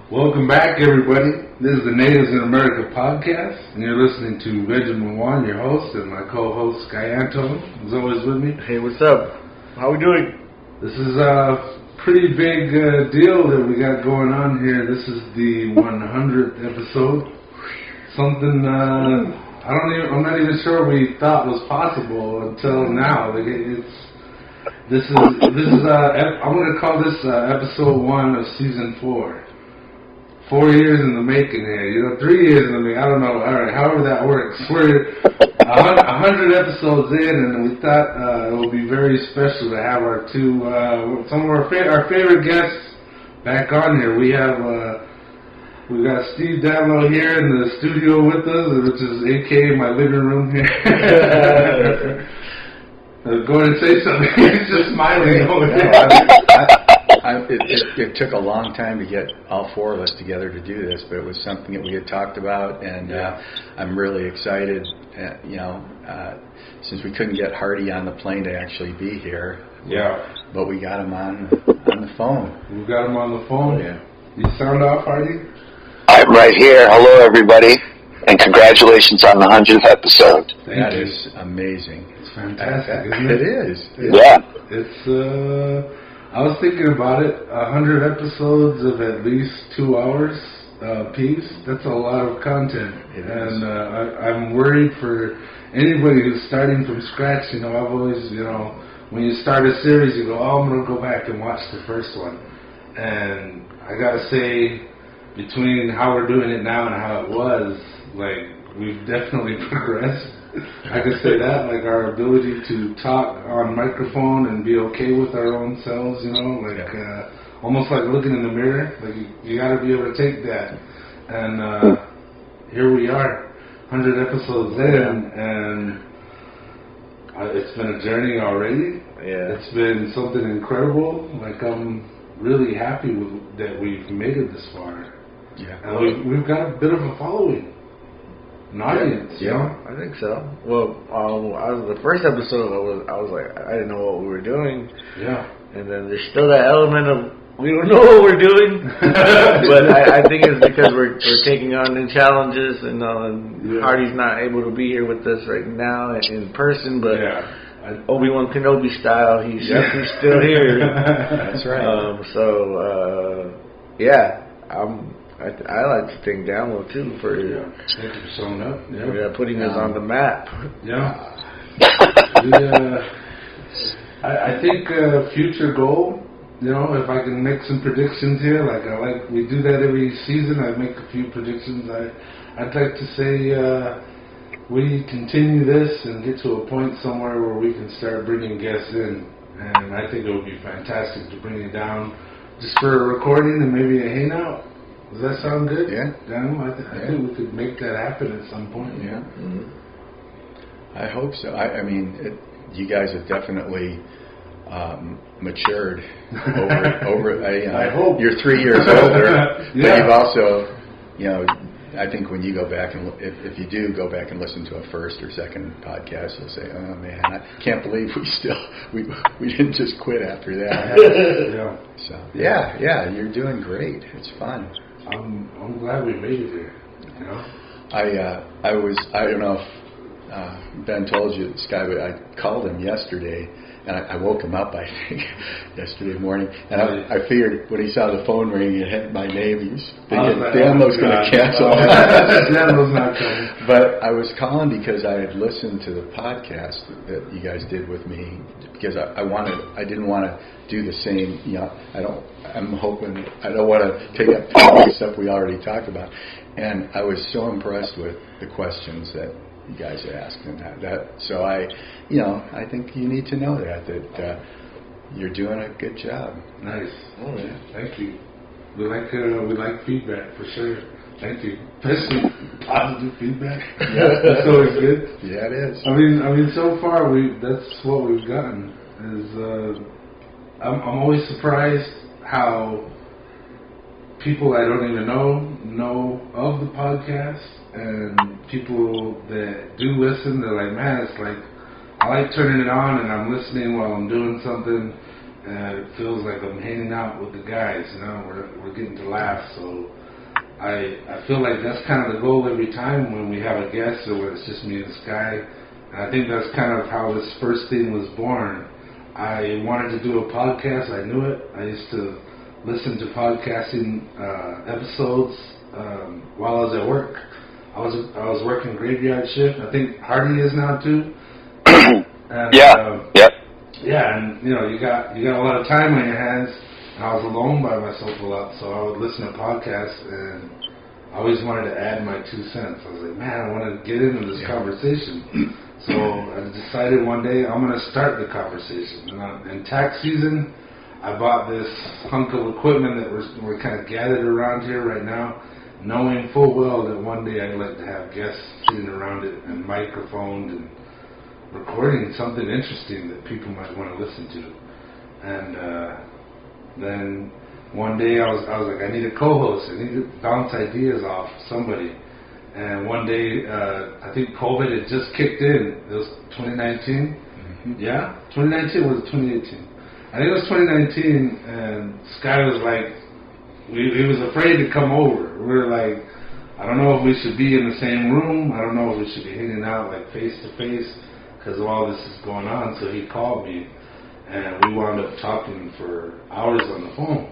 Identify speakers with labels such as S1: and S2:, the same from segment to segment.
S1: Welcome back, everybody. This is the Natives in America podcast, and you're listening to Reginald Juan, your host, and my co-host, Sky Anton, is always with me.
S2: Hey, what's up? How we doing?
S1: This is a pretty big deal that we got going on here. This is the 100th episode. Something I'm not even sure we thought was possible until now. Like this is I'm going to call this episode 1 of season 4. 4 years in the making here, 3 years in the making, I don't know, all right, however that works. We're 100 episodes in, and we thought it would be very special to have our two, some of our favorite guests back on here. We got Steve Danloe here in the studio with us, which is a.k.a. my living room here. Go ahead and say something. He's just smiling over there.
S3: It took a long time to get all four of us together to do this, but it was something that we had talked about, and I'm really excited. Since we couldn't get Harty on the plane to actually be here, but we got him on the phone.
S1: We got him on the phone.
S3: Yeah.
S1: You sound off, Harty?
S4: I'm right here. Hello, everybody, and congratulations on the 100th episode.
S3: That is amazing.
S1: It's fantastic, isn't it?
S3: It is.
S4: Yeah.
S1: It's I was thinking about it, 100 episodes of at least 2 hours piece. That's a lot of content. And I'm worried for anybody who's starting from scratch. I've always, when you start a series, you go, I'm going to go back and watch the first one. And I got to say, between how we're doing it now and how it was, we've definitely progressed. I could say that, our ability to talk on microphone and be okay with our own selves, almost like looking in the mirror. You got to be able to take that. And here we are, 100 episodes in, and it's been a journey already.
S2: Yeah.
S1: It's been something incredible. I'm really happy that we've made it this far.
S3: Yeah.
S1: And we've got a bit of a following. An audience,
S2: I think so. Well, the first episode, I was like, I didn't know what we were doing.
S1: Yeah.
S2: And then there's still that element of we don't know what we're doing. But I think it's because we're taking on new challenges, and Harty's not able to be here with us right now in person, but Obi-Wan Kenobi style, he's still here.
S3: That's right.
S2: I like to thank Danloe too for
S1: thank you for showing up.
S2: Putting us on the map.
S1: I think future goal. If I can make some predictions here, we do that every season. I make a few predictions. I'd like to say we continue this and get to a point somewhere where we can start bringing guests in, and I think it would be fantastic to bring it down just for a recording and maybe a hangout. Does that sound good?
S3: Yeah.
S1: I think we could make that happen at some point.
S3: Yeah. Mm-hmm. I hope so. I mean, you guys have definitely matured over.
S1: I hope.
S3: You're 3 years older,
S1: Yeah.
S3: but you've also, I think when you go back and if you do go back and listen to a first or second podcast, you'll say, "Oh man, I can't believe we didn't just quit after that." So you're doing great. It's fun.
S1: I'm glad we made it here.
S3: I don't know if Ben told you, Sky, but I called him yesterday. And I woke him up, I think, yesterday morning. And I figured when he saw the phone ring and hit my name, he was thinking, Danloe's going to cancel.
S1: Danloe's not coming.
S3: But I was calling because I had listened to the podcast that you guys did with me, because I didn't want to do the same, I don't want to take up the stuff we already talked about. And I was so impressed with the questions that you guys asked, and so I think you need to know that you're doing a good job.
S1: Nice. Oh yeah, thank you. We like feedback for sure. Thank you, especially positive feedback.
S3: Yeah,
S1: that's always good.
S3: Yeah, it is.
S1: I mean, so far that's what we've gotten. I'm always surprised how people I don't even know of the podcast. And people that do listen, they're like, man, it's like, I like turning it on and I'm listening while I'm doing something, and it feels like I'm hanging out with the guys. We're getting to laugh. So I feel like that's kind of the goal every time when we have a guest or when it's just me and Sky. And I think that's kind of how this first thing was born. I wanted to do a podcast. I knew it. I used to listen to podcasting episodes while I was at work. I was working graveyard shift. I think Harty is now too. And,
S4: Yep.
S1: Yeah, and you got a lot of time on your hands. And I was alone by myself a lot, so I would listen to podcasts, and I always wanted to add my 2 cents. I was like, man, I want to get into this conversation. So I decided one day I'm going to start the conversation. And in tax season, I bought this hunk of equipment that we're kind of gathered around here right now, knowing full well that one day I'd like to have guests sitting around it and microphoned and recording something interesting that people might want to listen to. And then one day I was like, I need a co-host. I need to bounce ideas off somebody. And one day, I think COVID had just kicked in. It was 2019. Mm-hmm. Yeah? 2019 or was it 2018? I think it was 2019, and Sky was like, he was afraid to come over. We were like, I don't know if we should be in the same room. I don't know if we should be hanging out like face to face because of all this is going on. So he called me, and we wound up talking for hours on the phone.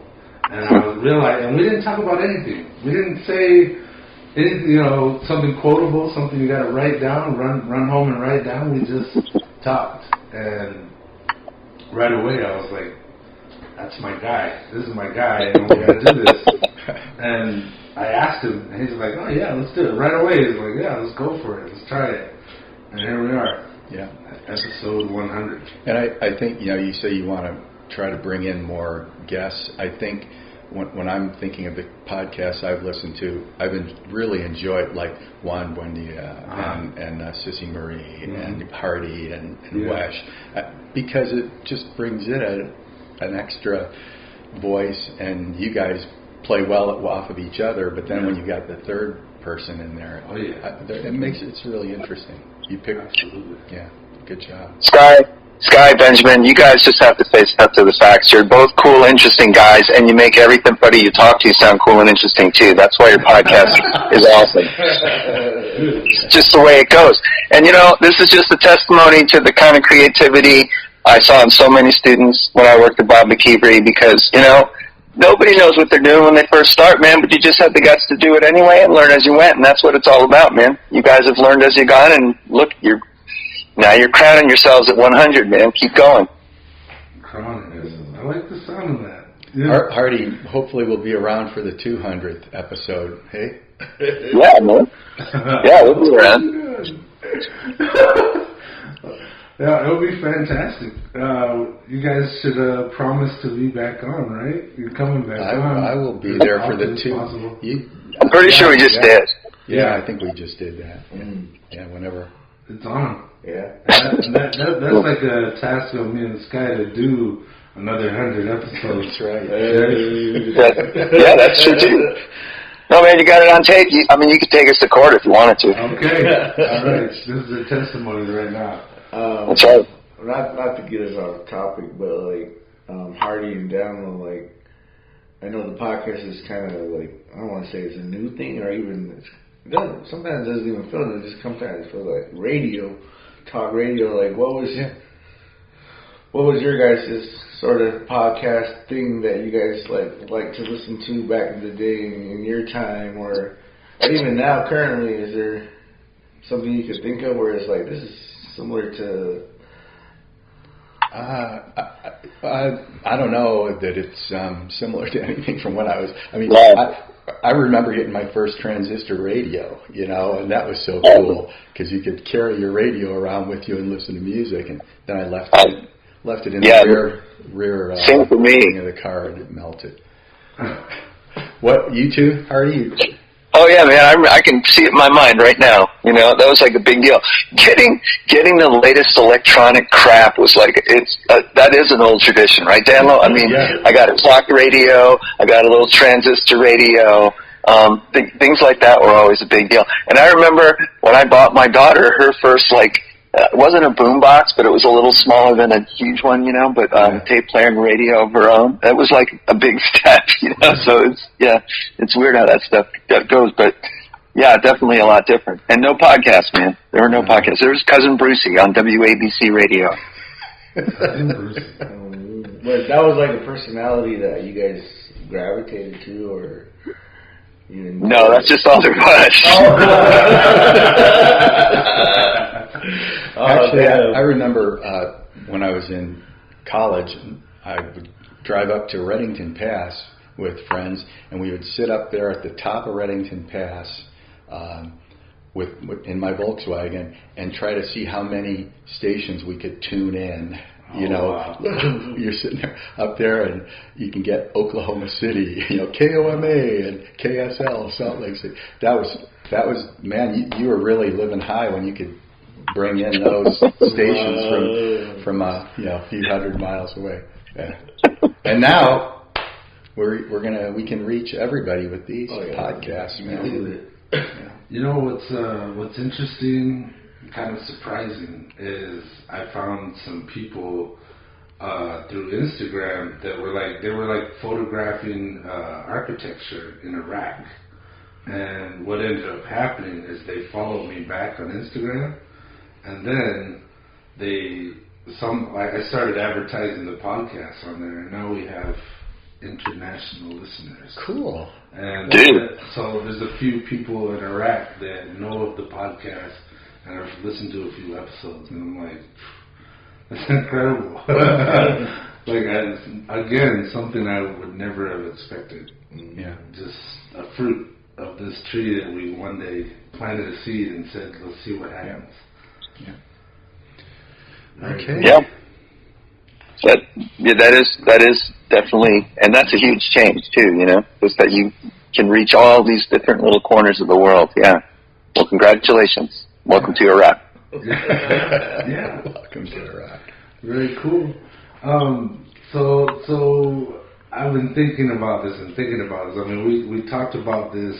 S1: And I realized, and we didn't talk about anything. We didn't say anything, something quotable, something you got to write down, run home and write down. We just talked, and right away I was like, that's my guy. This is my guy, and we got to do this. And I asked him, and he's like, oh yeah, let's do it. Right away, he's like, yeah, let's go for it. Let's try it. And here we are.
S3: Yeah.
S1: Episode 100. And
S3: I think, you say you want to try to bring in more guests. I think when I'm thinking of the podcasts I've listened to, I've really enjoyed like Juan Buendia and Sissy Marie and Harty and Wesh, because it just brings in an extra voice, and you guys play well off of each other. But then when you got the third person in there, it's really interesting. You pick, absolutely, yeah, good job.
S4: Sky, Benjamin, you guys just have to face up to the facts. You're both cool, interesting guys, and you make everybody you talk to sound cool and interesting too. That's why your podcast is awesome. It's just the way it goes. And this is just a testimony to the kind of creativity I saw in so many students when I worked at Bob McKeevery, because, nobody knows what they're doing when they first start, man, but you just have the guts to do it anyway and learn as you went, and that's what it's all about, man. You guys have learned as you gone, and look, now you're crowning yourselves at 100, man. Keep going.
S1: Crowning. I like the sound of that.
S3: Yeah. Harty, hopefully we'll be around for the 200th episode, hey?
S4: Yeah, man. Yeah, we'll be around.
S1: Yeah, it'll be fantastic. You guys should promise to be back on, right? You're coming back on.
S3: I will be there for the two.
S4: I'm pretty sure we just did.
S3: Yeah, I think we just did that. Yeah, whenever.
S1: It's on.
S3: Yeah.
S1: That's like a task of me and Sky to do another 100 episodes.
S3: That's right.
S4: Yeah, that's true too. No, man, you got it on tape. You could take us to court if you wanted to.
S1: Okay. All right. This is a testimony right now.
S4: That's right.
S2: Not to get us off topic, but like Harty and Danloe, I know the podcast is kind of like, I don't want to say it's a new thing, or even sometimes it doesn't even feel it. It just sometimes feels like talk radio. Like what was your guys' sort of podcast thing that you guys like to listen to back in the day in your time, or even now currently? Is there something you could think of where it's like this is similar to?
S3: I don't know that it's similar to anything from when I was. I remember getting my first transistor radio, and that was so cool because you could carry your radio around with you and listen to music. And then I left it in the rear
S4: same for me.
S3: Of the car, and it melted. What, you two? Harty?
S4: Oh yeah, man! I can see it in my mind right now. That was like a big deal. Getting the latest electronic crap was like that is an old tradition, right, Danloe? I got a clock radio. I got a little transistor radio. Things like that were always a big deal. And I remember when I bought my daughter her first it wasn't a boombox, but it was a little smaller than a huge one, but tape player and radio of our own. That was like a big step, so it's weird how that stuff goes, but yeah, definitely a lot different. And no podcasts, man. There were no podcasts. There was Cousin Brucey on WABC radio.
S1: Cousin Brucey.
S2: But that was like a personality that you guys gravitated to, or you didn't?
S4: No, that's just all there was.
S3: Actually, I remember when I was in college, I would drive up to Reddington Pass with friends, and we would sit up there at the top of Reddington Pass in my Volkswagen and try to see how many stations we could tune in. Wow. You're sitting there up there, and you can get Oklahoma City, KOMA and KSL, Salt Lake City. That was man, you were really living high when you could bring in those stations from a few hundred miles away. Yeah. And now we can reach everybody with these podcasts, man.
S1: What's interesting, kind of surprising, is I found some people through Instagram that were photographing architecture in Iraq, and what ended up happening is they followed me back on Instagram, and then I started advertising the podcast on there, and now we have international listeners.
S3: Cool.
S1: And so there's a few people in Iraq that know of the podcast and I've listened to a few episodes, and I'm like, that's incredible. Again, something I would never have expected.
S3: Yeah.
S1: Just a fruit of this tree that we one day planted a seed and said, let's see what happens.
S3: Yeah.
S4: Okay. Yeah. That is definitely, and that's a huge change too, just that you can reach all these different little corners of the world. Yeah. Well, congratulations. Welcome to Iraq.
S1: Yeah.
S3: Welcome to Iraq.
S1: Very cool. So I've been thinking about this. I mean, we talked about this,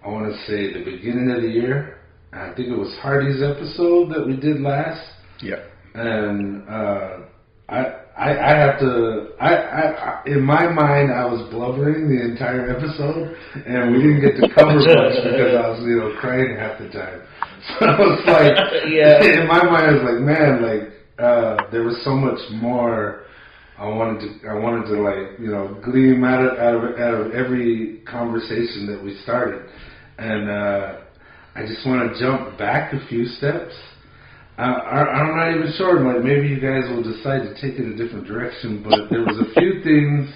S1: I want to say, the beginning of the year. I think it was Harty's episode that we did last.
S3: Yeah.
S1: And I have to, in my mind, I was blubbering the entire episode, and we didn't get to cover much because I was, crying half the time. So I was like, in my mind, I was like, man, there was so much more I wanted to glean out of every conversation that we started, and I just want to jump back a few steps. I'm not even sure. Maybe you guys will decide to take it a different direction. But there was a few things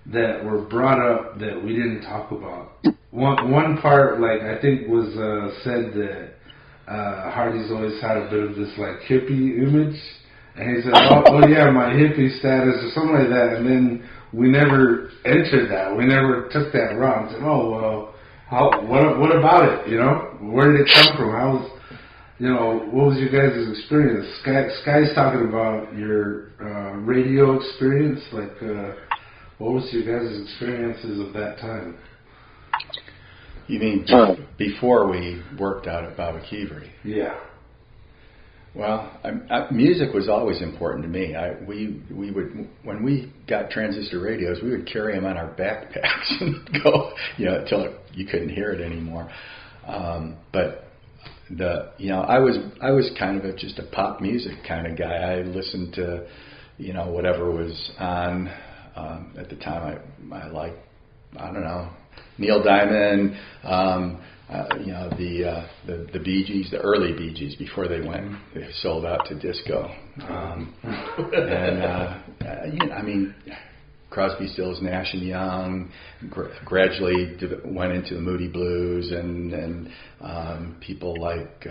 S1: that were brought up that we didn't talk about. One part, I think, was said that Harty's always had a bit of this hippie image, and he said, "Oh yeah, my hippie status" or something like that. And then we never entered that. We never took that route and said, "Oh well, what about it? Where did it come from? How was?" what was your guys' experience? Sky's talking about your radio experience. What was your guys' experiences of that time?
S3: You mean before we worked out at Baba Kivri?
S1: Yeah.
S3: Well, music was always important to me. We would, when we got transistor radios, we would carry them on our backpacks and go, until you couldn't hear it anymore. But I was kind of just a pop music kind of guy. I listened to, whatever was on at the time. I liked, I don't know, Neil Diamond, the Bee Gees, the early Bee Gees before they sold out to disco, Crosby, Stills, Nash and Young gradually went into the Moody Blues, and people like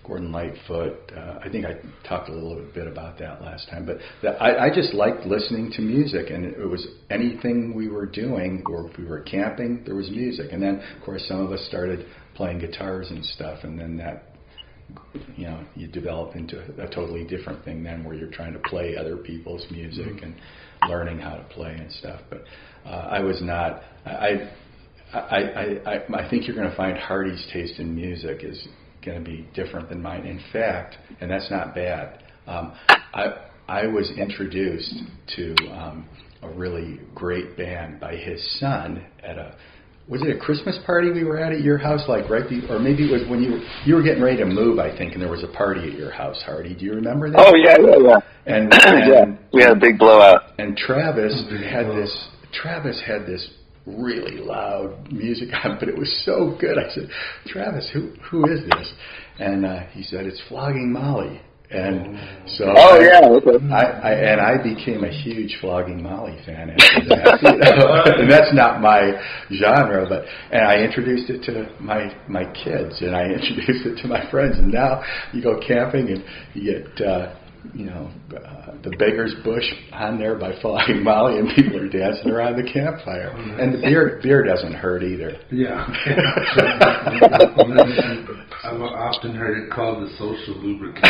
S3: Gordon Lightfoot. I think I talked a little bit about that last time, but I just liked listening to music, and it was anything we were doing, or if we were camping, there was music. And then, of course, some of us started playing guitars and stuff, and then that, you develop into a totally different thing then, where you're trying to play other people's music and learning how to play and stuff. But I was not. I think you're going to find Harty's taste in music is going to be different than mine. In fact, and that's not bad. I was introduced to a really great band by his son at was it a Christmas party we were at your house, like or maybe it was when you were getting ready to move, I think, and there was a party at your house, Harty. Do you remember that?
S4: Oh yeah.
S3: And
S4: yeah, we had a big blowout.
S3: And Travis had this really loud music on, but it was so good. I said, Travis, who is this? And he said, it's Flogging Molly. And so I became a huge Flogging Molly fan after that. And that's not my genre, and I introduced it to my kids, and I introduced it to my friends, and now you go camping and you get the Beggar's Bush on there by Flogging Molly, and people are dancing around the campfire, and the beer doesn't hurt either.
S1: Yeah. I've often heard it called the social lubricant.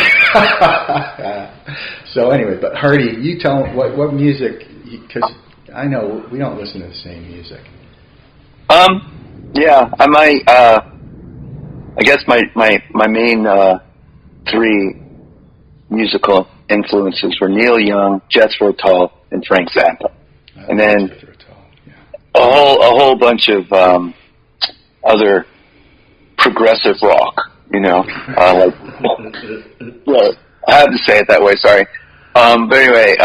S3: So anyway, but Harty, you tell them what music, because I know we don't listen to the same music.
S4: Yeah, I might. I guess my main three musical influences were Neil Young, Jethro Tull, and Frank Zappa, and then a whole bunch of other progressive rock. Like, well, I have to say it that way. Sorry, but anyway,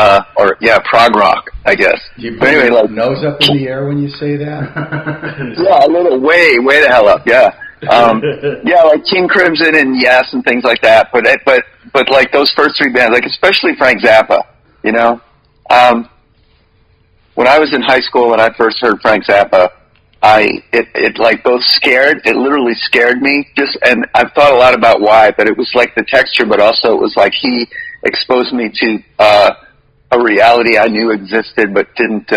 S4: prog rock, I guess.
S3: Do you
S4: put your
S3: nose up in the air when you say that?
S4: Yeah, a little way the hell up. Yeah. Yeah, like King Crimson and Yes and things like that. But like those first three bands, like especially Frank Zappa, when I was in high school and I first heard Frank Zappa, it like both it literally scared me. And I've thought a lot about why, but it was like the texture, but also it was like he exposed me to a reality I knew existed, but didn't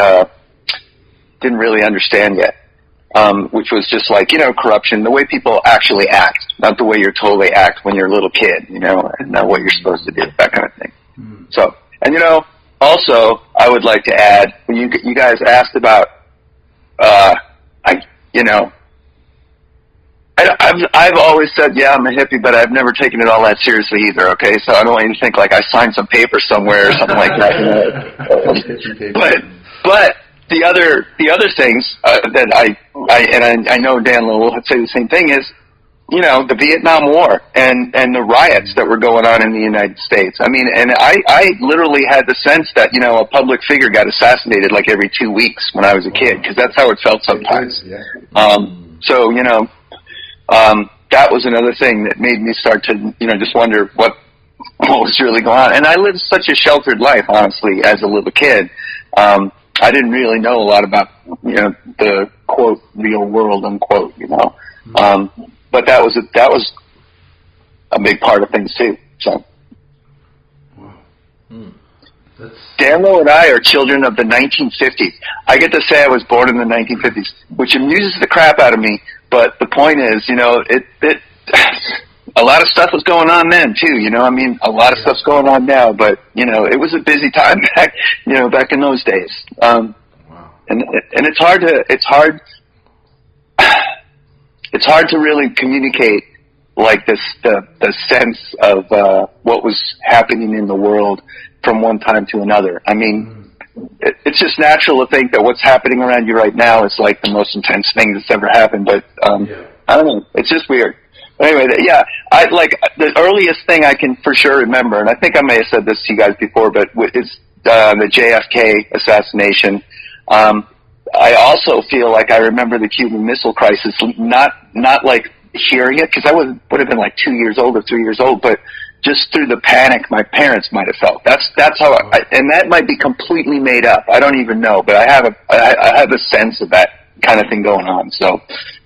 S4: really understand yet. Which was just like, corruption, the way people actually act, not the way you're told they act when you're a little kid, and not what you're supposed to do, that kind of thing. Mm. So, and also, I would like to add, when you guys asked about, I've always said, yeah, I'm a hippie, but I've never taken it all that seriously either, okay? So I don't want you to think like I signed some paper somewhere or something like that. But the other things that I know Danloe will say the same thing is, the Vietnam War and the riots that were going on in the United States. I mean, and I literally had the sense that, a public figure got assassinated like every 2 weeks when I was a kid, because that's how it felt sometimes.
S3: Yeah.
S4: So, that was another thing that made me start to, just wonder what was really going on. And I lived such a sheltered life, honestly, as a little kid. I didn't really know a lot about, the quote real world unquote, but that was a big part of things too. So,
S1: wow.
S4: Danloe and I are children of the 1950s. I get to say I was born in the 1950s, which amuses the crap out of me. But the point is, a lot of stuff was going on then too, a lot of stuff's going on now, but, it was a busy time back in those days. Wow. And it's hard to really communicate like this, the sense of, what was happening in the world from one time to another. I mean, it's just natural to think that what's happening around you right now is like the most intense thing that's ever happened, but, I don't know, it's just weird. Anyway, I like the earliest thing I can for sure remember, and I think I may have said this to you guys before, but it's the JFK assassination. I also feel like I remember the Cuban Missile Crisis, not like hearing it, because I would have been like 2 years old or 3 years old, but just through the panic my parents might have felt. That's how, and that might be completely made up. I don't even know, but I have a sense of that kind of thing going on. So,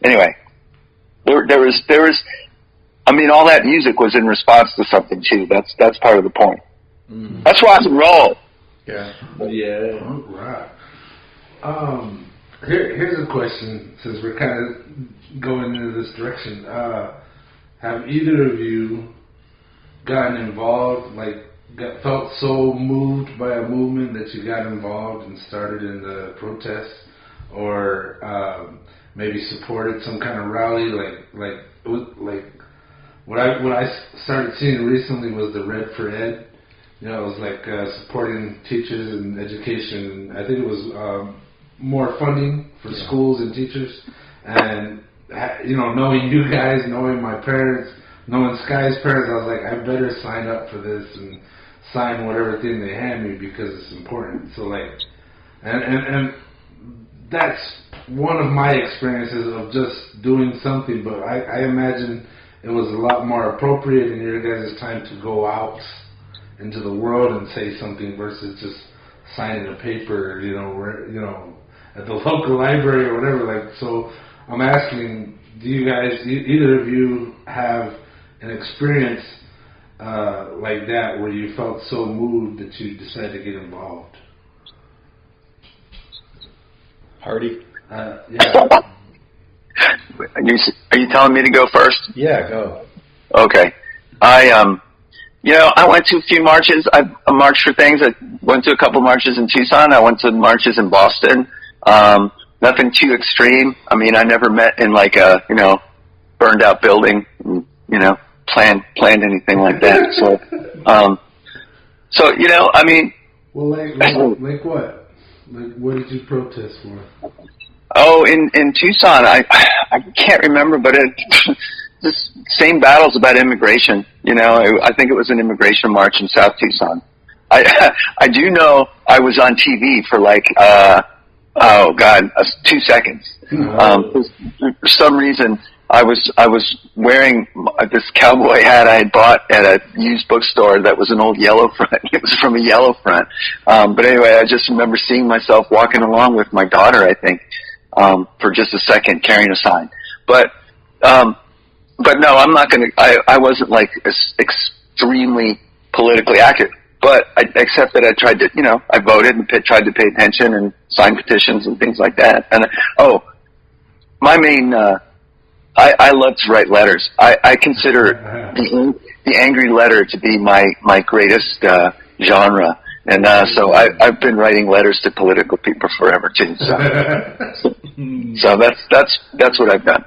S4: anyway. There was, I mean, all that music was in response to something too. That's part of the point. Mm. That's rock and roll.
S3: Yeah.
S2: Yeah.
S1: All right. Here's a question, since we're kind of going into this direction. Have either of you gotten involved, felt so moved by a movement that you got involved and started in the protests, or maybe supported some kind of rally, like what I started seeing recently was the Red for Ed. You know, it was like supporting teachers and education. I think it was more funding for schools and teachers. And, you know, knowing you guys, knowing my parents, knowing Sky's parents, I was like, I better sign up for this and sign whatever thing they hand me because it's important. So, like, and that's one of my experiences of just doing something. But I imagine it was a lot more appropriate in your guys' time to go out into the world and say something versus just signing a paper, you know, at the local library or whatever. Like, so I'm asking, do you guys, either of you, have an experience like that where you felt so moved that you decided to get involved?
S3: Harty?
S1: Yeah.
S4: Are you telling me to go first?
S3: Yeah, go.
S4: Okay. I went to a few marches. I marched for things. I went to a couple marches in Tucson. I went to marches in Boston. Nothing too extreme. I mean, I never met in like a, burned out building, planned anything like that. So, I mean.
S1: Well, like what? Like, what did you protest for?
S4: Oh, in Tucson, I can't remember, but this same battles about immigration. I think it was an immigration march in South Tucson. I do know I was on TV for like 2 seconds. For some reason, I was wearing this cowboy hat I had bought at a used bookstore that was an old yellow front. It was from a yellow front. But anyway, I just remember seeing myself walking along with my daughter, I think, for just a second, carrying a sign. But no, I'm not going to, I wasn't like extremely politically active. But except that I tried to, I voted and tried to pay attention and sign petitions and things like that. And, my main, I love to write letters. I consider the angry letter to be my greatest genre, and so I've been writing letters to political people forever too. So that's what I've done.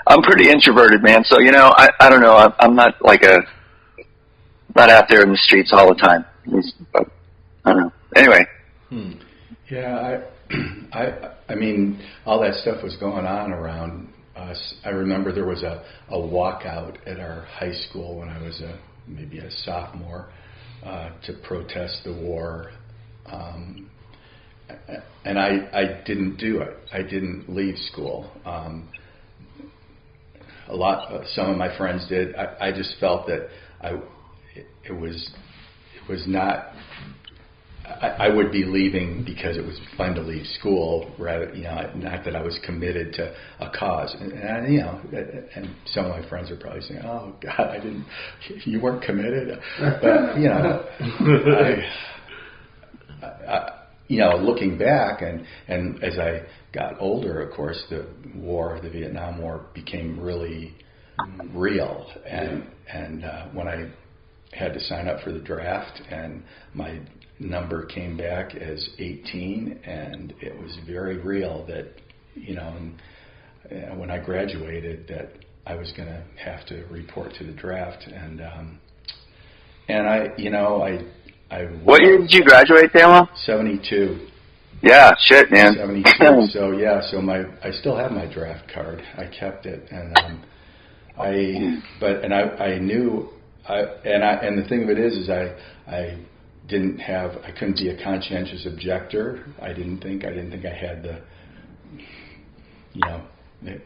S4: I'm pretty introverted, man. So I don't know. I'm not like not out there in the streets all the time. But I don't know. Anyway.
S3: Yeah, I mean, all that stuff was going on around us. I remember there was a walkout at our high school when I was maybe a sophomore to protest the war, and I didn't do it. I didn't leave school. Some of my friends did. I just felt that it was not. I would be leaving because it was fun to leave school, rather, not that I was committed to a cause. And some of my friends are probably saying, "Oh God, you weren't committed." But looking back and as I got older, of course, the Vietnam War became really real, and when I had to sign up for the draft, and my number came back as 18, and it was very real that, when I graduated, that I was going to have to report to the draft, and I
S4: What year did you graduate, Danloe?
S3: 72.
S4: Yeah, shit, man.
S3: 72. So I still have my draft card. I kept it, and I knew. And the thing of it is I couldn't be a conscientious objector. I didn't think I had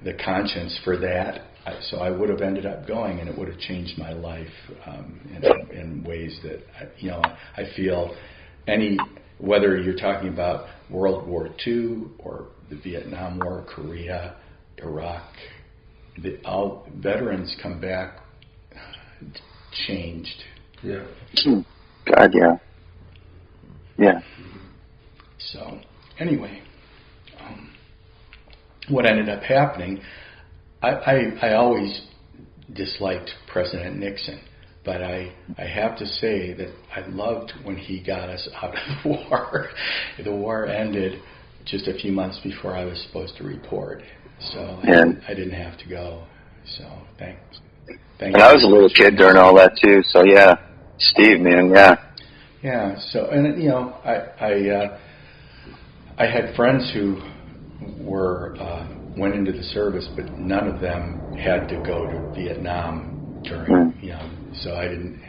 S3: the conscience for that. So I would have ended up going, and it would have changed my life in ways that I feel whether you're talking about World War II or the Vietnam War, Korea, Iraq, all veterans come back changed.
S1: Yeah.
S4: God, yeah. Yeah.
S3: So, anyway, what ended up happening, I always disliked President Nixon, but I have to say that I loved when he got us out of the war. The war ended just a few months before I was supposed to report, so I didn't have to go. So, Thank
S4: And
S3: you.
S4: I was a little kid during all that too. So yeah, Steve, man, yeah.
S3: Yeah. So, and you know, I had friends who went into the service, but none of them had to go to Vietnam during, you know. So I didn't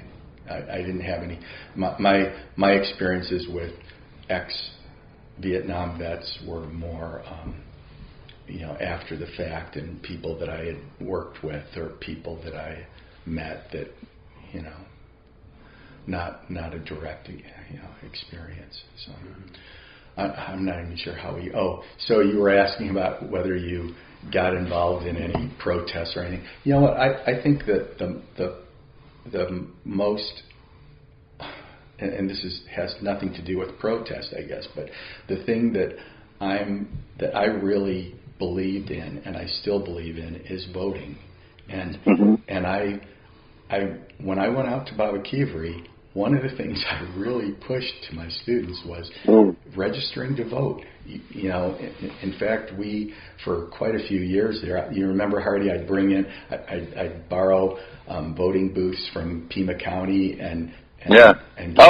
S3: have any. My experiences with ex-Vietnam vets were more, you know, after the fact, and people that I had worked with or people that I met that, you know, not a direct, you know, experience. So I'm not even sure how we. Oh, so you were asking about whether you got involved in any protests or anything. You know what? I think that the most, and this has nothing to do with protest, I guess, but the thing that I really believed in, and I still believe in, is voting. And and I when I went out to Baba Kivari, one of the things I really pushed to my students was registering to vote. You know, in fact, we, for quite a few years there, you remember, Harty, I'd borrow voting booths from Pima County and
S4: yeah.
S3: And my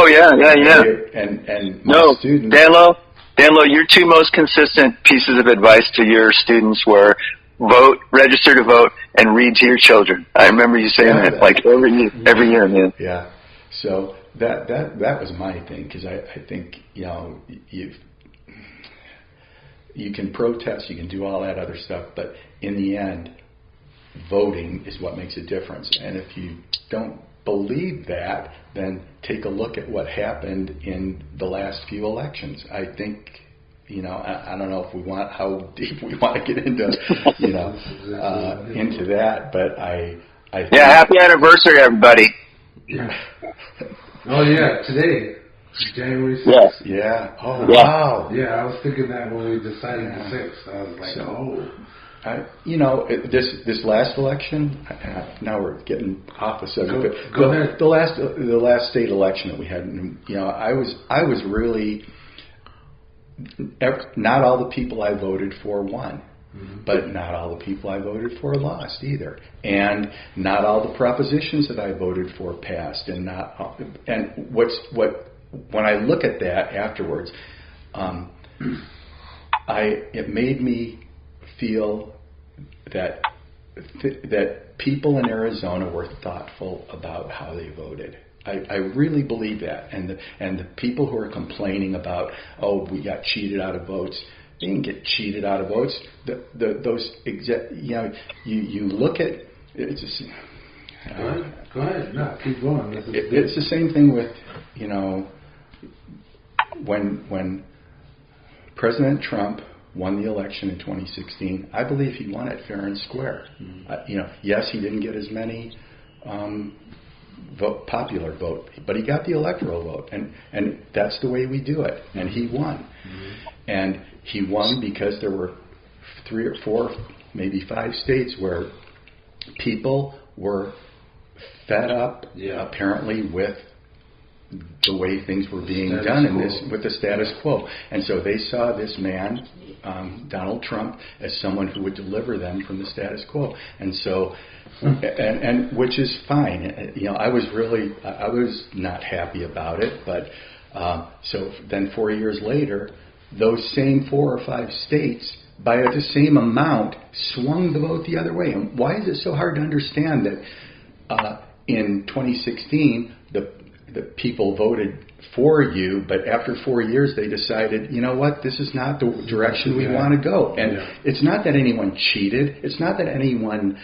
S3: students.
S4: Danloe, your two most consistent pieces of advice to your students were vote, register to vote, and read to your children. I remember you saying that like every year, man.
S3: Yeah. So that was my thing, because I think, you know, you can protest, you can do all that other stuff, but in the end, voting is what makes a difference. And if you don't believe that, then take a look at what happened in the last few elections. I think, you know, I don't know how deep we want to get into, you know, into that, but I think,
S4: yeah, happy anniversary, everybody.
S1: Yeah. Oh yeah, today, January 6th.
S3: Yeah. Oh
S4: yeah.
S3: wow.
S1: Yeah, I was thinking that when we decided the 6th. I was like,
S3: you know, this last election. Now we're getting off the subject.
S1: Go ahead.
S3: The last state election that we had. You know, I was really. Not all the people I voted for won, but not all the people I voted for lost either, and not all the propositions that I voted for passed, and when I look at that afterwards, it made me feel that people in Arizona were thoughtful about how they voted. I really believe that, and the people who are complaining about, oh, we got cheated out of votes, they didn't get cheated out of votes. You look at it's just,
S1: go ahead, no, keep going.
S3: It's the same thing with, you know, when President Trump won the election in 2016, I believe he won it fair and square. You know, yes, he didn't get as many popular vote, but he got the electoral vote, and that's the way we do it, and he won. And he won because there were 3 or 4, maybe 5 states where people were fed up, apparently, with the way things were being done with the status quo. And so they saw this man, Donald Trump, as someone who would deliver them from the status quo. And so, and which is fine. You know, I was not happy about it, but so then 4 years later, those same 4 or 5 states, by the same amount, swung the vote the other way. And why is it so hard to understand that in 2016, the people voted for you, but after 4 years they decided, you know what, this is not the direction we want to go. And it's not that anyone cheated. It's not that anyone,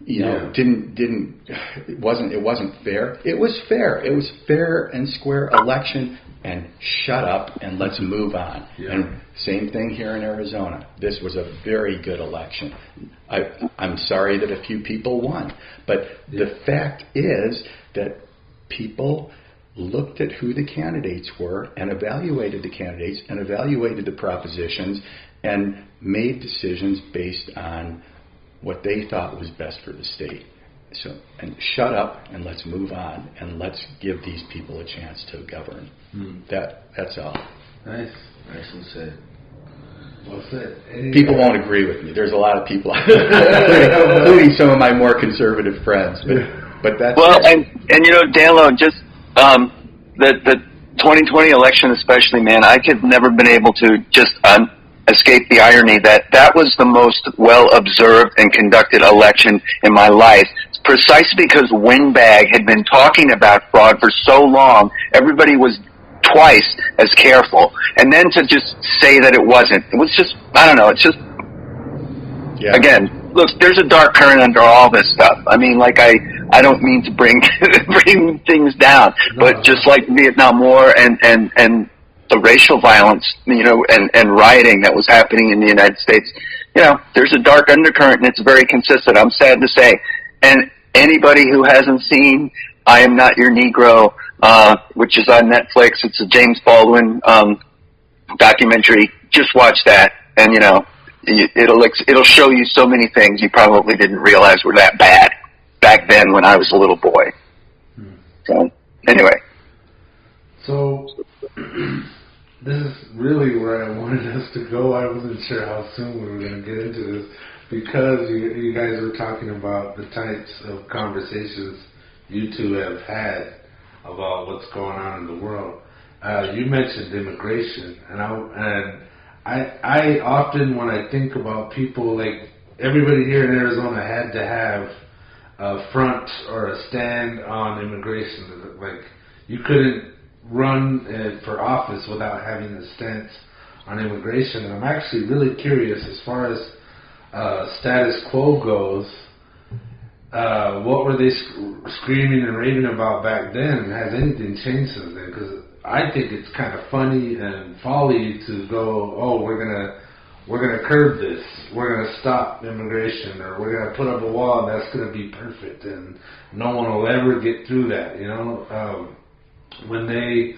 S3: it wasn't fair. It was fair. It was fair and square election. And shut up and let's move on. And same thing here in Arizona. This was a very good election. I'm sorry that a few people won, but the fact is that people looked at who the candidates were and evaluated the candidates and evaluated the propositions and made decisions based on what they thought was best for the state. So, and shut up and let's move on and let's give these people a chance to govern. That's all.
S1: Nice. Nicely said. Well said.
S3: People won't agree with me. There's a lot of people, including some of my more conservative friends. But that's
S4: and Danloe, just the 2020 election, especially, man, I could never been able to just escape the irony that was the most well observed and conducted election in my life. Precisely because Windbag had been talking about fraud for so long, everybody was twice as careful. And then to just say that it wasn't, it was just, I don't know, it's just, again, look, there's a dark current under all this stuff. I mean, like, I don't mean to bring things down, but just like Vietnam War and the racial violence, and rioting that was happening in the United States, there's a dark undercurrent, and it's very consistent. I'm sad to say. And anybody who hasn't seen I Am Not Your Negro, which is on Netflix, it's a James Baldwin documentary. Just watch that, and it'll show you so many things you probably didn't realize were that bad back then when I was a little boy. So anyway,
S1: this is really where I wanted us to go. I wasn't sure how soon we were going to get into this, because you guys were talking about the types of conversations you two have had about what's going on in the world. You mentioned immigration, and I often, when I think about people, like everybody here in Arizona had to have a front or a stand on immigration. Like, you couldn't run for office without having a stance on immigration. And I'm actually really curious, as far as status quo goes, what were they screaming and raving about back then? Has anything changed since then? Because I think it's kind of funny and folly to go, oh, we're gonna curb this, we're gonna stop immigration, or we're gonna put up a wall and that's gonna be perfect, and no one will ever get through that. When they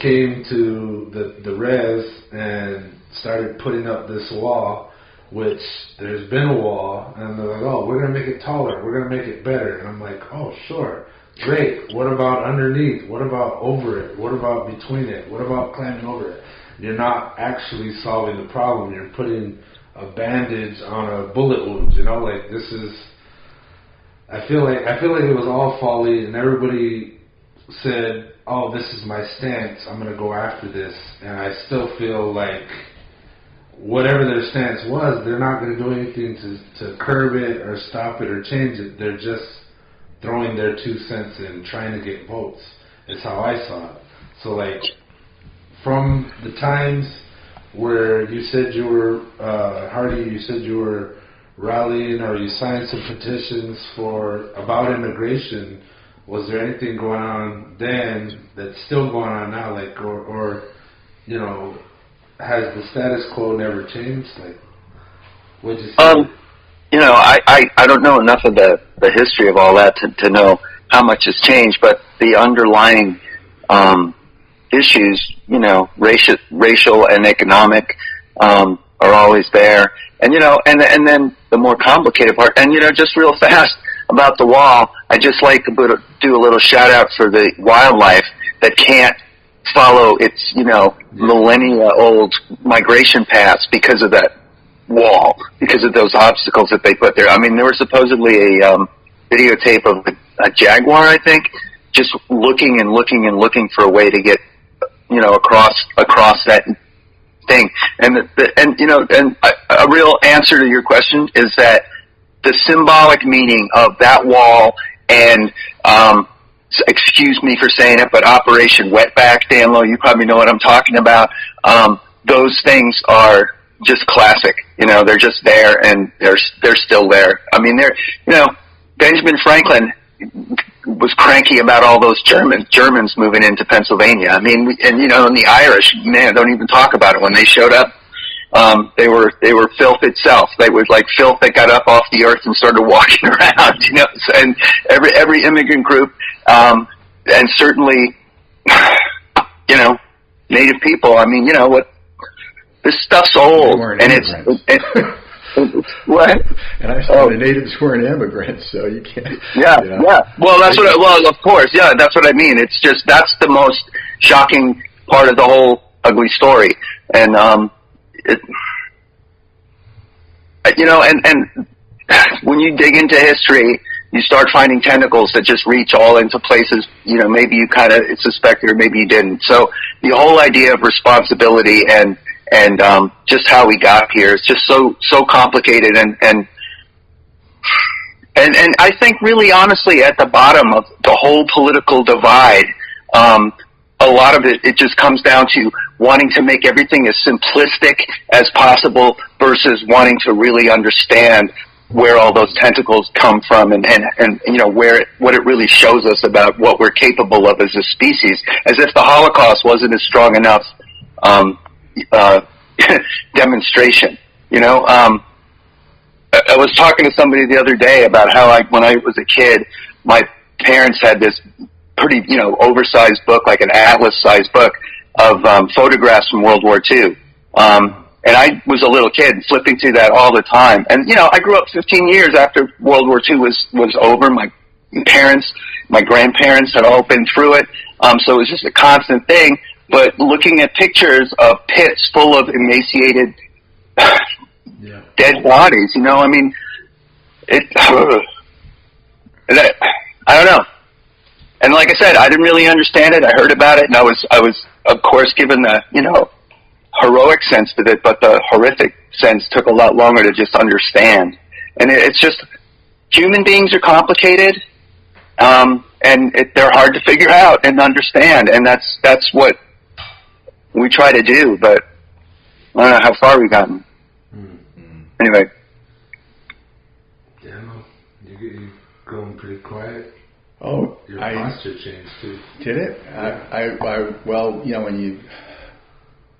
S1: came to the res and started putting up this wall, which there's been a wall, and they're like, oh, we're going to make it taller, we're going to make it better. And I'm like, oh, sure, great. What about underneath? What about over it? What about between it? What about climbing over it? You're not actually solving the problem. You're putting a bandage on a bullet wound. This is, I feel like it was all folly, and everybody said, oh, this is my stance, I'm going to go after this. And I still feel like whatever their stance was, they're not going to do anything to curb it or stop it or change it. They're just throwing their 2 cents in, trying to get votes, is how I saw it. So, like, from the times where you said you were, Harty, you said you were rallying, or you signed some petitions about immigration, was there anything going on then that's still going on now, like, or has the status quo never changed? Like, what'd you say?
S4: I don't know enough of the history of all that to know how much has changed, but the underlying issues, racial and economic, are always there. And and then the more complicated part, and just real fast about the wall, I just like to do a little shout out for the wildlife that can't follow its, millennia old migration paths because of that wall, because of those obstacles that they put there. I mean, there was supposedly a videotape of a jaguar, I think, just looking and looking and looking for a way to get, across that thing. And a real answer to your question is that the symbolic meaning of that wall and, excuse me for saying it, but Operation Wetback, Danloe, you probably know what I'm talking about. Those things are just classic. They're just there, and they're still there. I mean, Benjamin Franklin was cranky about all those Germans moving into Pennsylvania. I mean, and the Irish, man, don't even talk about it. When they showed up, they were filth itself. They were like filth that got up off the earth and started walking around, and every immigrant group, and certainly, Native people. I mean, this stuff's old, and it's what?
S3: And I said the natives weren't immigrants, so you can't.
S4: Yeah. Well, of course, yeah, that's what I mean. It's just, that's the most shocking part of the whole ugly story, and and when you dig into history, you start finding tentacles that just reach all into places, maybe you kind of suspected or maybe you didn't. So the whole idea of responsibility and just how we got here is just so complicated and I think really honestly at the bottom of the whole political divide, a lot of it just comes down to wanting to make everything as simplistic as possible versus wanting to really understand where all those tentacles come from and what it really shows us about what we're capable of as a species, as if the Holocaust wasn't a strong enough demonstration. I was talking to somebody the other day about how when I was a kid, my parents had this pretty, oversized book, like an atlas-sized book of photographs from World War II. And I was a little kid flipping through that all the time. And, I grew up 15 years after World War II was over. My parents, my grandparents had all been through it. So it was just a constant thing. But looking at pictures of pits full of emaciated dead bodies, I mean, I don't know. And like I said, I didn't really understand it. I heard about it, and I was of course given the, heroic sense to it, but the horrific sense took a lot longer to just understand. And it's just, human beings are complicated, and they're hard to figure out and understand, and that's what we try to do, but I don't know how far we've gotten. Anyway.
S1: Yeah, no, you're going pretty quiet.
S3: Oh,
S1: your posture changed too.
S3: Did it? Yeah. Well,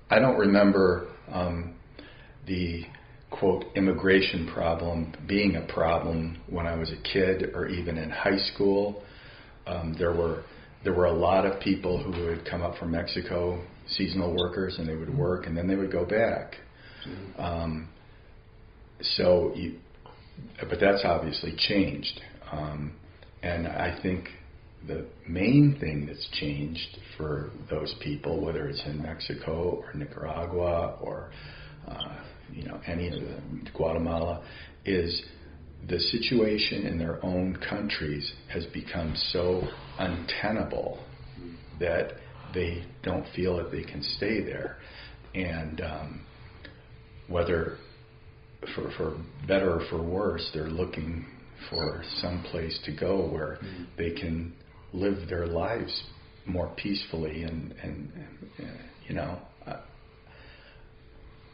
S3: I don't remember the quote immigration problem being a problem when I was a kid or even in high school. There were a lot of people who would come up from Mexico, seasonal workers, and they would work and then they would go back. But that's obviously changed. And I think the main thing that's changed for those people, whether it's in Mexico or Nicaragua or any of the Guatemala, is the situation in their own countries has become so untenable that they don't feel that they can stay there. And whether for better or for worse, they're looking for some place to go where they can live their lives more peacefully and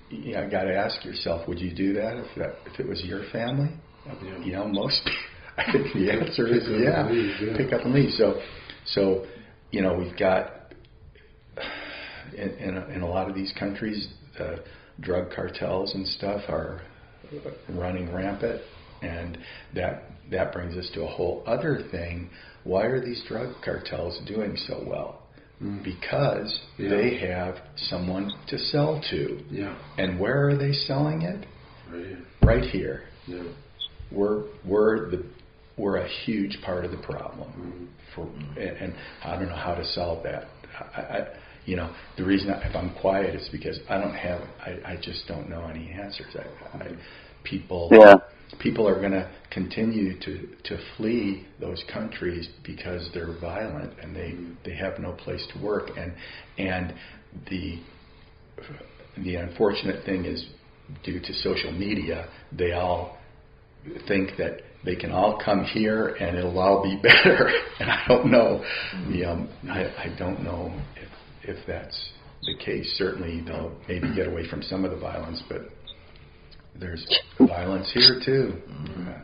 S3: I got to ask yourself, would you do that if it was your family? Most I think the answer is pick up and leave. So we've got in a lot of these countries, drug cartels and stuff are running rampant, and that brings us to a whole other thing. Why are these drug cartels doing so well? Because they have someone to sell to. And where are they selling it? Right here. We're a huge part of the problem. And I don't know how to solve that. The reason if I'm quiet is because I just don't know any answers. People are going to continue to flee those countries because they're violent and they have no place to work. And the unfortunate thing is, due to social media, they all think that they can all come here and it'll all be better. And I don't know. I don't know if that's the case. Certainly they'll maybe get away from some of the violence, but there's violence here too.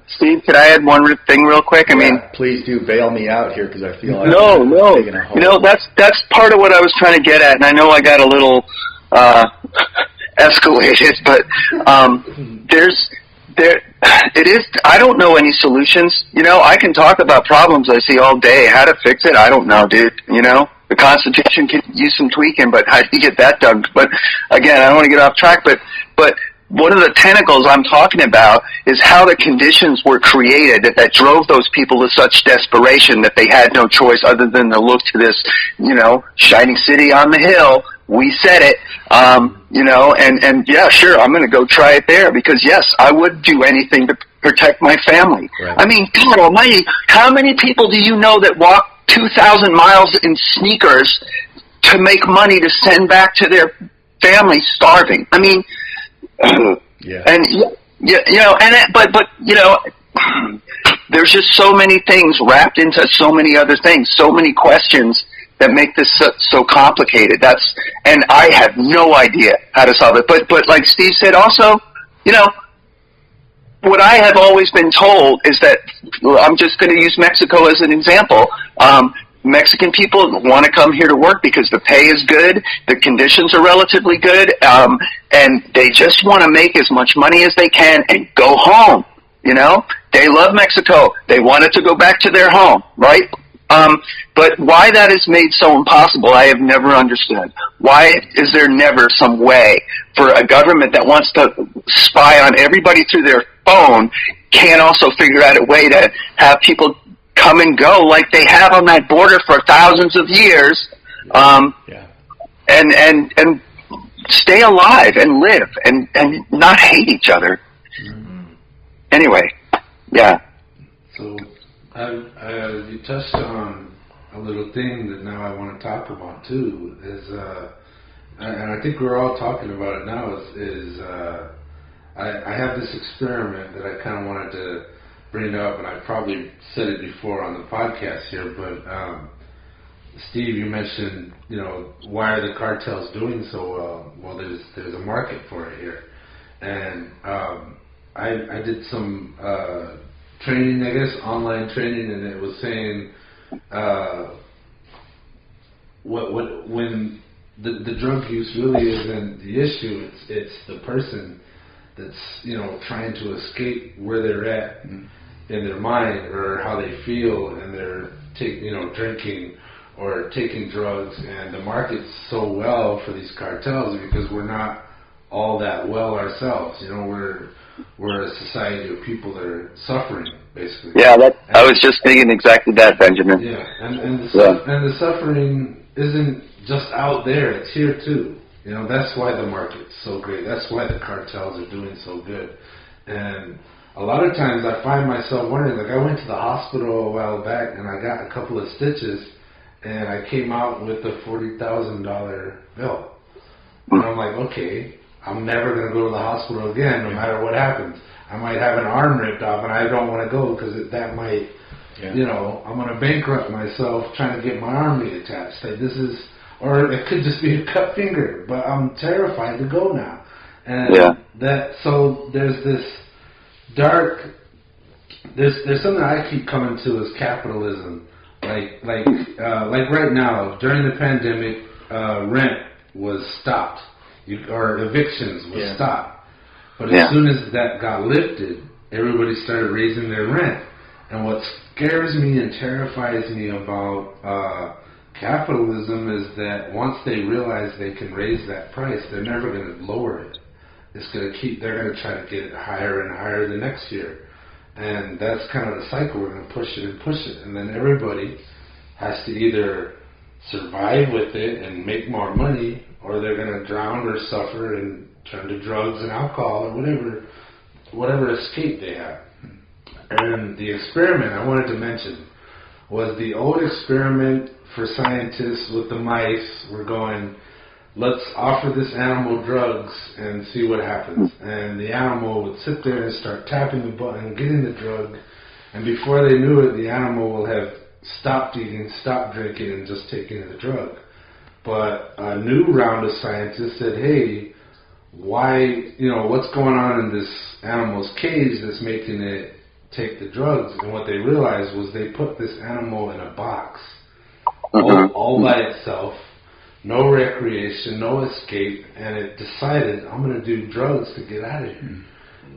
S4: Steve, could I add one thing real quick? I mean,
S3: please do bail me out here because I feel like
S4: no.
S3: Taking a hold.
S4: That's part of what I was trying to get at, and I know I got a little escalated, but it is. I don't know any solutions. I can talk about problems I see all day. How to fix it? I don't know, dude. The Constitution could use some tweaking, but how do you get that done? But again, I don't want to get off track, but one of the tentacles I'm talking about is how the conditions were created that drove those people to such desperation that they had no choice other than to look to this, shining city on the hill we said it, and yeah, sure, I'm going to go try it there because, yes, I would do anything to protect my family.
S3: Right.
S4: I mean, God almighty, how many people do you know that walk 2,000 miles in sneakers to make money to send back to their family starving? I mean,
S3: Yeah.
S4: and, but there's just so many things wrapped into so many other things, so many questions that make this so complicated. And I have no idea how to solve it. But like Steve said also, what I have always been told is that, I'm just going to use Mexico as an example. Mexican people want to come here to work because the pay is good, the conditions are relatively good, and they just want to make as much money as they can and go home. They love Mexico. They wanted to go back to their home, right? But why that is made so impossible, I have never understood. Why is there never some way for a government that wants to spy on everybody through their phone can't also figure out a way to have people come and go like they have on that border for thousands of years, and stay alive and live and not hate each other.
S1: Mm-hmm.
S4: Anyway, yeah.
S1: So you touched on a little thing that now I want to talk about too, is and I think we're all talking about it now, is I have this experiment that I kind of wanted to bring up, and I probably said it before on the podcast here, but Steve, you mentioned, why are the cartels doing so well? Well, there's a market for it here, and I did some training, I guess, online training, and it was saying when the drug use really isn't the issue, it's the person that's trying to escape where they're at in their mind or how they feel, and they're drinking or taking drugs, and the market's so well for these cartels because we're not all that well ourselves. We're a society of people that are suffering, basically.
S4: Yeah, I was just thinking exactly that, Benjamin.
S1: Yeah, and the suffering isn't just out there; it's here too. That's why the market's so great. That's why the cartels are doing so good. And a lot of times I find myself wondering, like I went to the hospital a while back and I got a couple of stitches, and I came out with a $40,000 bill. And I'm like, okay, I'm never going to go to the hospital again, no matter what happens. I might have an arm ripped off, and I don't want to go because that might, I'm going to bankrupt myself trying to get my arm reattached. Like or it could just be a cut finger, but I'm terrified to go now. And so there's this there's something I keep coming to is capitalism. Like right now, during the pandemic, rent was stopped. Or evictions was stopped. But as soon as that got lifted, everybody started raising their rent. And what scares me and terrifies me about capitalism is that once they realize they can raise that price, they're never going to lower it. They're going to try to get it higher and higher the next year. And that's kind of the cycle. We're going to push it and push it. And then everybody has to either survive with it and make more money, or they're going to drown or suffer and turn to drugs and alcohol or whatever escape they have. And the experiment I wanted to mention was the old experiment for scientists with the mice. We're going, let's offer this animal drugs and see what happens. And the animal would sit there and start tapping the button, getting the drug, and before they knew it, the animal will have stopped eating, stopped drinking, and just taking the drug. But a new round of scientists said, hey, why, what's going on in this animal's cage that's making it take the drugs? And what they realized was they put this animal in a box, all by itself, no recreation, no escape, and it decided, I'm going to do drugs to get out of here.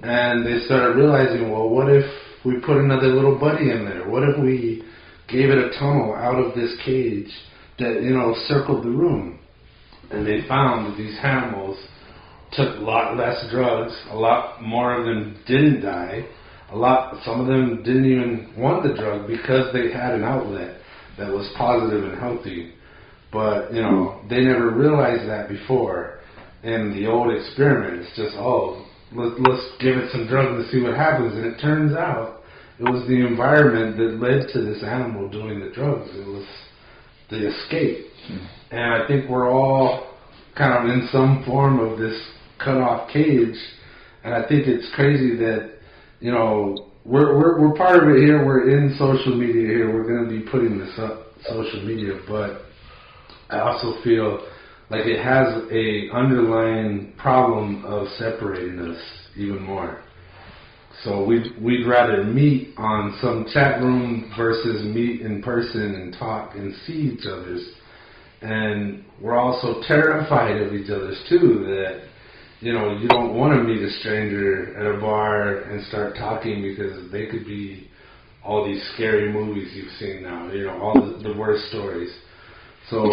S1: And they started realizing, well, what if we put another little buddy in there? What if we gave it a tunnel out of this cage that, circled the room? And they found that these animals took a lot less drugs, a lot more of them didn't die, some of them didn't even want the drug because they had an outlet that was positive and healthy. But, you know, they never realized that before in the old experiment. It's just, let's give it some drugs and see what happens. And it turns out it was the environment that led to this animal doing the drugs. It was the escape. And I think we're all kind of in some form of this cut-off cage. And I think it's crazy that, you know, we're part of it here. We're in social media here. We're going to be putting this up, social media. But I also feel like it has a underlying problem of separating us even more. So we'd rather meet on some chat room versus meet in person and talk and see each other's. And we're also terrified of each other's too, that, you know, you don't want to meet a stranger at a bar and start talking because they could be all these scary movies you've seen now, you know, all the worst stories. So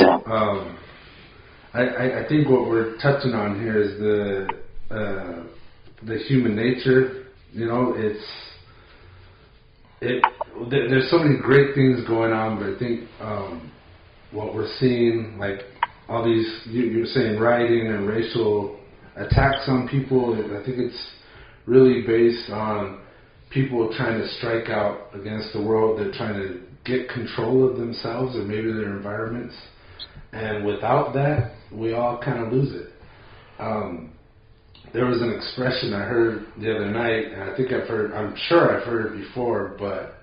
S1: I think what we're touching on here is the human nature. You know, there's so many great things going on, but I think what we're seeing, like all these, you're saying rioting and racial attacks on people, I think it's really based on people trying to strike out against the world. They're trying to get control of themselves or maybe their environments. And without that, we all kind of lose it. There was an expression I heard the other night, and I'm sure I've heard it before, but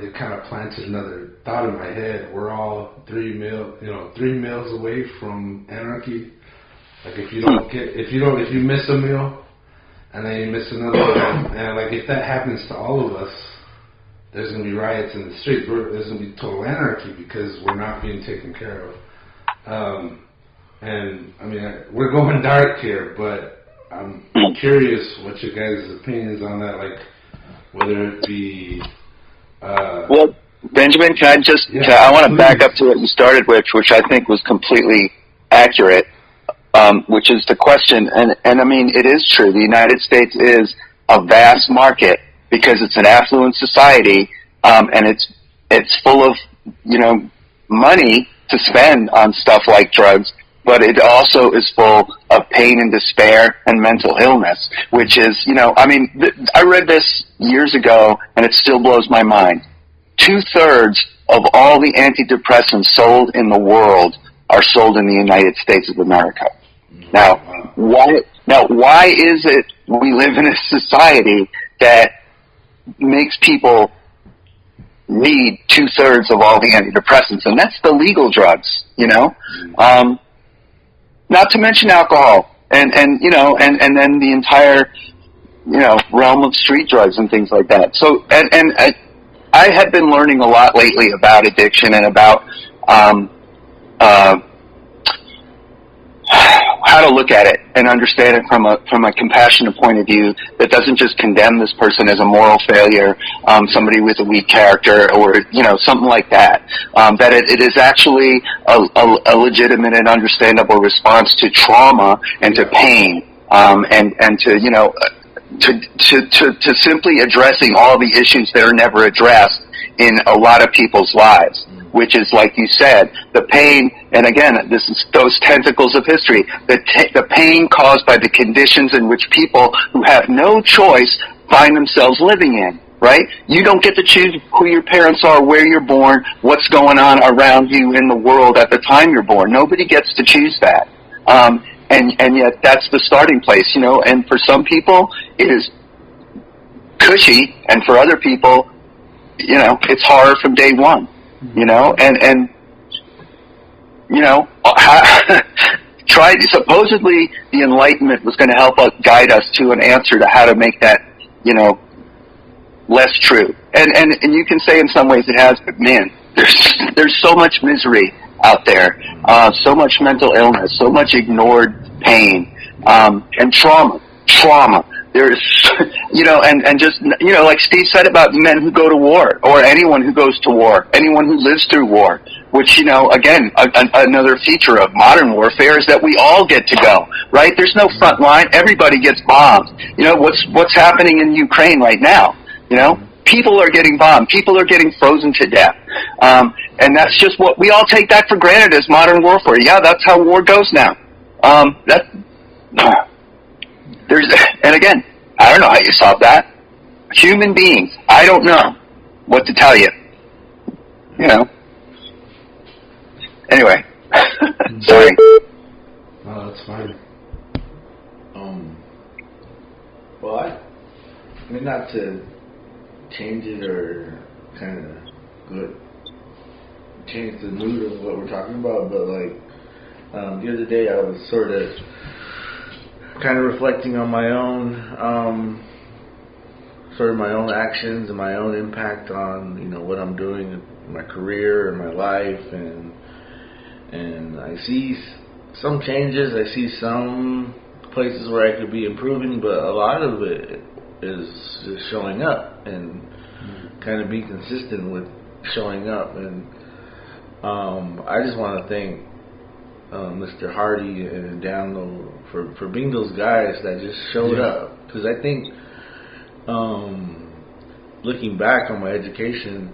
S1: it kind of planted another thought in my head. We're all 3 meals away from anarchy. Like if you miss a meal, and then you miss another meal, and like if that happens to all of us, there's going to be riots in the streets. There's going to be total anarchy because we're not being taken care of. And I mean, we're going dark here, but I'm curious what your guys' opinions on that, like whether it be.
S4: Well, Benjamin, I want to back up to what you started with, which I think was completely accurate, which is the question, and I mean, it is true. The United States is a vast market because it's an affluent society, and it's full of, you know, money to spend on stuff like drugs, but it also is full of pain and despair and mental illness, which is, you know, I mean, I read this years ago, and it still blows my mind. 2/3 of all the antidepressants sold in the world are sold in the United States of America. Now, why is it we live in a society that makes people need 2/3 of all the antidepressants? And that's the legal drugs, you know? Not to mention alcohol and you know, and then the entire, you know, realm of street drugs and things like that. So, and I have been learning a lot lately about addiction and about how to look at it and understand it from a compassionate point of view that doesn't just condemn this person as a moral failure, somebody with a weak character, or, you know, something like that. That it is actually a legitimate and understandable response to trauma and to pain, and to, you know, to simply addressing all the issues that are never addressed in a lot of people's lives, which is, like you said, the pain, and again, this is those tentacles of history, the pain caused by the conditions in which people who have no choice find themselves living in, right? You don't get to choose who your parents are, where you're born, what's going on around you in the world at the time you're born. Nobody gets to choose that. And yet that's the starting place, you know, and for some people it is cushy, and for other people, you know, it's horror from day one, you know, and you know, supposedly the Enlightenment was going to help us, guide us to an answer to how to make that, you know, less true. And you can say in some ways it has, but man, there's so much misery out there, so much mental illness, so much ignored pain, and trauma. There's, you know, and just, you know, like Steve said about men who go to war, or anyone who goes to war, anyone who lives through war, which, you know, again, another feature of modern warfare is that we all get to go, right? There's no front line. Everybody gets bombed. You know, what's happening in Ukraine right now, you know? People are getting bombed. People are getting frozen to death. And that's just what we all take that for granted as modern warfare. Yeah, that's how war goes now. And again, I don't know how you solve that. Human beings, I don't know what to tell you. You know. Anyway, sorry.
S1: No, that's fine.
S2: Well, I mean, not to change it or kind of change the mood of what we're talking about, but like the other day I was sort of kind of reflecting on my own sort of my own actions and my own impact on, you know, what I'm doing in my career and my life, and I see some changes, I see some places where I could be improving, but a lot of it is just showing up and kind of being consistent with showing up. And I just want to thank Mr. Harty and Danloe for being those guys that just showed up, because I think looking back on my education,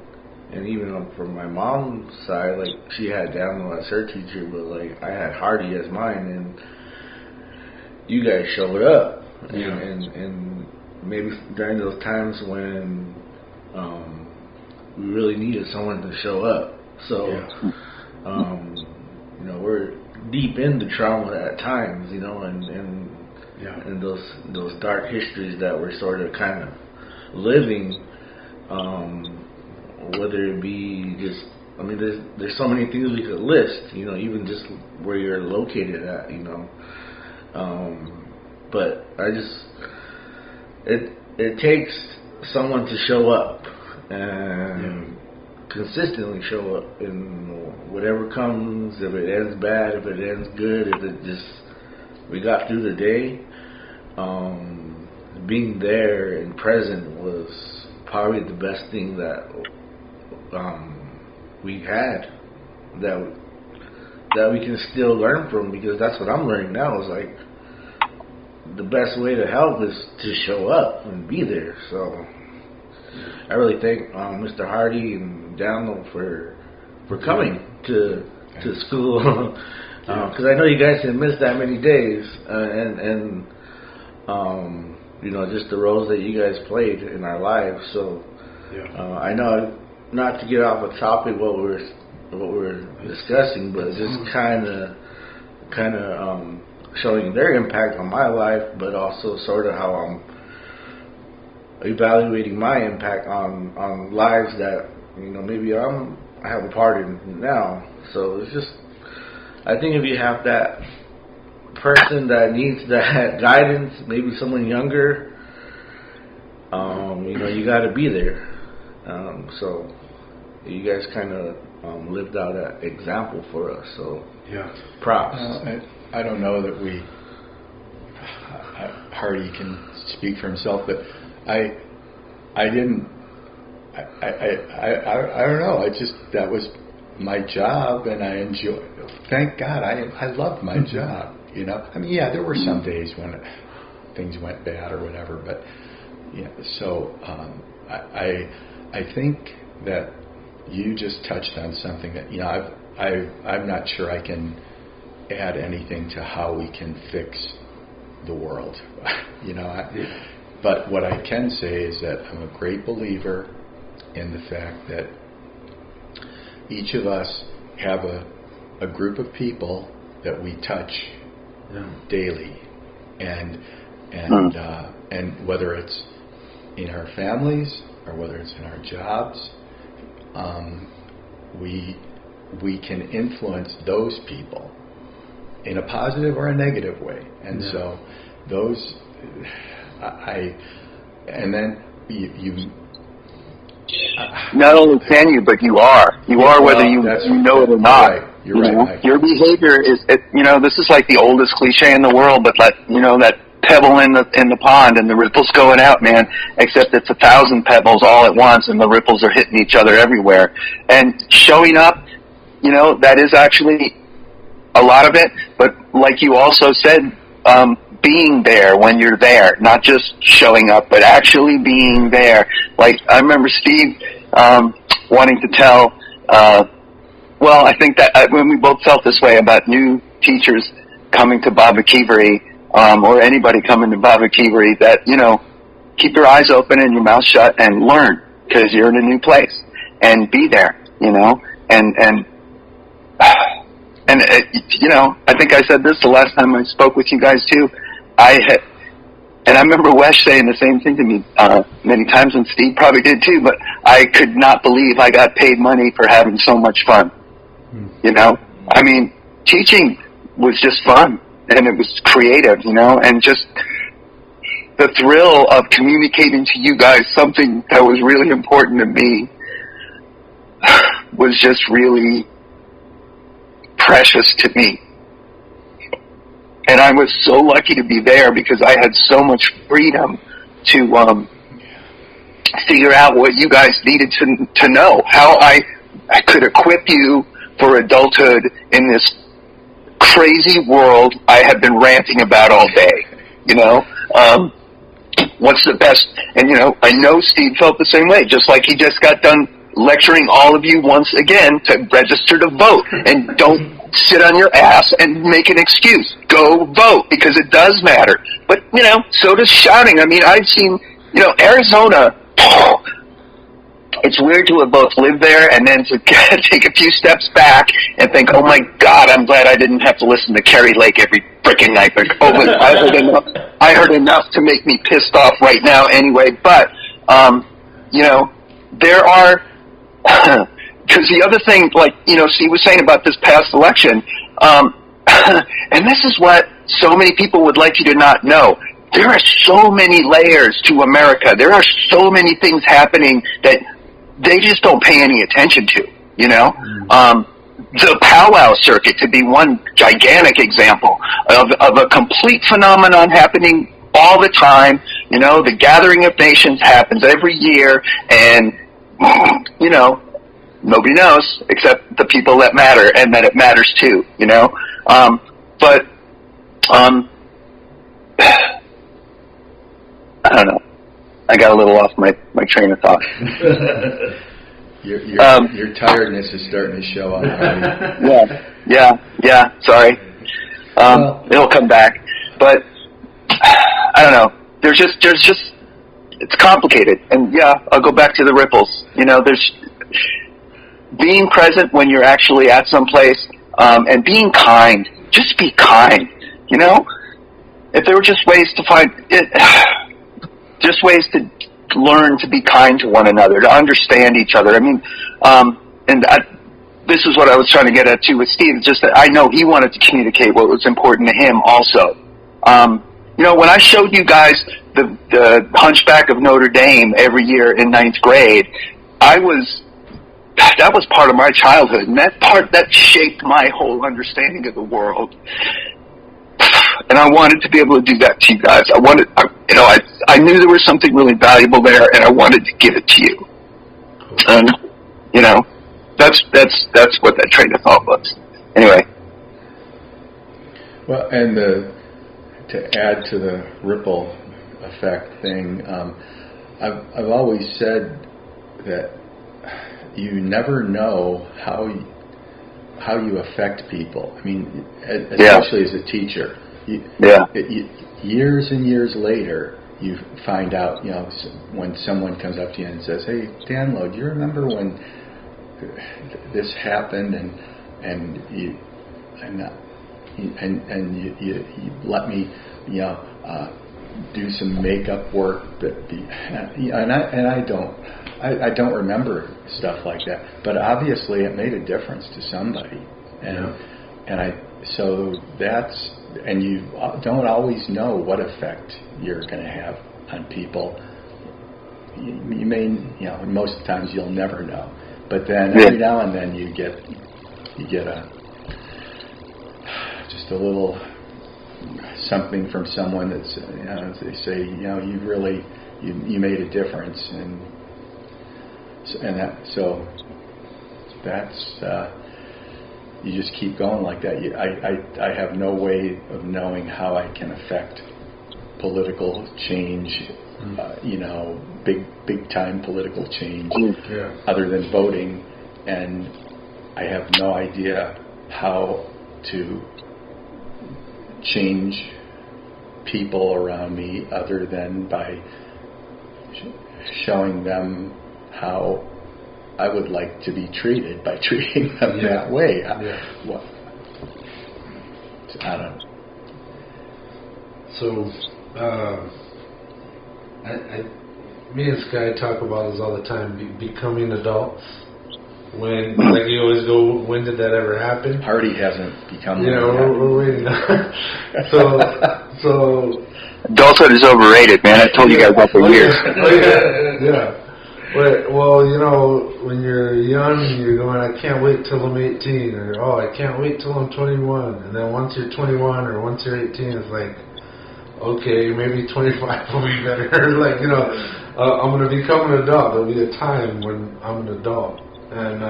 S2: and even from my mom's side, like, she had Danloe as her teacher, but like I had Harty as mine, and you guys showed up, and maybe during those times when we really needed someone to show up. So you know, we're deep into trauma at times, you know, and those dark histories that we're sort of kind of living, whether it be just, I mean, there's so many things we could list, you know, even just where you're located at, you know. But it takes someone to show up and consistently show up, and whatever comes, if it ends bad, if it ends good, if it just, we got through the day, being there and present was probably the best thing that we had, that we can still learn from, because that's what I'm learning now, is like, the best way to help is to show up and be there. So I really thank Mr. Harty and Danloe for coming to school, because I know you guys didn't miss that many days, and you know, just the roles that you guys played in our lives. So I know, not to get off a topic what we're discussing, but just kind of showing their impact on my life, but also sort of how I'm evaluating my impact on lives that, you know, maybe I have a part in now. So it's just, I think if you have that person that needs that guidance, maybe someone younger, you know, you got to be there. So you guys kind of lived out that example for us. So props.
S3: I don't know that Harty can speak for himself, but I don't know. That was my job, and I enjoyed. Thank God, I loved my job. You know, I mean, there were some days when things went bad or whatever, but So I think that you just touched on something that I'm not sure I can add anything to how we can fix the world. But what I can say is that I'm a great believer in the fact that each of us have a group of people that we touch daily, and whether it's in our families or whether it's in our jobs, we can influence those people in a positive or a negative way. And so those, and then you
S4: not only can you, but you are. You are whether you know it or not.
S3: Right. You're right, Mike.
S4: Your behavior is, this is like the oldest cliche in the world, but that pebble in the pond and the ripples going out, man, except it's 1,000 pebbles all at once and the ripples are hitting each other everywhere. And showing up, that is actually a lot of it, but like you also said, being there when you're there, not just showing up, but actually being there. Like, I remember Steve wanting to tell Well, I think that when we both felt this way about new teachers coming to Baba Kivari, or anybody coming to Baba Kivari, that, keep your eyes open and your mouth shut and learn, because you're in a new place, and be there, and I think I said this the last time I spoke with you guys too. And I remember Wes saying the same thing to me many times, and Steve probably did too, but I could not believe I got paid money for having so much fun. I mean, teaching was just fun, and it was creative, and just the thrill of communicating to you guys something that was really important to me was just really precious to me. And I was so lucky to be there because I had so much freedom to figure out what you guys needed to know, how I could equip you for adulthood in this crazy world I have been ranting about all day. What's the best? And I know Steve felt the same way, just like he just got done lecturing all of you once again to register to vote, and don't sit on your ass and make an excuse. Go vote, because it does matter. But, so does shouting. I mean, I've seen, Arizona, it's weird to have both lived there and then to take a few steps back and think, oh my God, I'm glad I didn't have to listen to Kerry Lake every frickin' night. But I heard enough to make me pissed off right now anyway. But, there are, because the other thing, like, Steve was saying about this past election, and this is what so many people would like you to not know. There are so many layers to America. There are so many things happening that they just don't pay any attention to, The powwow circuit, to be one gigantic example of a complete phenomenon happening all the time. The Gathering of Nations happens every year, and, nobody knows except the people that matter and that it matters to, I don't know. I got a little off my train of thought.
S3: Your tiredness is starting to show up.
S4: Yeah. Sorry. It'll come back, but I don't know. There's just it's complicated, and I'll go back to the ripples. There's being present when you're actually at some place, and being kind. Just be kind. If there were just ways to find it. Just ways to learn to be kind to one another, to understand each other. I mean, this is what I was trying to get at too with Steve. It's just that I know he wanted to communicate what was important to him also. When I showed you guys the Hunchback of Notre Dame every year in 9th grade, that was part of my childhood, and that shaped my whole understanding of the world. And I wanted to be able to do that to you guys. I knew there was something really valuable there, and I wanted to give it to you. And that's what that train of thought was. Anyway.
S3: Well, and to add to the ripple effect thing, I've always said that you never know how you affect people. I mean, especially as a teacher. Years and years later, you find out, when someone comes up to you and says, "Hey, Danloe, do you remember when this happened?" And you let me, do some makeup work. I don't remember stuff like that. But obviously, it made a difference to somebody, and you don't always know what effect you're going to have on people. You may, most of the times you'll never know. But then every now and then you get just a little something from someone that's, they say, you made a difference, that's. You just keep going like that. I have no way of knowing how I can affect political change, big time political change, other than voting and I have no idea how to change people around me other than by showing them how I would like to be treated by treating them that way. Well, I don't know.
S1: So, me and Sky talk about this all the time, becoming adults. When, like you always go, when did that ever happen?
S3: Harty hasn't become one.
S1: Yeah, we're waiting. so
S4: Adulthood is overrated, man. I've told you guys that for years.
S1: Yeah. But, well, you know, when you're young, you're going, I can't wait till I'm 18, or, oh, I can't wait till I'm 21. And then once you're 21 or once you're 18, it's like, okay, maybe 25 will be better. Like, you know, I'm going to become an adult. There'll be a time when I'm an adult. And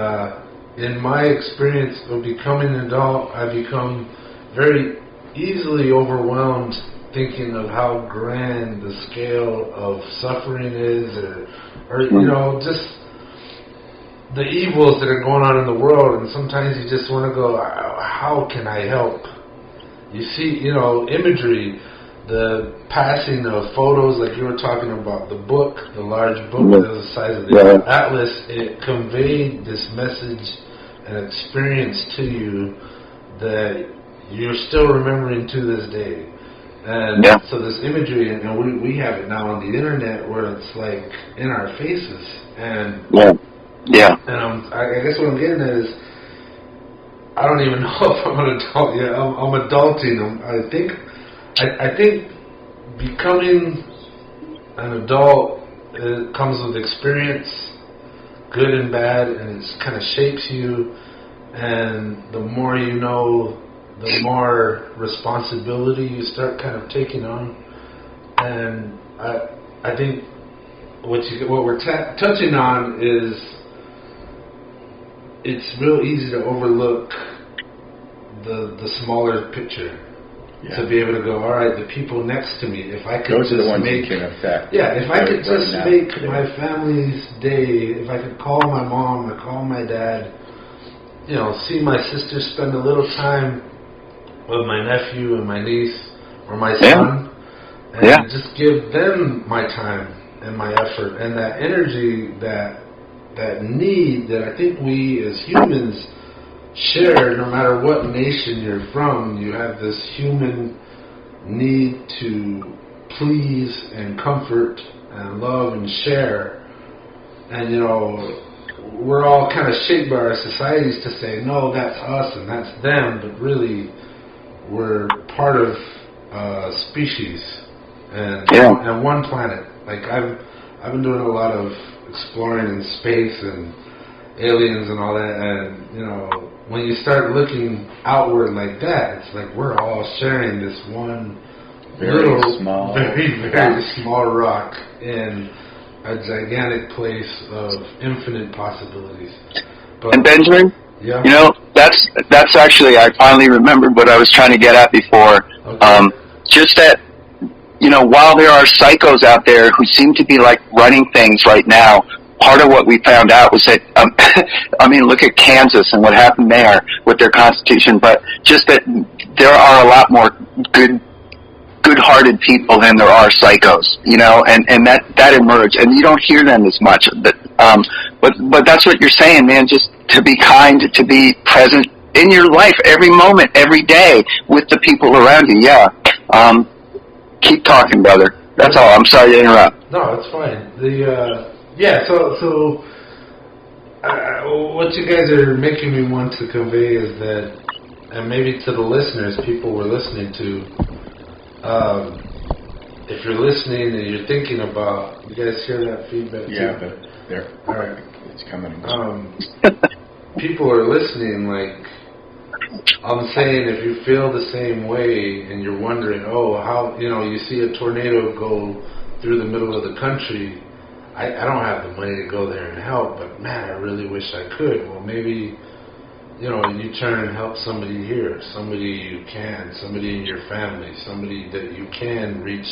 S1: in my experience of becoming an adult, I become very easily overwhelmed thinking of how grand the scale of suffering is, or you know, just the evils that are going on in the world. And sometimes you just want to go, how can I help? You see, you know, imagery, the passing of photos, like you were talking about, the book, the large book that was the size of the atlas, it conveyed this message and experience to you that you're still remembering to this day. And so this imagery, and we have it now on the internet where it's like in our faces. And and I guess what I'm getting at is, I don't even know if I'm an adult yet. I'm adulting. I think becoming an adult, it comes with experience, good and bad, and it kind of shapes you. And the more you know, the more responsibility you start kind of taking on. And I think what we're touching on is, it's real easy to overlook the smaller picture. To be able to go, all right, the people next to me, if I could
S3: Those are the ones that can affect.
S1: Yeah, if I could just make my family's day, if I could call my mom or call my dad, you know, see my sister spend a little time with my nephew and my niece or my son, and just give them my time and my effort and that energy, that need that I think we as humans share. No matter what nation you're from, you have this human need to please and comfort and love and share. And, you know, we're all kind of shaped by our societies to say, no, that's us and that's them, but really we're part of a species and one planet. Like I've been doing a lot of exploring in space and aliens and all that, and you know, when you start looking outward like that, it's like we're all sharing this one very small rock in a gigantic place of infinite possibilities. But,
S4: and Benjamin, you know, that's actually, I finally remembered what I was trying to get at before. Just that, you know, while there are psychos out there who seem to be like running things right now, part of what we found out was that, I mean, look at Kansas and what happened there with their constitution, but just that there are a lot more good-hearted people than there are psychos, you know, and that emerged, and you don't hear them as much. But that's what you're saying, man, just to be kind, to be present in your life every moment, every day with the people around you, Keep talking, brother. That's all. I'm sorry to interrupt.
S1: No, it's fine. So what you guys are making me want to convey is that, and maybe to the listeners, people we're listening to, if you're listening and you're thinking about, you guys hear that feedback?
S3: Yeah, but there.
S1: All right,
S3: it's coming.
S1: People are listening. Like I'm saying, if you feel the same way and you're wondering, how, you know, you see a tornado go through the middle of the country. I don't have the money to go there and help, but man, I really wish I could. Well, maybe, you know, you turn and help somebody here, somebody you can, somebody in your family, somebody that you can reach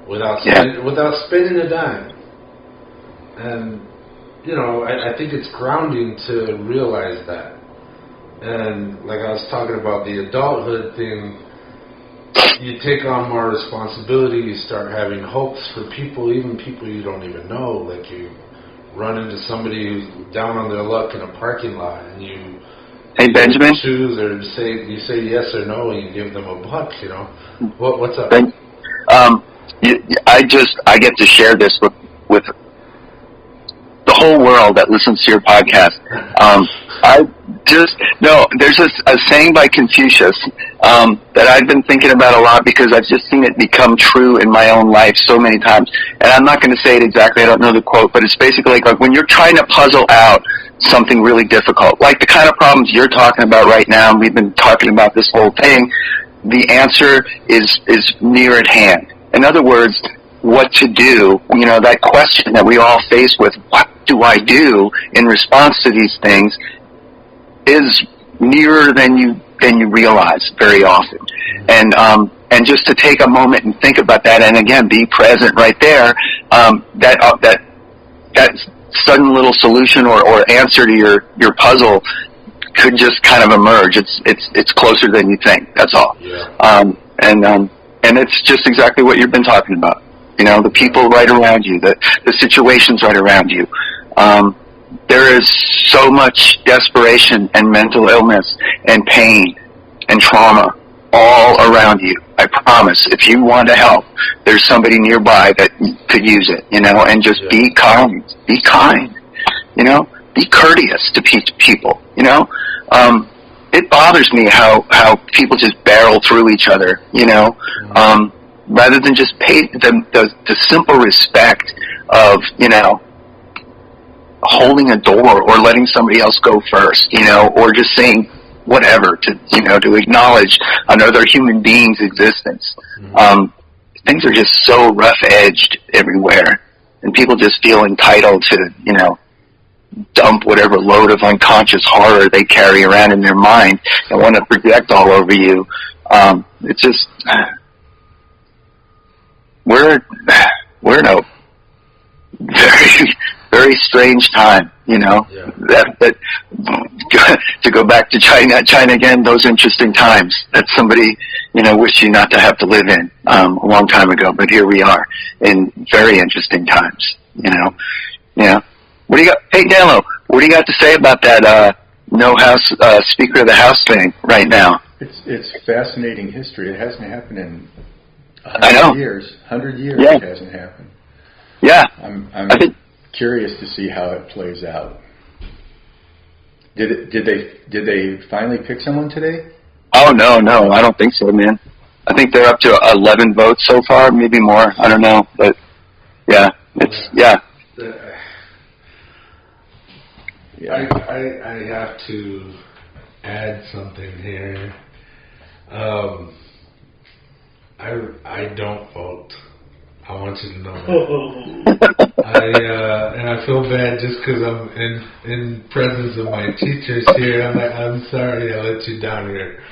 S1: without spending a dime. And I think it's grounding to realize that. And like I was talking about the adulthood thing, you take on more responsibility, you start having hopes for people, even people you don't even know. Like you run into somebody who's down on their luck in a parking lot, and you
S4: Benjamin?
S1: choose or you say yes or no, and you give them $1. What's up?
S4: I get to share this with the whole world that listens to your podcast. There's a saying by Confucius that I've been thinking about a lot because I've just seen it become true in my own life so many times. And I'm not going to say it exactly, I don't know the quote, but it's basically like when you're trying to puzzle out something really difficult, like the kind of problems you're talking about right now, and we've been talking about this whole thing, the answer is near at hand. In other words, what to do, that question that we all face with, what do I do in response to these things, is nearer than you realize very often. And just to take a moment and think about that, and again, be present right there, that sudden little solution or answer to your puzzle could just kind of emerge. It's closer than you think. That's all.
S1: Yeah.
S4: And it's just exactly what you've been talking about. The people right around you, the situations right around you. There is so much desperation and mental illness and pain and trauma all around you. I promise. If you want to help, there's somebody nearby that could use it, and just be kind. Be kind. Be courteous to people, It bothers me how people just barrel through each other, rather than just pay the simple respect of, holding a door or letting somebody else go first, or just saying whatever to acknowledge another human being's existence. Things are just so rough-edged everywhere, and people just feel entitled to, dump whatever load of unconscious horror they carry around in their mind and want to project all over you. It's just, we're in a very, very strange time, that to go back to China again, those interesting times that somebody, wished you not to have to live in, a long time ago, but here we are in very interesting times, Yeah. What do you got? Hey, Danloe, what do you got to say about that, no house, Speaker of the House thing right now?
S3: It's fascinating history. It hasn't happened in
S4: 100
S3: years. 100 years
S4: Yeah.
S3: It hasn't happened.
S4: Yeah.
S3: I'm curious to see how it plays out. Did they finally pick someone today?
S4: Oh, no, I don't think so, man. I think they're up to 11 votes so far, maybe more. I don't know, but yeah,
S1: I have to add something here. I don't vote. I want you to know that. And I feel bad just because I'm in presence of my teachers here. I'm sorry I let you down here.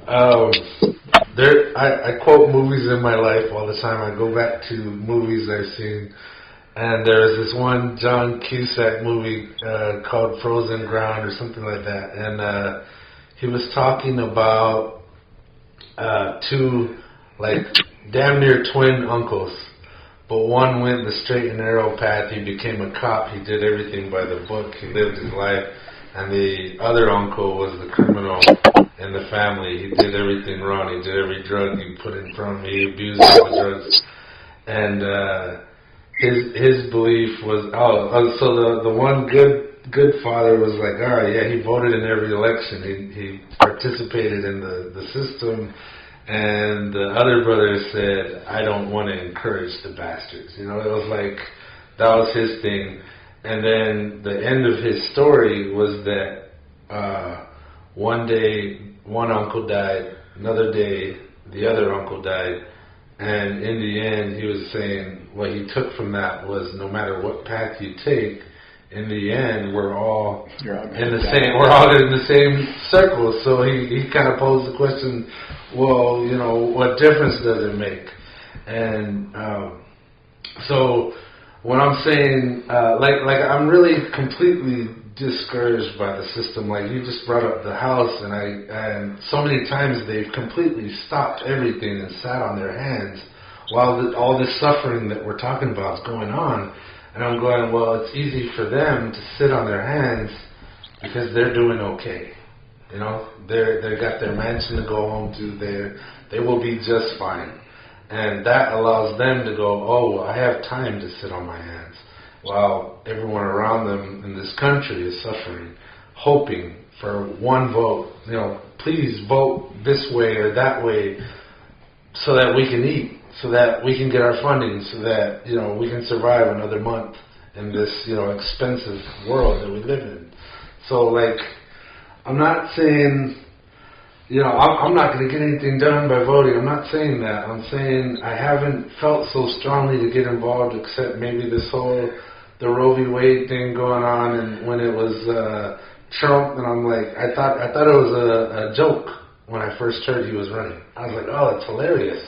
S1: I quote movies in my life all the time. I go back to movies I've seen. And there's this one John Cusack movie called Frozen Ground or something like that. And he was talking about two, like, damn near twin uncles. But one went the straight and narrow path. He became a cop. He did everything by the book. He lived his life. And the other uncle was the criminal in the family. He did everything wrong. He did every drug you put in front of him. He abused all the drugs. And his belief was, so the one good father was like, all right, yeah, he voted in every election. He participated in the system. And the other brother said, I don't want to encourage the bastards. It was like, that was his thing. And then the end of his story was that one day, one uncle died, another day, the other uncle died. And in the end, he was saying what he took from that was no matter what path you take, in the end, we're all in the same circle. So he kind of posed the question, well, what difference does it make? And so when I'm saying, like I'm really completely discouraged by the system. Like you just brought up the House, and so many times they've completely stopped everything and sat on their hands while all this suffering that we're talking about is going on. And I'm going, well, it's easy for them to sit on their hands because they're doing okay. You know, they got their mansion to go home to. They will be just fine. And that allows them to go, oh, well, I have time to sit on my hands, while everyone around them in this country is suffering, hoping for one vote. You know, please vote this way or that way so that we can eat, so that we can get our funding, so that, you know, we can survive another month in this, you know, expensive world that we live in. So, like, I'm not saying, you know, I'm not going to get anything done by voting. I'm not saying that. I'm saying I haven't felt so strongly to get involved, except maybe this whole, the Roe v. Wade thing going on, and when it was Trump, and I'm like, I thought it was a joke when I first heard he was running. I was like, oh, it's hilarious.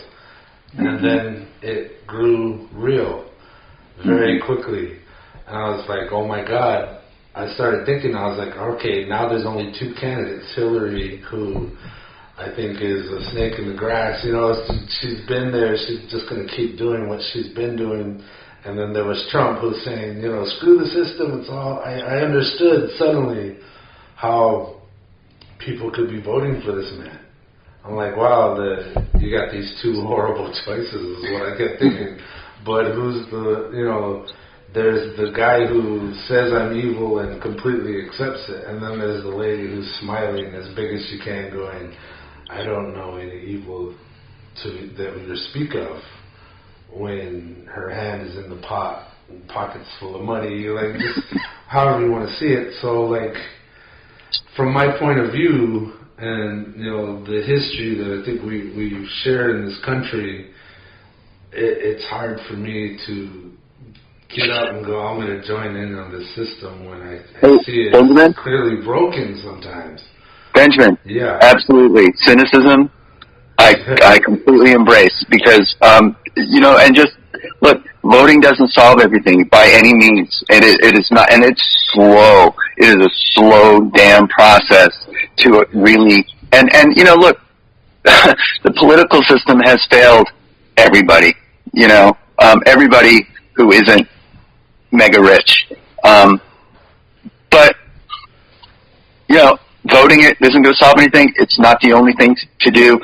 S1: And then it grew real very quickly. And I was like, oh my God. I started thinking, I was like, okay, now there's only two candidates. Hillary, who I think is a snake in the grass. You know, she's been there. She's just going to keep doing what she's been doing. And then there was Trump, who's saying, you know, screw the system. It's all. I understood suddenly how people could be voting for this man. I'm like, wow, you got these two horrible choices is what I kept thinking. But who's the, you know, there's the guy who says I'm evil and completely accepts it, and then there's the lady who's smiling as big as she can going, I don't know any evil that we speak of, when her hand is in the pot, pockets full of money, like just however you want to see it. So like, from my point of view, and you know, the history that I think we share in this country, it's hard for me to get up and go, I'm going to join in on this system when I see it
S4: Benjamin?
S1: Clearly broken sometimes.
S4: Benjamin,
S1: yeah,
S4: absolutely. Cynicism, I completely embrace, because, you know, and just, look, voting doesn't solve everything by any means, and it is not, and it's slow. It is a slow damn process to really, and you know, look, the political system has failed everybody, you know, everybody who isn't mega rich. But, you know, voting it isn't going to solve anything. It's not the only thing to do.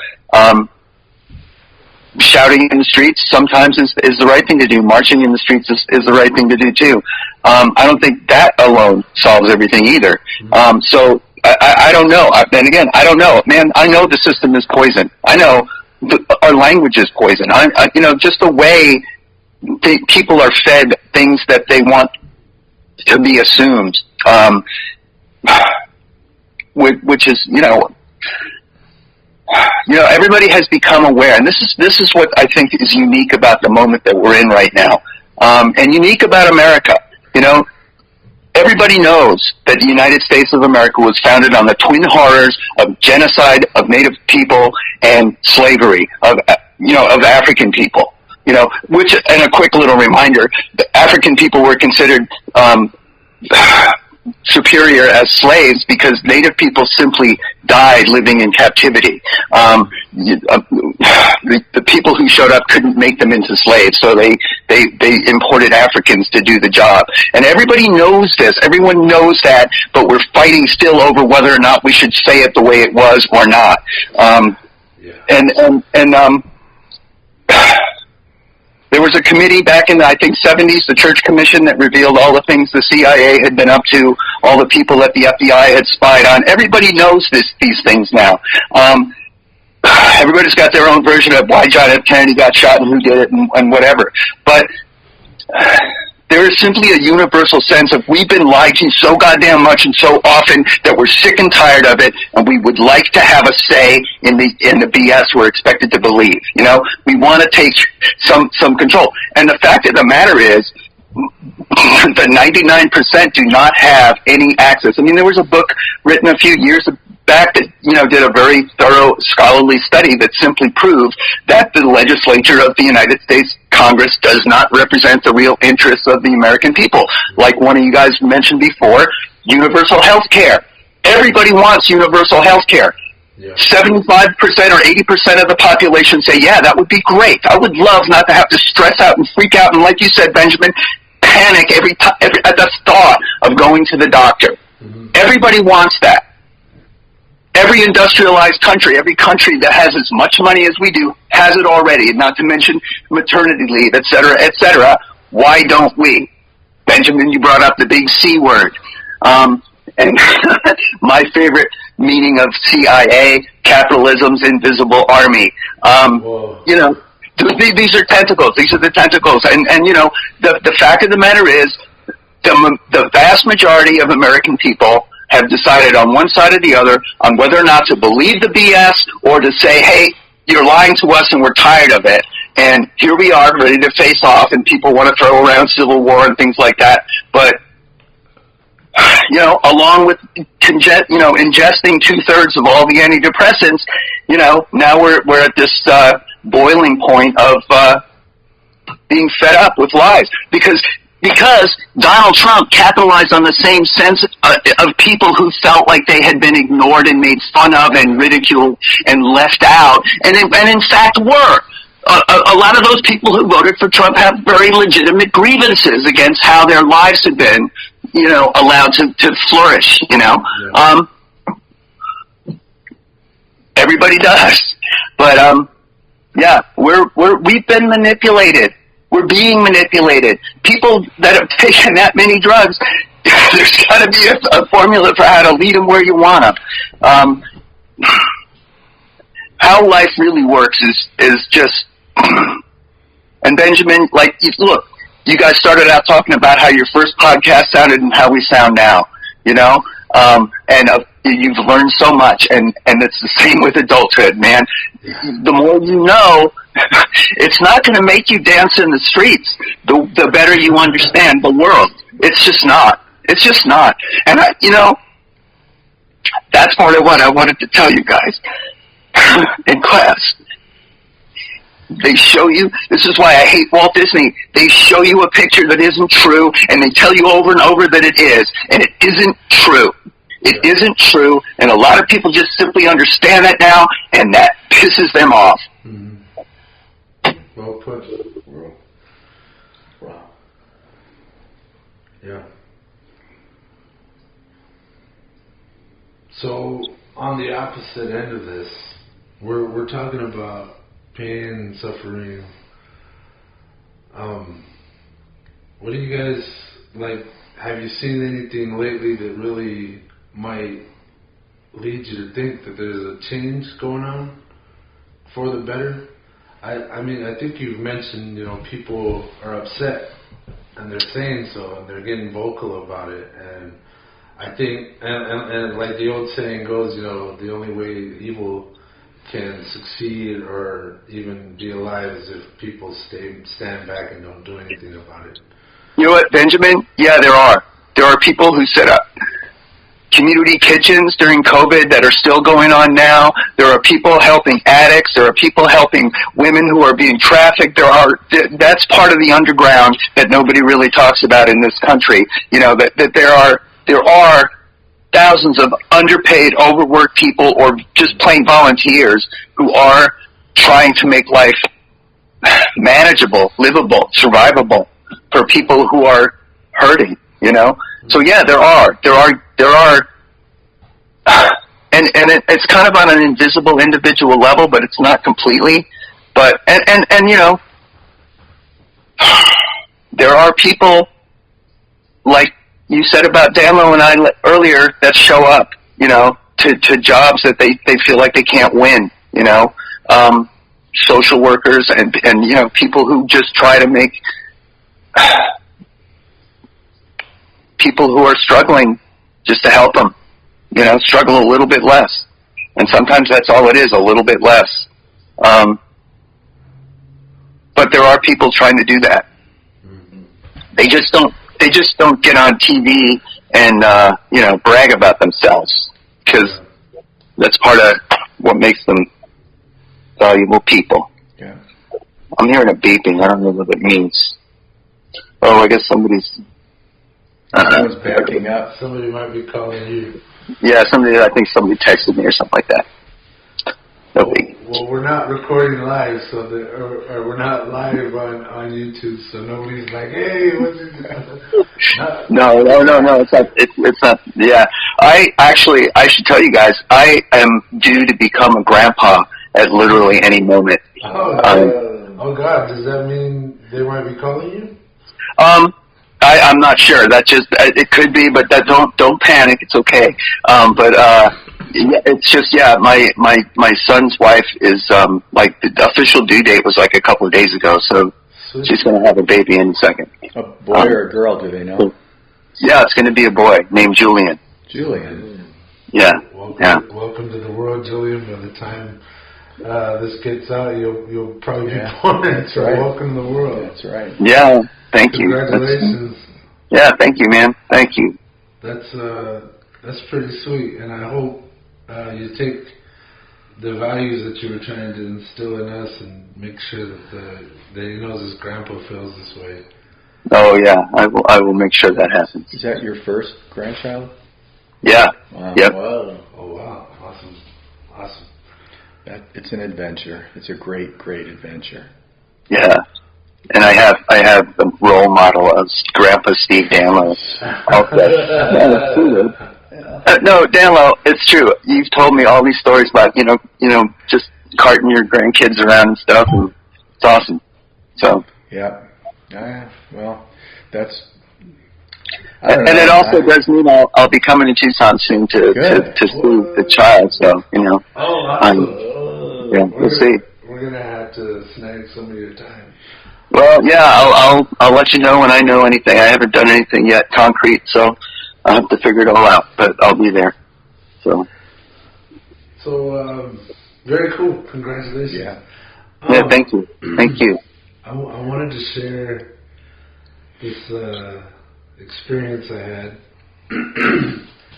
S4: Shouting in the streets sometimes is the right thing to do. Marching in the streets is the right thing to do too. I don't think that alone solves everything either. So I don't know. And again, I don't know. Man, I know the system is poison. I know our language is poison. You know, just the way people are fed things that they want to be assumed, which is, you know, everybody has become aware, and this is what I think is unique about the moment that we're in right now, and unique about America. You know, everybody knows that the United States of America was founded on the twin horrors of genocide of Native people and slavery of African people. You know, which, and a quick little reminder, the African people were considered superior as slaves because Native people simply died living in captivity. The people who showed up couldn't make them into slaves, so they imported Africans to do the job. And everybody knows this. Everyone knows that, but we're fighting still over whether or not we should say it the way it was or not. There was a committee back in the, I think, 70s, the Church Commission, that revealed all the things the CIA had been up to, all the people that the FBI had spied on. Everybody knows these things now. Everybody's got their own version of why John F. Kennedy got shot and who did it and whatever. But there is simply a universal sense of we've been lied to so goddamn much and so often that we're sick and tired of it, and we would like to have a say in the BS we're expected to believe. You know, we want to take some control. And the fact of the matter is, the 99% do not have any access. I mean, there was a book written a few years back that, you know, did a very thorough scholarly study that simply proved that the legislature of the United States Congress does not represent the real interests of the American people. Like one of you guys mentioned before, universal health care. Everybody wants universal health care.
S1: Yeah.
S4: 75% or 80% of the population say, yeah, that would be great. I would love not to have to stress out and freak out and, like you said, Benjamin, panic every at the thought of going to the doctor. Mm-hmm. Everybody wants that. Every industrialized country, every country that has as much money as we do, has it already, not to mention maternity leave, et cetera, et cetera. Why don't we? Benjamin, you brought up the big C word. And my favorite meaning of CIA, capitalism's invisible army. You know, these are tentacles. These are the tentacles. And you know, the fact of the matter is, the vast majority of American people have decided on one side or the other on whether or not to believe the BS or to say, hey, you're lying to us and we're tired of it. And here we are ready to face off, and people want to throw around civil war and things like that. But, you know, along with, ingesting 2/3 of all the antidepressants, you know, now we're at this boiling point of being fed up with lies. Because Donald Trump capitalized on the same sense of people who felt like they had been ignored and made fun of and ridiculed and left out, and in fact were. A lot of those people who voted for Trump have very legitimate grievances against how their lives have been, you know, allowed to flourish, you know. Yeah. Everybody does. But, yeah, we've been manipulated. We're being manipulated. People that have taken that many drugs, there's got to be a formula for how to lead them where you want them. How life really works is just, and Benjamin, like, look, you guys started out talking about how your first podcast sounded and how we sound now, you know, and you've learned so much, and it's the same with adulthood, man. The more you know, it's not going to make you dance in the streets the better you understand the world. It's just not. It's just not. And, you know, that's part of what I wanted to tell you guys in class. They show you, this is why I hate Walt Disney, they show you a picture that isn't true, and they tell you over and over that it is, and it isn't true. It isn't true, and a lot of people just simply understand that now, and that pisses them off.
S1: Mm-hmm. Well put. Wow. Yeah. So, on the opposite end of this, we're talking about pain and suffering. What do you guys, like, have you seen anything lately that really might lead you to think that there's a change going on for the better? I mean, I think you've mentioned, you know, people are upset and they're saying so and they're getting vocal about it, and I think, and like the old saying goes, you know, the only way evil can succeed or even be alive is if people stand back and don't do anything about it.
S4: You know what, Benjamin? Yeah, there are. There are people who set up community kitchens during COVID that are still going on now. There are people helping addicts. There are people helping women who are being trafficked. That's part of the underground that nobody really talks about in this country. You know, that there are thousands of underpaid, overworked people or just plain volunteers who are trying to make life manageable, livable, survivable for people who are hurting, you know? So yeah, there are, and it's kind of on an invisible individual level, but it's not completely. But and you know, there are people like you said about Danloe and I earlier that show up, you know, to jobs that they feel like they can't win, you know, social workers and you know, people who just try to make people who are struggling just to help them, you know, struggle a little bit less. And sometimes that's all it is, a little bit less. But there are people trying to do that. Mm-hmm. They just don't get on TV and, you know, brag about themselves, because that's part of what makes them valuable people.
S3: Yeah.
S4: I'm hearing a beeping. I don't know what it means. Oh, I guess somebody's...
S3: Someone's backing up.
S1: Somebody might be calling you.
S4: Yeah, I think somebody texted me or something like that. No big.
S1: Well, we're not recording live, so or we're not live on YouTube, so nobody's like, hey, what's it?
S4: No. It's not. Yeah, I should tell you guys, I am due to become a grandpa at literally any moment.
S1: Oh God, does that mean they might be calling you?
S4: I'm not sure. That just it could be, but that don't panic. It's okay. Yeah, it's just my son's wife is like the official due date was like a couple of days ago, so
S1: Sweet.
S4: She's going to have a baby any second.
S3: A boy or a girl? Do they know?
S4: Yeah, it's going to be a boy named Julian.
S3: Julian.
S4: Yeah.
S1: Welcome to the world, Julian. By the time this gets out, you'll probably be born.
S3: That's
S1: so
S3: right.
S1: Welcome to the world.
S3: That's right.
S4: Yeah. Thank you.
S1: Congratulations.
S4: Yeah, thank you, man. Thank you.
S1: That's pretty sweet, and I hope you take the values that you were trying to instill in us and make sure that he knows his grandpa feels this way.
S4: Oh yeah, I will make sure that happens.
S3: Is that your first grandchild?
S4: Yeah.
S3: Wow.
S4: Yep.
S1: Oh wow, awesome.
S3: It's an adventure. It's a great adventure.
S4: Yeah. And I have a role model of Grandpa Steve Danloe. No, Danloe, it's true. You've told me all these stories about you know just carting your grandkids around and stuff, and it's awesome. So.
S3: Yeah. Well, that's.
S4: And it also does mean I'll be coming to Tucson soon to see the child. So
S1: Oh, awesome.
S4: Yeah, we'll see.
S1: We're gonna have to snag some of your time.
S4: Well, yeah, I'll let you know when I know anything. I haven't done anything yet concrete, so I'll have to figure it all out. But I'll be there. So
S1: very cool. Congratulations.
S3: Yeah.
S4: Yeah, thank you. Thank you.
S1: I wanted to share this experience I had,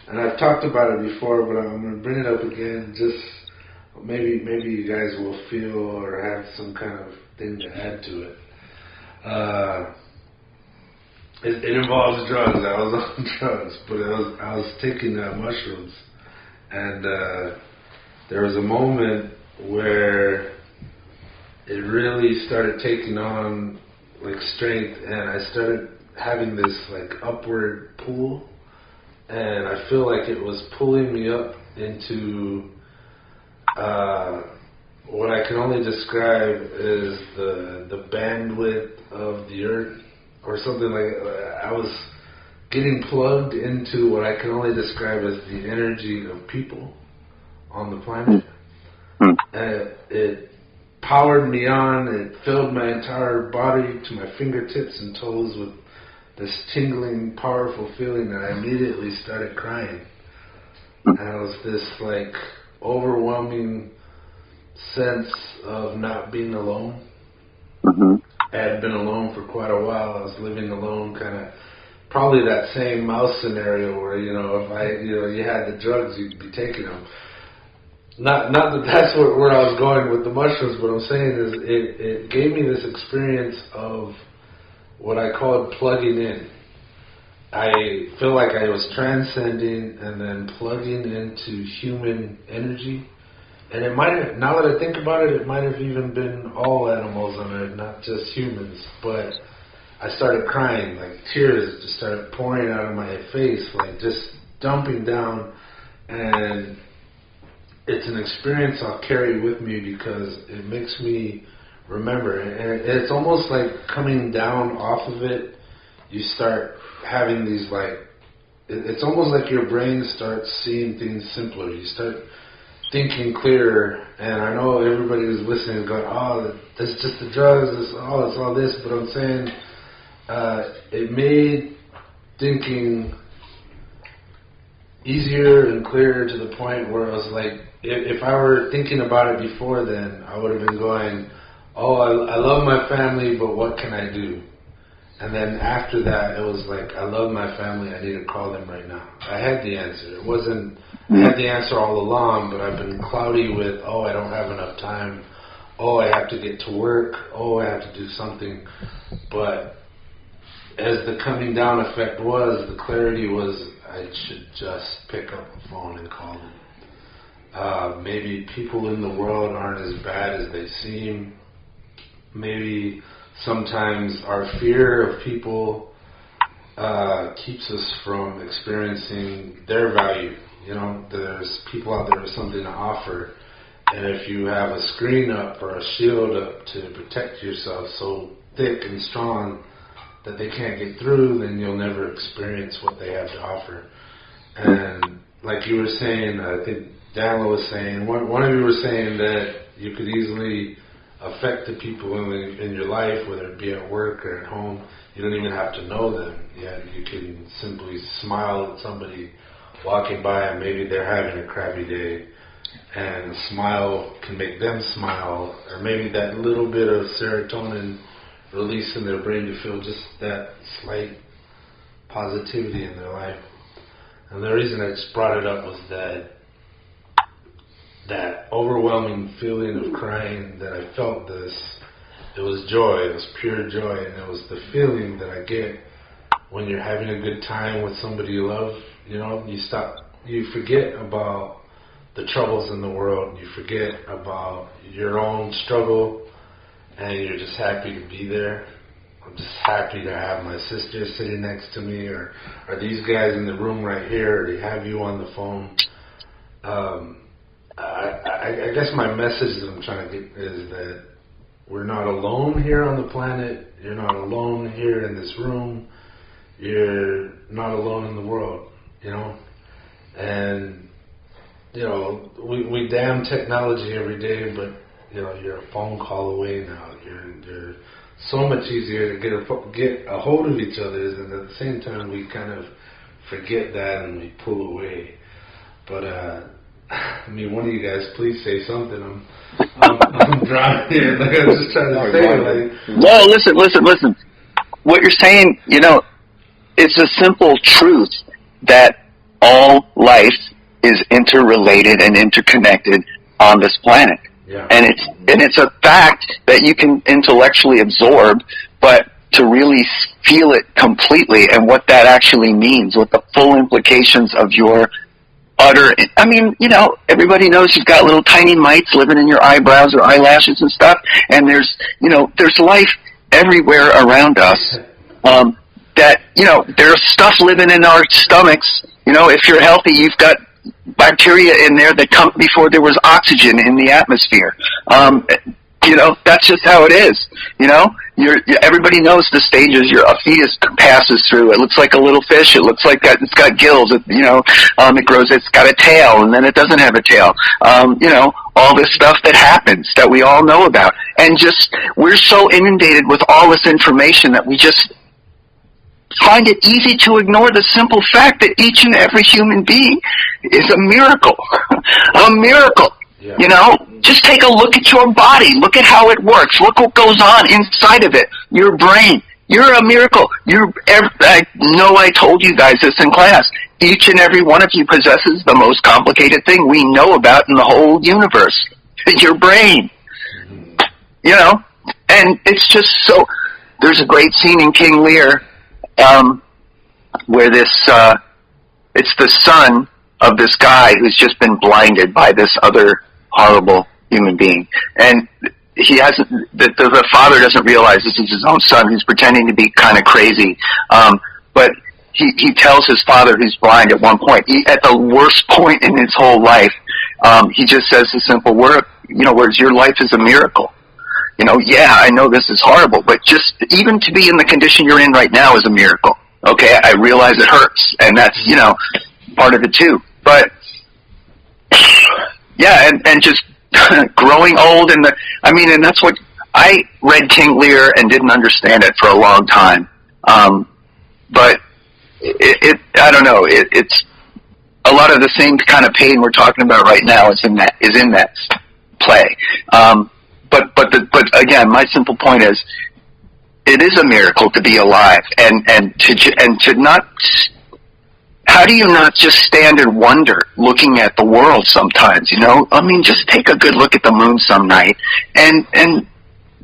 S1: and I've talked about it before, but I'm going to bring it up again. Just maybe you guys will feel or have some kind of thing to add to it. It involves drugs. I was on drugs, but I was taking mushrooms, and there was a moment where it really started taking on like strength, and I started having this like upward pull, and I feel like it was pulling me up into what I can only describe as the bandwidth of the earth, or something like I was getting plugged into what I can only describe as the energy of people on the planet. It powered me on. It filled my entire body to my fingertips and toes with this tingling, powerful feeling that I immediately started crying. And it was this like overwhelming sense of not being alone. I had been alone for quite a while. I was living alone, kind of probably that same mouse scenario where if you had the drugs, you'd be taking them. Not that that's where I was going with the mushrooms. What I'm saying is it gave me this experience of what I called plugging in. I feel like I was transcending and then plugging into human energy. And it might have, now that I think about it, it might have even been all animals on Earth, not just humans. But I started crying, like tears just started pouring out of my face, like just dumping down. And it's an experience I'll carry with me because it makes me remember. And it's almost like coming down off of it, you start having these like, it's almost like your brain starts seeing things simpler. You start thinking clearer. And I know everybody who's listening is going, oh, that's just the drugs, it's all this. But I'm saying it made thinking easier and clearer to the point where I was like, if I were thinking about it before then, I would have been going, oh, I love my family, but what can I do? And then after that, it was like, I love my family, I need to call them right now. I had the answer. It wasn't, I had the answer all along, but I've been cloudy with, oh, I don't have enough time. oh, I have to get to work, oh, I have to do something. But as the coming down effect was, the clarity was, I should just pick up the phone and call them. Maybe people in the world aren't as bad as they seem. Maybe sometimes our fear of people keeps us from experiencing their value. You know, there's people out there with something to offer. And if you have a screen up or a shield up to protect yourself so thick and strong that they can't get through, then you'll never experience what they have to offer. And like you were saying, I think Danloe was saying, one of you were saying that you could easily affect the people in your life, whether it be at work or at home. You don't even have to know them. Yeah, you can simply smile at somebody walking by and maybe they're having a crappy day, and a smile can make them smile, or maybe that little bit of serotonin release in their brain to feel just that slight positivity in their life. And the reason I just brought it up was that overwhelming feeling of crying that I felt it was joy, it was pure joy, and it was the feeling that I get when you're having a good time with somebody you love. You know, you forget about the troubles in the world, you forget about your own struggle, and you're just happy to be there. I'm just happy to have my sister sitting next to me, or these guys in the room right here, or to have you on the phone. I guess my message that I'm trying to get is that we're not alone here on the planet. You're not alone here in this room. You're not alone in the world, you know. And, you know, we damn technology every day, but, you know, you're a phone call away now. You're so much easier to get a hold of each other, and at the same time we kind of forget that and we pull away. But I mean, one of you guys, please say something. I'm driving here. Like, I was just trying to say, like.
S4: No, listen. What you're saying, you know, it's a simple truth that all life is interrelated and interconnected on this planet.
S1: Yeah.
S4: And it's a fact that you can intellectually absorb, but to really feel it completely and what that actually means, what the full implications of your utter, I mean, you know, everybody knows you've got little tiny mites living in your eyebrows or eyelashes and stuff, and there's life everywhere around us. That, you know, there's stuff living in our stomachs. You know, if you're healthy, you've got bacteria in there that come before there was oxygen in the atmosphere. You know, that's just how it is. You know, everybody knows the stages a fetus passes through. It looks like a little fish. It looks like it's got gills. It grows. It's got a tail, and then it doesn't have a tail. You know, all this stuff that happens that we all know about, and just we're so inundated with all this information that we just find it easy to ignore the simple fact that each and every human being is a miracle. A miracle. Yeah. You know, just take a look at your body. Look at how it works. Look what goes on inside of it. Your brain. You're a miracle. I know I told you guys this in class. Each and every one of you possesses the most complicated thing we know about in the whole universe. Your brain. You know? And it's just so... There's a great scene in King Lear where it's the son of this guy who's just been blinded by this other horrible human being, and the father doesn't realize this is his own son who's pretending to be kind of crazy, but he tells his father who's blind at one point, at the worst point in his whole life, he just says the simple word, you know, whereas your life is a miracle. You know, yeah, I know this is horrible, but just even to be in the condition you're in right now is a miracle. Okay, I realize it hurts, and that's, you know, part of it too. But yeah, and just growing old, and that's what I read King Lear and didn't understand it for a long time. But I don't know. It's a lot of the same kind of pain we're talking about right now is in that play. But again, my simple point is, it is a miracle to be alive, and to not how do you not just stand and wonder looking at the world sometimes, you know? I mean, just take a good look at the moon some night, and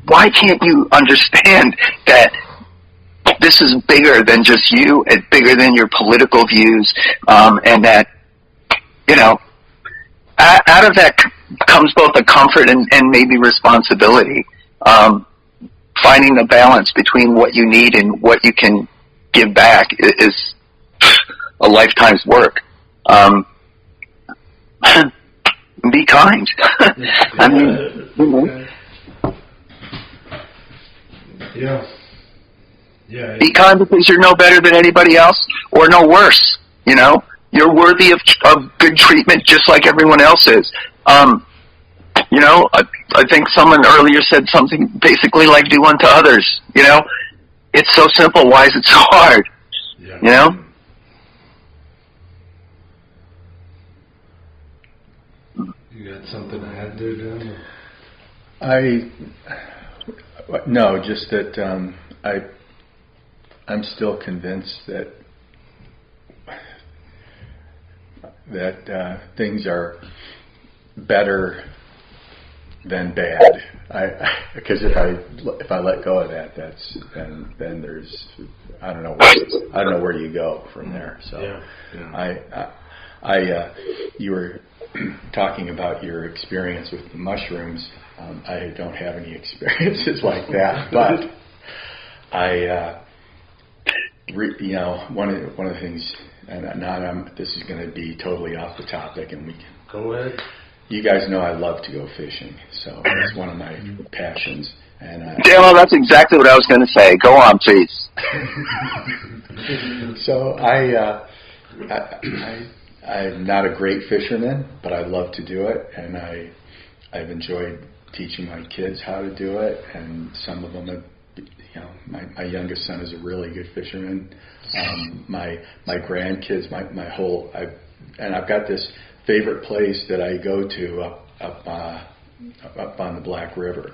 S4: why can't you understand that this is bigger than just you, and bigger than your political views, and that, you know, out of that comes both a comfort and maybe responsibility. Finding the balance between what you need and what you can give back is a lifetime's work. Be kind. I mean, you know.
S1: Yeah.
S4: Be kind because you're no better than anybody else, or no worse. You know, you're worthy of good treatment just like everyone else is. You know, I think someone earlier said something basically like do unto others. You know, it's so simple. Why is it so hard?
S1: Yeah.
S4: You know?
S1: You got something to add there, Dan?
S3: No, just that I'm still convinced that things are better than bad. Because if I let go of that, then there's I don't know where you go from there. So you were talking about your experience with the mushrooms. I don't have any experiences like that, but you know, one of the things, and now this is going to be totally off the topic, and we can
S1: go ahead.
S3: You guys know I love to go fishing, so it's one of my passions. And
S4: Danloe, that's exactly what I was going to say. Go on, please.
S3: So I'm not a great fisherman, but I love to do it, and I've enjoyed teaching my kids how to do it, and some of them have, you know, my youngest son is a really good fisherman. My grandkids, I've got this favorite place that I go to up on the Black River,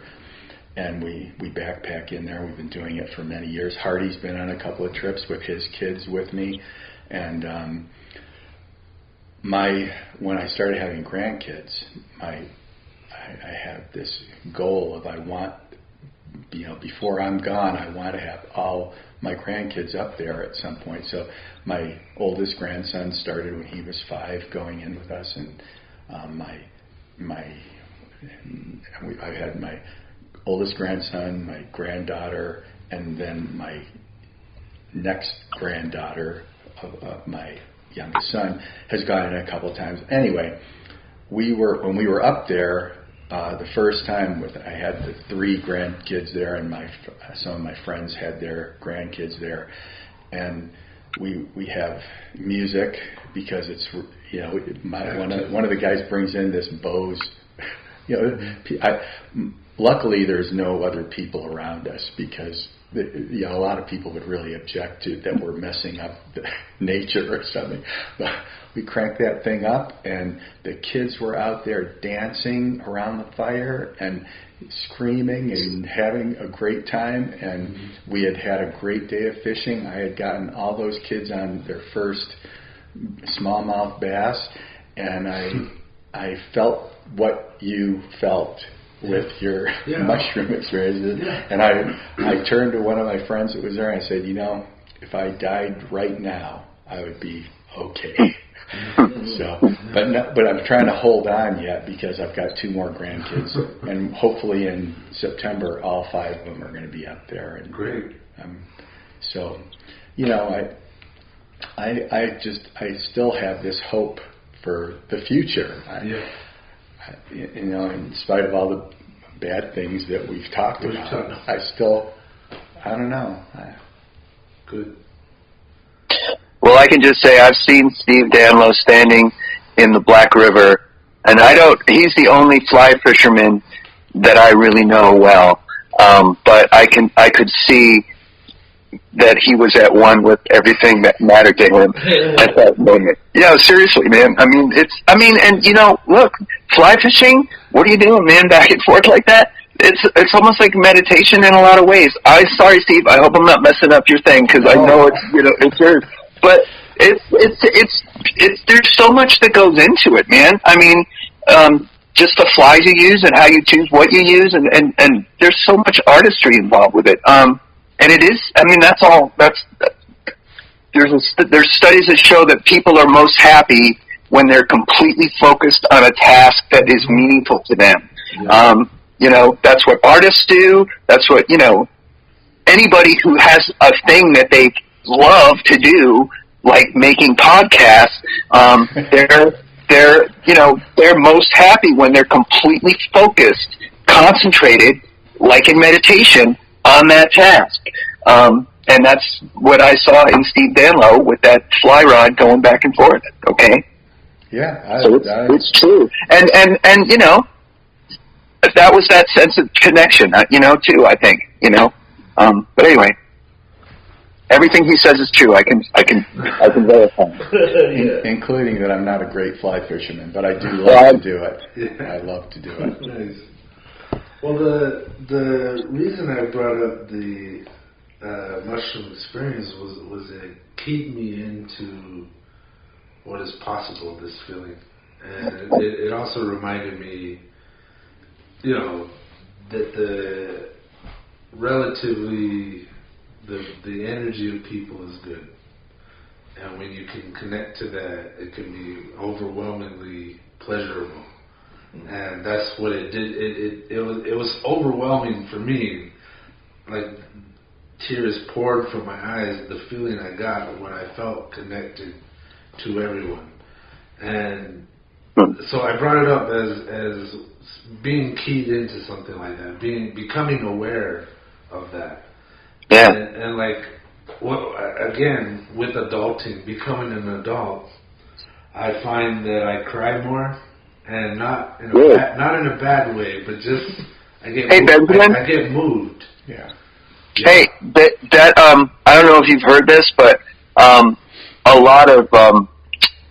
S3: and we backpack in there. We've been doing it for many years. Harty's been on a couple of trips with his kids with me, and when I started having grandkids, I have this goal of I want, you know, before I'm gone, I want to have all my grandkids up there at some point. So my oldest grandson started when he was 5, going in with us, and I had my oldest grandson, my granddaughter, and then my next granddaughter of my youngest son has gone in a couple of times. Anyway, when we were up there, the first time I had the 3 grandkids there, and some of my friends had their grandkids there, and we have music because it's, you know, one of the guys brings in this Bose, you know. Luckily there's no other people around us, because you know, a lot of people would really object to that we're messing up the nature or something. But we cranked that thing up, and the kids were out there dancing around the fire and screaming and having a great time, and we had a great day of fishing. I had gotten all those kids on their first smallmouth bass, and I felt what you felt with your mushroom experiences. And I turned to one of my friends that was there, and I said, you know, if I died right now, I would be okay. So, but I'm trying to hold on yet, because I've got 2 more grandkids, and hopefully in September all 5 of them are going to be up there. And
S1: great.
S3: So, you know, I still have this hope for the future. You know, in spite of all the bad things that we've talked about, I don't know.
S1: Good.
S4: Well, I can just say I've seen Steve Danloe standing in the Black River, and he's the only fly fisherman that I really know well. But I could see that he was at one with everything that mattered to him at that moment. Yeah, seriously, man. I mean, and you know, look, fly fishing, what are you doing, man, back and forth like that? It's almost like meditation in a lot of ways. Sorry, Steve, I hope I'm not messing up your thing, because I know it's, you know, it's yours. But it's there's so much that goes into it, man. I mean, just the flies you use and how you choose what you use, and there's so much artistry involved with it. And it is, I mean, there's studies that show that people are most happy when they're completely focused on a task that is meaningful to them. You know, that's what artists do. That's what, you know, anybody who has a thing that they love to do, like making podcasts, they're most happy when they're completely focused, concentrated, like in meditation, on that task. And that's what I saw in Steve Danloe with that fly rod going back and forth. Okay.
S3: Yeah.
S4: So it's true. And you know, that was that sense of connection, you know, too, I think, you know. But anyway, everything he says is true. I can verify.
S3: Including that I'm not a great fly fisherman, but I do love to do it.
S1: Yeah.
S3: I love to do it.
S1: Nice. Well, the reason I brought up the mushroom experience was it keyed me into what is possible, this feeling. And it also reminded me, you know, that the energy of people is good. And when you can connect to that, it can be overwhelmingly pleasurable. And that's what it did. It was overwhelming for me. Like, tears poured from my eyes, the feeling I got when I felt connected to everyone. And so I brought it up as being keyed into something like that, becoming aware of that.
S4: Yeah.
S1: And like, again, with adulting, becoming an adult, I find that I cry more, and not in a bad way, but just I get moved.
S3: Yeah.
S4: Hey, that I don't know if you've heard this, but a lot of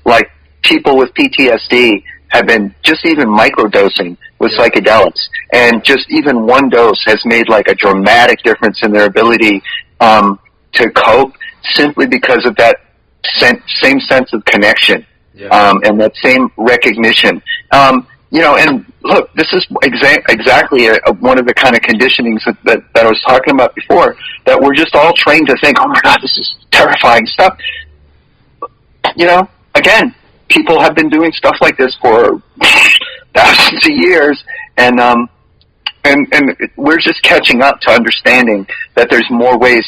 S4: like people with PTSD have been just even microdosing with psychedelics, and just even one dose has made like a dramatic difference in their ability to cope, simply because of that same sense of connection, and that same recognition. You know, and look, this is exactly one of the kind of conditionings that I was talking about before, that we're just all trained to think, oh my God, this is terrifying stuff. You know, again, people have been doing stuff like this for thousands of years, and we're just catching up to understanding that there's more ways.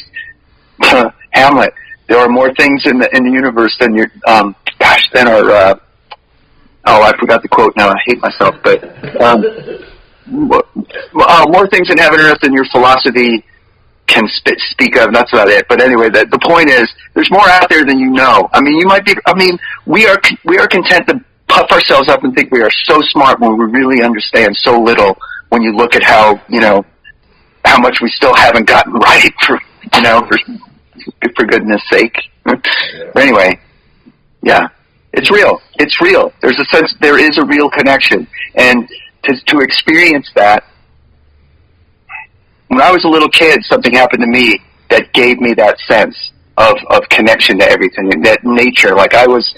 S4: Hamlet, there are more things in the universe than than our. I forgot the quote now. I hate myself, but more things in heaven and earth than your philosophy can speak of. That's about it. But anyway, the point is, there's more out there than you know. I mean, you might be. I mean, we are content to puff ourselves up and think we are so smart when we really understand so little. When you look at how much we still haven't gotten right, for goodness sake. But anyway, yeah. It's real. It's real. There's a sense, there is a real connection. And to experience that, when I was a little kid, something happened to me that gave me that sense of connection to everything, and that nature, like I was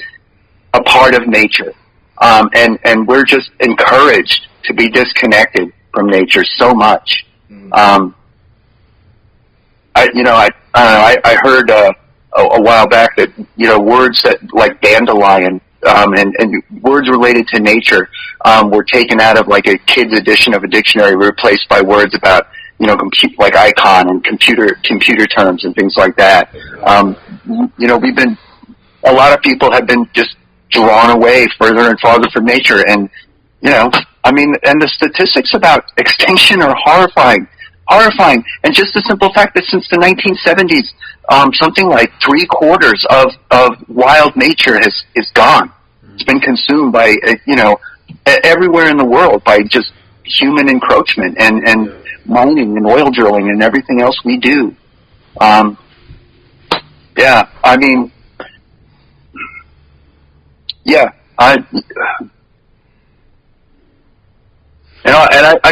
S4: a part of nature. And we're just encouraged to be disconnected from nature so much. I heard a while back that, you know, words that like dandelion and words related to nature were taken out of like a kid's edition of a dictionary, replaced by words about, you know, like icon and computer terms and things like that. You know, a lot of people have been just drawn away further and farther from nature, and you know, I mean, and the statistics about extinction are horrifying. And just the simple fact that since the 1970s, something like 3/4 of wild nature is gone. It's been consumed by, everywhere in the world by just human encroachment and mining and oil drilling and everything else we do. I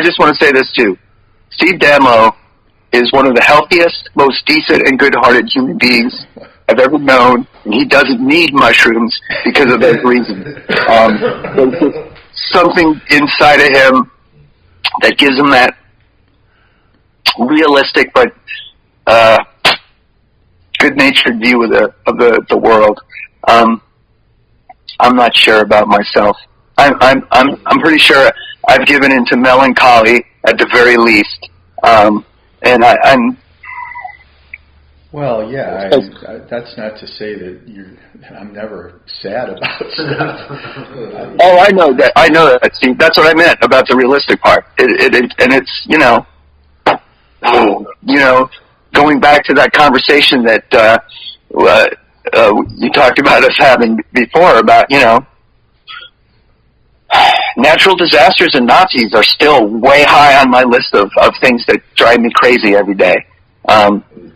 S4: just want to say this too. Steve Danloe is one of the healthiest, most decent, and good-hearted human beings I've ever known, and he doesn't need mushrooms because of those reasons. There's just something inside of him that gives him that realistic but good-natured view of the world. I'm not sure about myself. I'm pretty sure I've given into melancholy at the very least, and I'm.
S3: Well, yeah, that's not to say that I'm never sad about stuff.
S4: Oh, I know that. Steve, that's what I meant about the realistic part. And it's going back to that conversation that you talked about us having before about natural disasters and Nazis are still way high on my list of things that drive me crazy every day.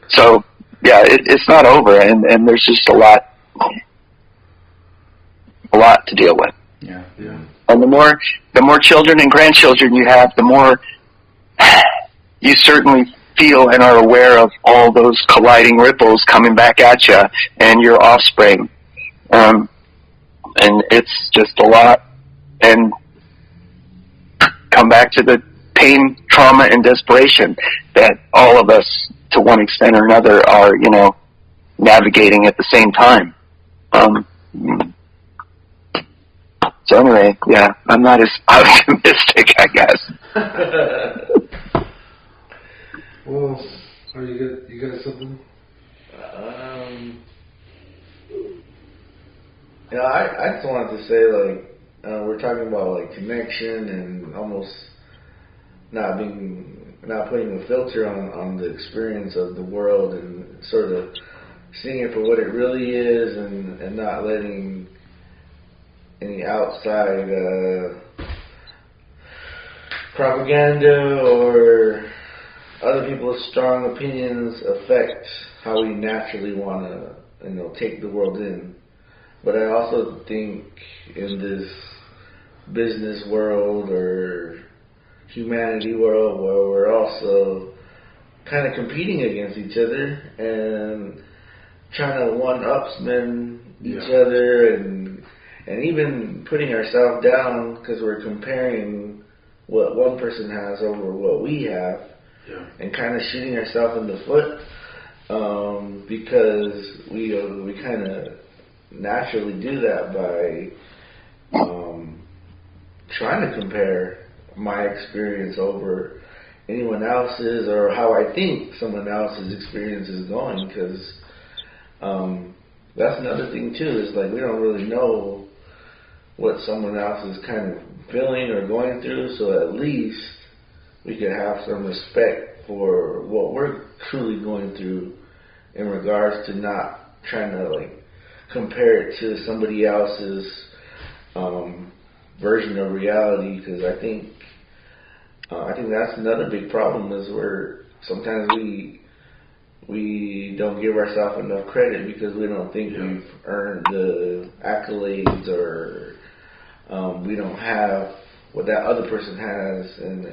S4: So. Yeah, it's not over, and there's just a lot to deal with.
S3: Yeah.
S4: And the more children and grandchildren you have, the more you certainly feel and are aware of all those colliding ripples coming back at you and your offspring. And it's just a lot. And come back to the pain, trauma, and desperation that all of us, to one extent or another, are, navigating at the same time. So anyway, yeah, I'm not as optimistic, I guess.
S1: Well, are you got something?
S2: I just wanted to say, we're talking about, connection and almost not putting a filter on the experience of the world and sort of seeing it for what it really is and not letting any outside propaganda or other people's strong opinions affect how we naturally want to take the world in. But I also think in this business world or humanity world where we're also kind of competing against each other and trying to one-upsman each other and even putting ourselves down because we're comparing what one person has over what we have and kind of shooting ourselves in the foot because we kind of naturally do that by trying to compare my experience over anyone else's or how I think someone else's experience is going, because that's another thing too, is we don't really know what someone else is kind of feeling or going through, so at least we could have some respect for what we're truly going through in regards to not trying to compare it to somebody else's version of reality, because I think that's another big problem is where sometimes we don't give ourselves enough credit because we don't think we've earned the accolades or we don't have what that other person has, and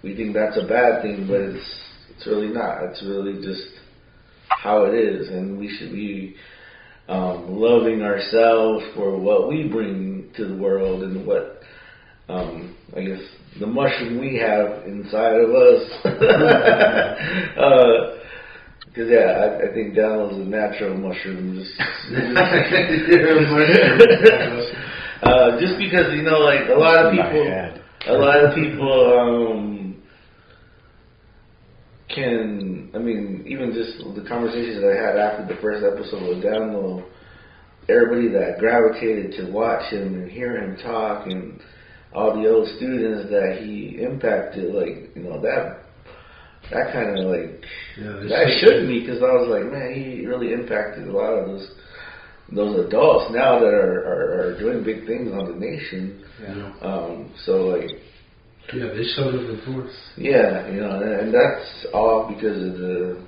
S2: we think that's a bad thing, but it's really not. It's really just how it is, and we should be loving ourselves for what we bring to the world and what I guess the mushroom we have inside of us. Because I think Danloe's a natural mushroom. Just because a lot of people can. I mean, even just the conversations that I had after the first episode with Danloe, everybody that gravitated to watch him and hear him talk, and all the old students that he impacted, that kind of that shook me, because I was like, man, he really impacted a lot of those adults now that are doing big things on the nation.
S1: They showed up in force.
S2: Yeah, and that's all because of the,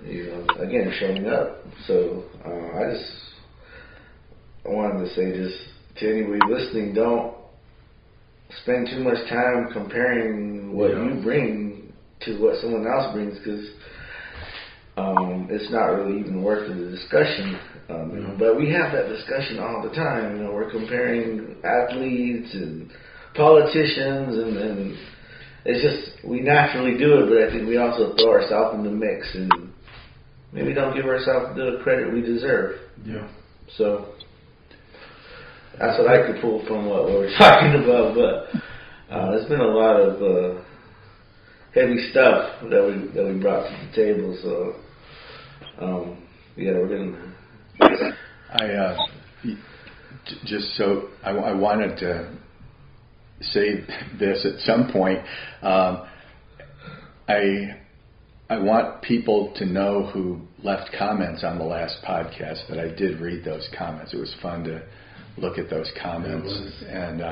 S2: again, showing up. So I wanted to say just to anybody listening, don't spend too much time comparing what you bring to what someone else brings, because it's not really even worth the discussion. But we have that discussion all the time. We're comparing athletes and politicians, and it's just, we naturally do it, but I think we also throw ourselves in the mix and maybe don't give ourselves the credit we deserve.
S1: Yeah.
S2: So that's what I could pull from what we're talking about, but there's been a lot of heavy stuff that we brought to the table, so we're gonna.
S3: I wanted to say this at some point. I want people to know who left comments on the last podcast that I did read those comments. It was fun to look at those comments, and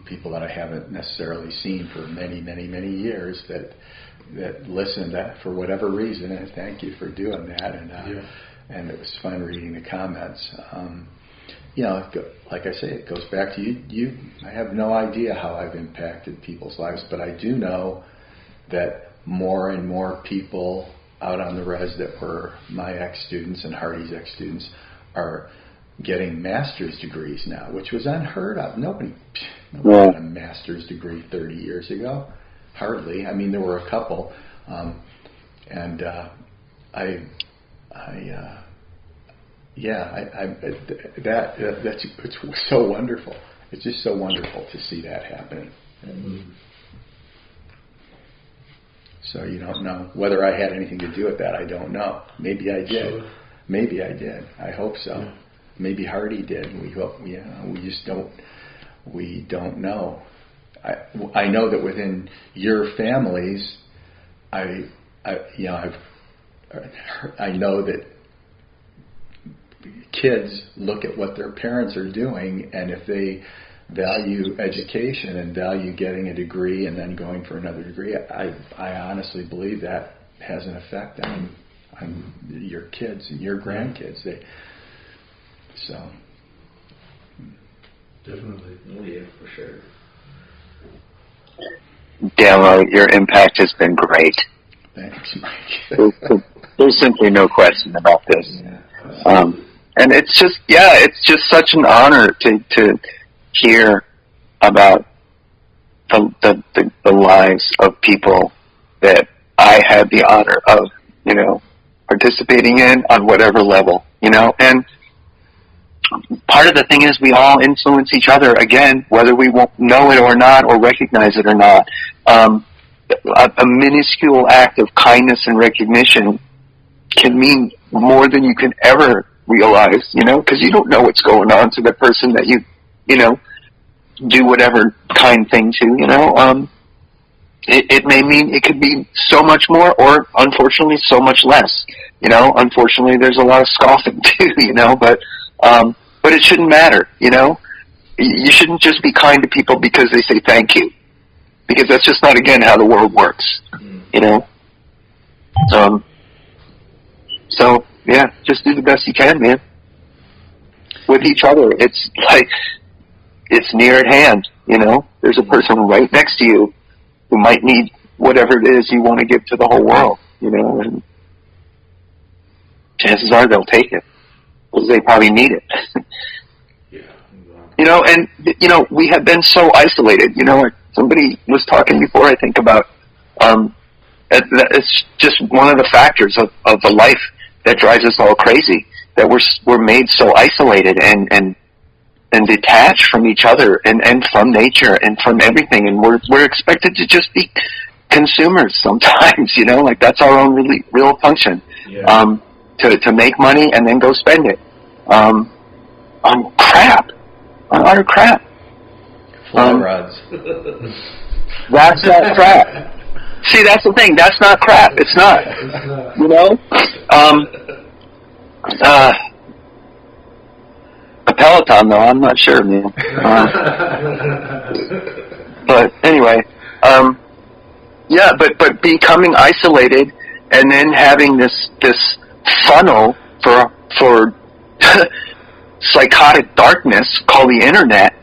S3: people that I haven't necessarily seen for many, many, many years that listened for whatever reason, and thank you for doing that. And it was fun reading the comments. Like I say, it goes back to you. I have no idea how I've impacted people's lives, but I do know that more and more people out on the res that were my ex-students and Harty's ex-students are getting master's degrees now, which was unheard of. Nobody had a master's degree 30 years ago. Hardly. I mean, there were a couple. It's so wonderful. It's just so wonderful to see that happening. Mm-hmm. So you don't know whether I had anything to do with that. I don't know. Maybe I did. Sure. Maybe I did. I hope so. Yeah. Maybe Harty did. We hope. We just don't. We don't know. I know that within your families, I know that kids look at what their parents are doing, and if they value education and value getting a degree and then going for another degree, I honestly believe that has an effect on your kids and your grandkids.
S1: Definitely.
S2: Oh yeah, for sure.
S4: Danloe, your impact has been great.
S3: Thanks, Mike.
S4: There's simply no question about this.
S3: Yeah.
S4: And it's just such an honor to hear about the lives of people that I had the honor of, participating in on whatever level, and part of the thing is we all influence each other, again, whether we won't know it or not, or recognize it or not. A minuscule act of kindness and recognition can mean more than you can ever realize, because you don't know what's going on to the person that you do whatever kind thing to, it may mean it could be so much more, or unfortunately so much less. Unfortunately there's a lot of scoffing too, but it shouldn't matter, You shouldn't just be kind to people because they say thank you, because that's just not, again, how the world works, So, yeah, just do the best you can, man. With each other, it's like, it's near at hand, There's a person right next to you who might need whatever it is you want to give to the whole world, and chances are they'll take it, because they probably need it. We have been so isolated, somebody was talking before, I think, about, it's just one of the factors of the life that drives us all crazy, that we're made so isolated and detached from each other and from nature and from everything, and we're expected to just be consumers sometimes, like that's our own really real function, to make money and then go spend it on utter crap.
S3: Fly rods.
S4: That's not crap. See, that's the thing. That's not crap. It's not. A Peloton, though, I'm not sure, man. But anyway, but becoming isolated and then having this funnel for psychotic darkness called the internet,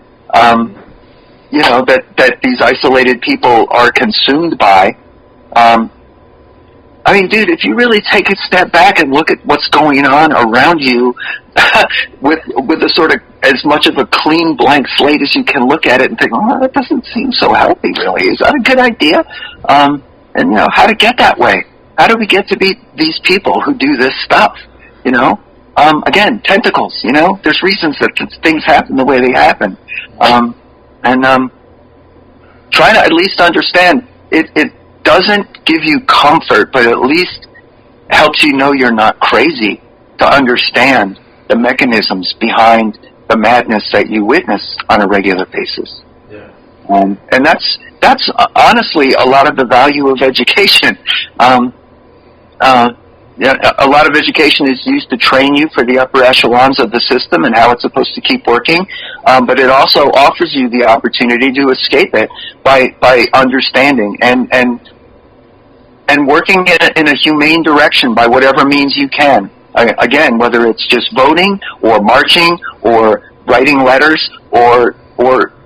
S4: that these isolated people are consumed by. I mean, dude, if you really take a step back and look at what's going on around you with a sort of as much of a clean blank slate as you can look at it and think, oh, that doesn't seem so healthy, really. Is that a good idea? And, you know, how to get that way? How do we get to be these people who do this stuff, you know? Again, tentacles, you know? There's reasons that things happen the way they happen. Try to at least understand it doesn't give you comfort, but at least helps you know you're not crazy to understand the mechanisms behind the madness that you witness on a regular basis.
S1: Yeah.
S4: And that's honestly a lot of the value of education. A lot of education is used to train you for the upper echelons of the system and how it's supposed to keep working, but it also offers you the opportunity to escape it by understanding and working in a humane direction by whatever means you can. Again, whether it's just voting or marching or writing letters or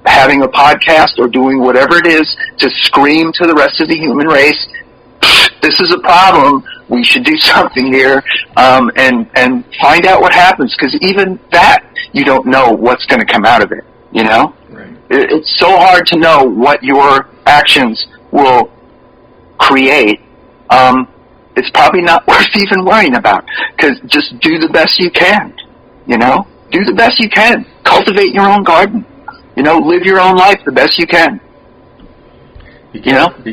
S4: having a podcast or doing whatever it is to scream to the rest of the human race, this is a problem. We should do something here, and find out what happens, because even that, you don't know what's going to come out of it, you know?
S3: Right.
S4: It's so hard to know what your actions will create. It's probably not worth even worrying about, because just do the best you can, you know? Do the best you can. Cultivate your own garden. You know, live your own life the best you can.
S3: Be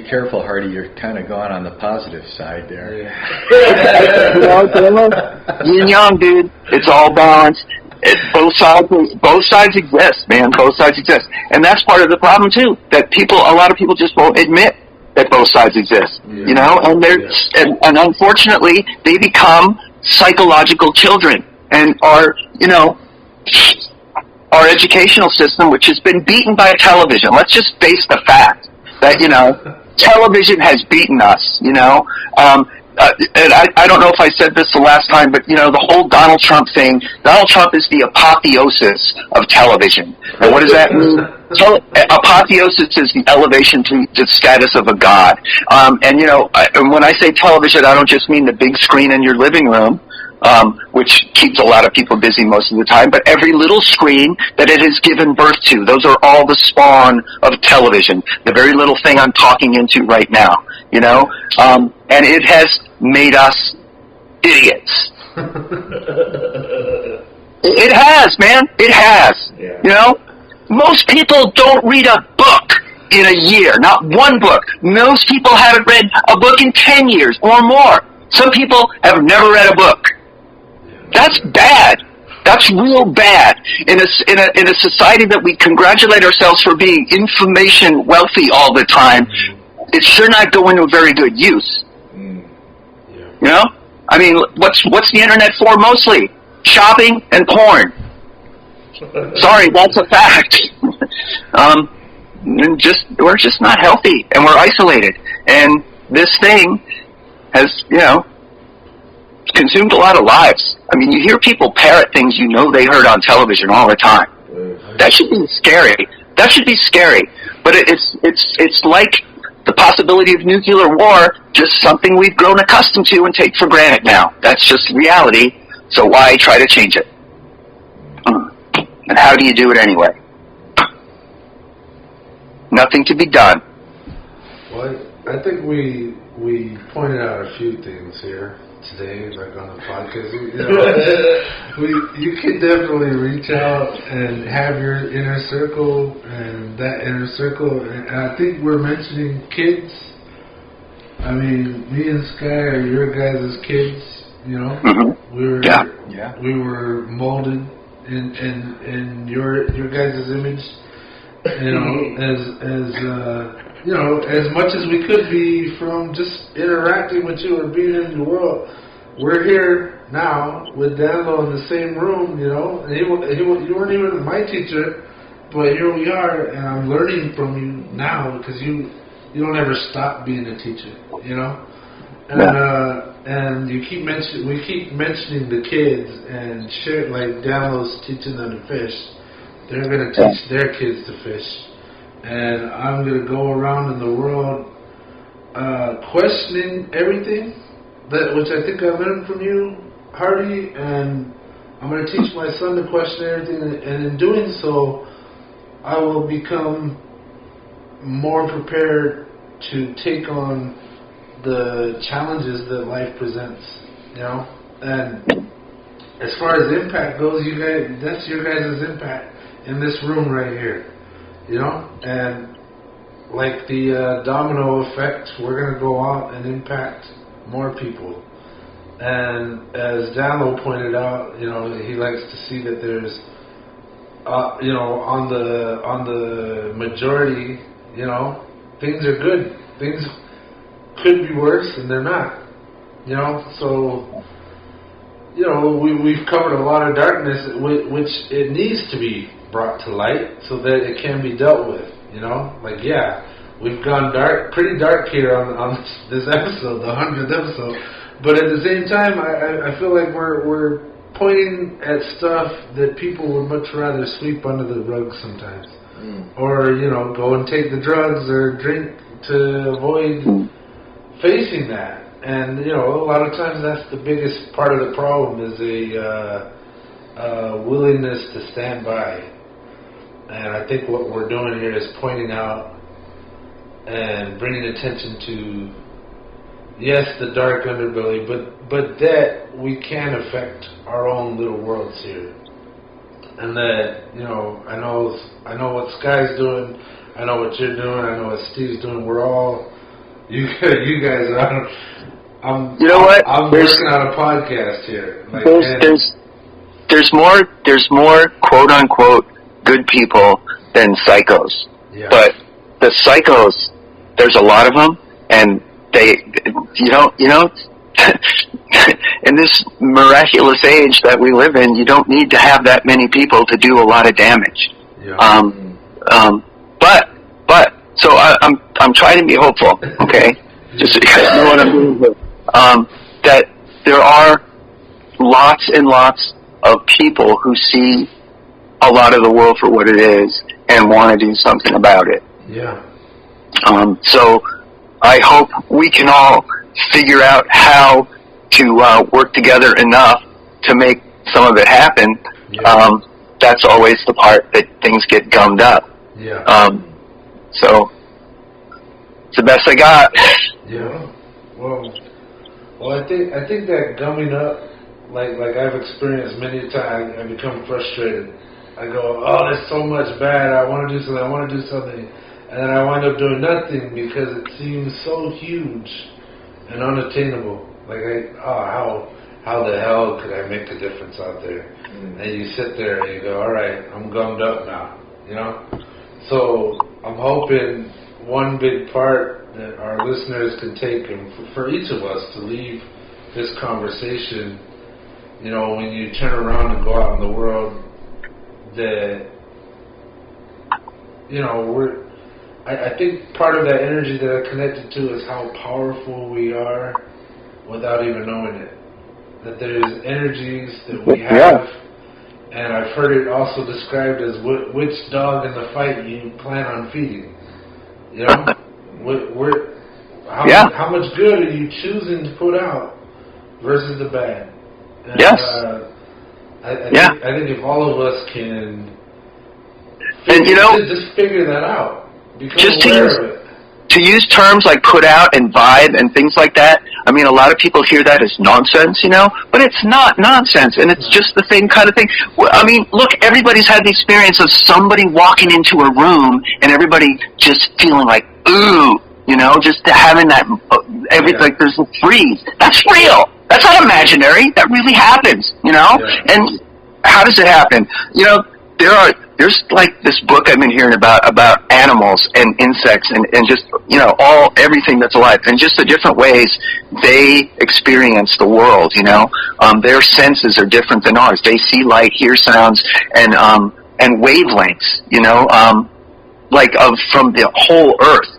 S3: careful, Harty. You're kind of gone on the positive side there.
S4: Yin yang, dude. It's all balanced. Both sides exist, man. Both sides exist, and that's part of the problem too. That a lot of people just won't admit that both sides exist. Yeah. You know, and unfortunately, they become psychological children, and our educational system, which has been beaten by television. Let's just face the fact that, you know, television has beaten us, you know. And I don't know if I said this the last time, but, you know, the whole Donald Trump thing, Donald Trump is the apotheosis of television. And what does that mean? Apotheosis is the elevation to the status of a god. And, you know, when I say television, I don't just mean the big screen in your living room, which keeps a lot of people busy most of the time, but every little screen that it has given birth to. Those are all the spawn of television, the very little thing I'm talking into right now, you know? And it has made us idiots. It has, man. It has. Yeah. You know? Most people don't read a book in a year, not one book. Most people haven't read a book in 10 years or more. Some people have never read a book. That's bad. That's real bad. In a society that we congratulate ourselves for being information wealthy all the time, it's sure not going to a very good use. You know? I mean, what's the internet for mostly? Shopping and porn. Sorry, that's a fact. We're just not healthy, and we're isolated. And this thing has, you know, consumed a lot of lives. I mean, you hear people parrot things you know they heard on television all the time. That should be scary. That should be scary. But it's like the possibility of nuclear war, just something we've grown accustomed to and take for granted now. That's just reality, so why try to change it? And how do you do it anyway? Nothing to be done.
S1: Well, I think we pointed out a few things here today, like on the podcast. You know, you can definitely reach out and have your inner circle, and that inner circle, and I think we're mentioning kids. I mean, me and Sky are your guys' kids, you know.
S4: Mm-hmm.
S1: We were molded in your guys' image, you know, as you know, as much as we could be from just interacting with you or being in the world. We're here now with Danloe in the same room, you know, and you weren't even my teacher, but here we are, and I'm learning from you now, because you don't ever stop being a teacher, you know. And we keep mentioning the kids, and share, like Danloe's teaching them to fish. They're going to teach their kids to fish. And I'm going to go around in the world questioning everything, which I think I learned from you, Harty, and I'm going to teach my son to question everything, and in doing so, I will become more prepared to take on the challenges that life presents, you know. And as far as impact goes, you guys, that's your guys' impact in this room right here, you know. And like the domino effect, we're going to go out and impact more people. And as Danloe pointed out, you know, he likes to see that there's, you know, on the majority, you know, things are good. Things could be worse, and they're not. You know, so, you know, we've covered a lot of darkness, which it needs to be brought to light so that it can be dealt with. You know, like, yeah, we've gone pretty dark here on this episode, the 100th episode. But at the same time, I feel like we're pointing at stuff that people would much rather sweep under the rug sometimes. Or, you know, go and take the drugs or drink to avoid facing that. And, you know, a lot of times that's the biggest part of the problem is a willingness to stand by. And I think what we're doing here is pointing out and bringing attention to, yes, the dark underbelly, but that we can affect our own little worlds here. And that, you know, I know what Sky's doing, I know what you're doing, I know what Steve's doing. We're all, you guys are. I'm working on a podcast here. Like,
S4: there's more quote unquote good people than psychos.
S1: Yeah.
S4: But the psychos, there's a lot of them, and they, you know, in this miraculous age that we live in, you don't need to have that many people to do a lot of damage.
S1: Yeah.
S4: But so I'm trying to be hopeful, okay? Just so you guys know what I'm doing. That there are lots and lots of people who see a lot of the world for what it is and want to do something about it.
S1: Yeah.
S4: So I hope we can all figure out how to work together enough to make some of it happen.
S1: Yeah.
S4: That's always the part that things get gummed up.
S1: Yeah.
S4: So it's the best I got.
S1: Yeah. Well, I think that gumming up, like I've experienced many times, I become frustrated. I go, oh, there's so much bad. I want to do something, and then I wind up doing nothing because it seems so huge and unattainable. Like, how the hell could I make a difference out there? And you sit there and you go, all right, I'm gummed up now, you know. So I'm hoping one big part that our listeners can take, and for each of us to leave this conversation, you know, when you turn around and go out in the world, that, you know, I think part of that energy that I connected to is how powerful we are without even knowing it. That there's energies that we have, and I've heard it also described as which dog in the fight you plan on feeding. You know? How much good are you choosing to put out versus the bad? And,
S4: yes.
S1: I think if all of us can just figure that out, become aware of it.
S4: To use terms like put out and vibe and things like that, I mean, a lot of people hear that as nonsense, you know, but it's not nonsense, and it's just the same kind of thing. I mean, look, everybody's had the experience of somebody walking into a room and everybody just feeling like, ooh, you know, just having that, like there's a freeze. That's real. That's not imaginary. That really happens, you know? Yeah. And how does it happen? You know, there's like this book I've been hearing about animals and insects and just, you know, everything that's alive and just the different ways they experience the world, you know. Their senses are different than ours. They see light, hear sounds, and wavelengths, you know, from the whole earth,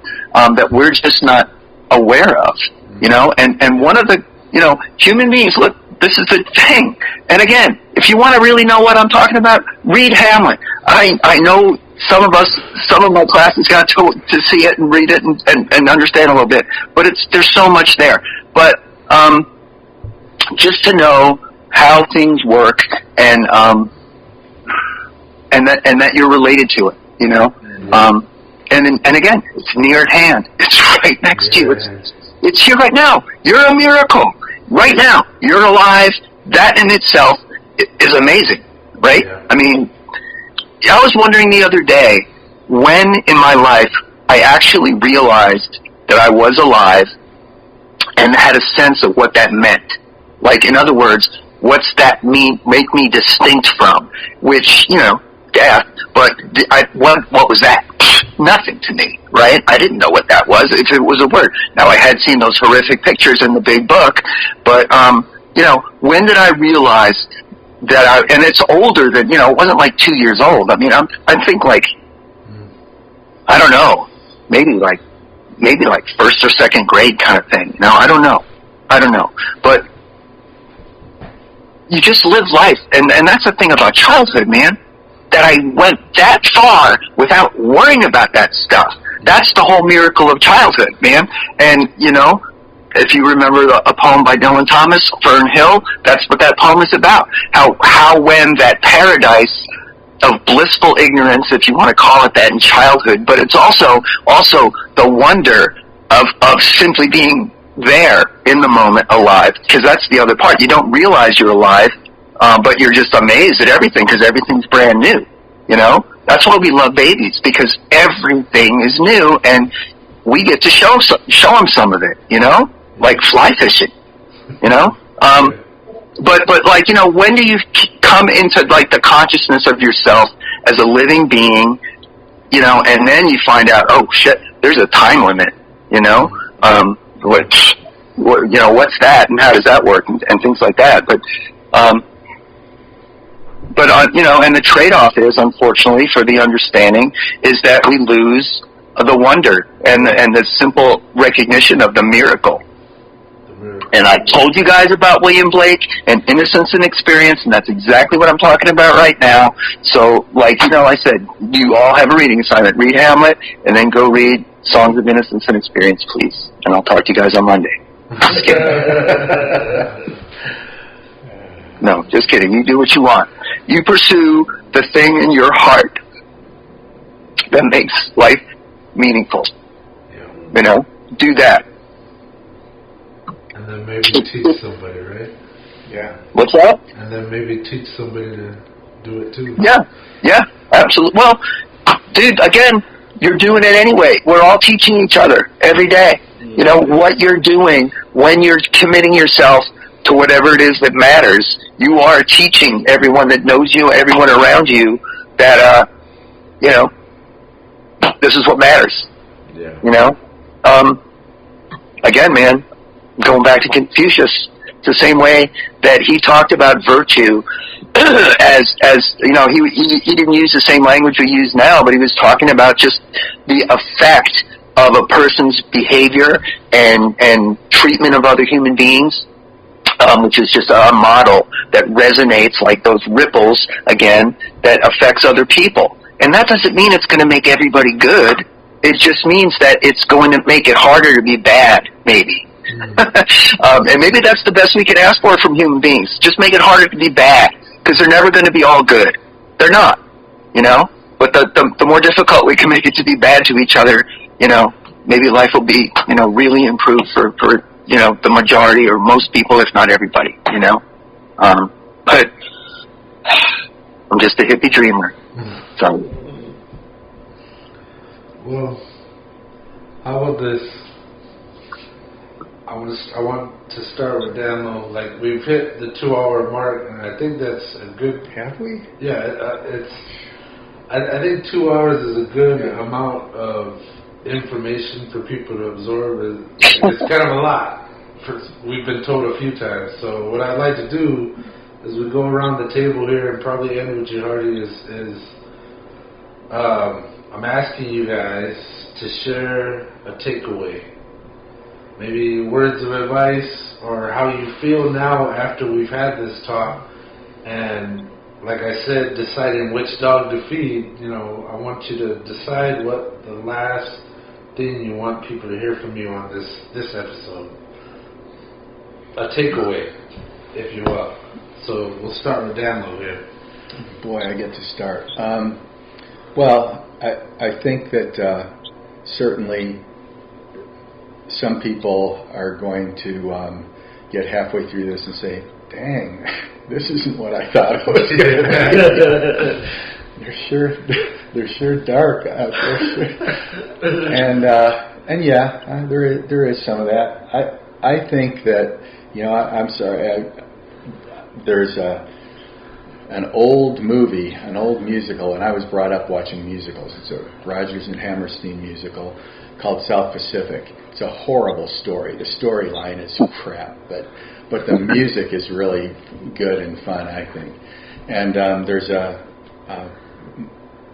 S4: that we're just not aware of, you know. And one of the, you know, human beings, look, this is the thing. And again, if you want to really know what I'm talking about, read Hamlet. I know some of my classes got to see it and read it and understand a little bit, but there's so much there. But just to know how things work and that you're related to it, you know. And again, it's near at hand. It's right next to you. It's here right now. You're a miracle. Right now, you're alive. That in itself is amazing, right? Yeah. I mean, I was wondering the other day when in my life I actually realized that I was alive and had a sense of what that meant. Like, in other words, what's that make me distinct from? Which, you know, death, but what was that? Nothing to me, right? I didn't know what that was, if it was a word. Now, I had seen those horrific pictures in the big book, but, you know, when did I realize that and it's older than, you know, it wasn't like 2 years old. I mean, I think like, I don't know, maybe like first or second grade kind of thing. No, I don't know. But you just live life, and that's the thing about childhood, man, that I went that far without worrying about that stuff. That's the whole miracle of childhood, man. And, you know, if you remember a poem by Dylan Thomas, Fern Hill, that's what that poem is about. How when that paradise of blissful ignorance, if you want to call it that, in childhood, but it's also the wonder of simply being there in the moment, alive, because that's the other part. You don't realize you're alive, but you're just amazed at everything because everything's brand new, you know? That's why we love babies, because everything is new, and we get to show them some of it, you know? Like fly fishing, you know? But like, you know, when do you come into like the consciousness of yourself as a living being, you know, and then you find out, oh shit, there's a time limit, you know? What, you know, what's that and how does that work and things like that. But you know, and the trade-off is, unfortunately, for the understanding, is that we lose the wonder and the simple recognition of the miracle. And I told you guys about William Blake and Innocence and Experience, and that's exactly what I'm talking about right now. So, like, you know, I said, you all have a reading assignment. Read Hamlet, and then go read Songs of Innocence and Experience, please. And I'll talk to you guys on Monday. Just kidding. No, just kidding. You do what you want. You pursue the thing in your heart that makes life meaningful. You know, do that.
S1: And then maybe teach somebody, right?
S3: Yeah.
S4: What's that?
S1: And then maybe teach somebody to do it too.
S4: Yeah, absolutely. Well, dude, again, you're doing it anyway. We're all teaching each other every day. You know, what you're doing when you're committing yourself to whatever it is that matters, you are teaching everyone that knows you, everyone around you, that, you know, this is what matters. Yeah. You know? Again, man, going back to Confucius, it's the same way that he talked about virtue as you know, he didn't use the same language we use now, but he was talking about just the effect of a person's behavior and treatment of other human beings, which is just a model that resonates like those ripples, again, that affects other people. And that doesn't mean it's going to make everybody good. It just means that it's going to make it harder to be bad, maybe. And maybe that's the best we can ask for from human beings. Just make it harder to be bad, because they're never going to be all good. They're not, you know? But the more difficult we can make it to be bad to each other, you know, maybe life will be, you know, really improved for you know, the majority or most people, if not everybody, you know? But I'm just a hippie dreamer. So.
S1: Well, how about this? I want to start with Danloe. Like, we've hit the 2-hour mark, and I think that's a good.
S3: Have we?
S1: Yeah, I think 2 hours is a good amount of information for people to absorb. It's kind of a lot. We've been told a few times. So what I'd like to do is we go around the table here and probably end with you, Harty, is I'm asking you guys to share a takeaway. Maybe words of advice or how you feel now after we've had this talk. And like I said, deciding which dog to feed, you know, I want you to decide what the last thing you want people to hear from you on this episode. A takeaway. if you will. So we'll start with Danloe here.
S3: Boy, I get to start. Well, I think that certainly some people are going to get halfway through this and say, dang, this isn't what I thought it was going to be. They're sure dark out there. And yeah, there is some of that. I think that, I'm sorry, there's an old movie, an old musical, and I was brought up watching musicals. It's a Rodgers and Hammerstein musical called South Pacific. It's a horrible story. The storyline is crap, but the music is really good and fun, I think. And there's a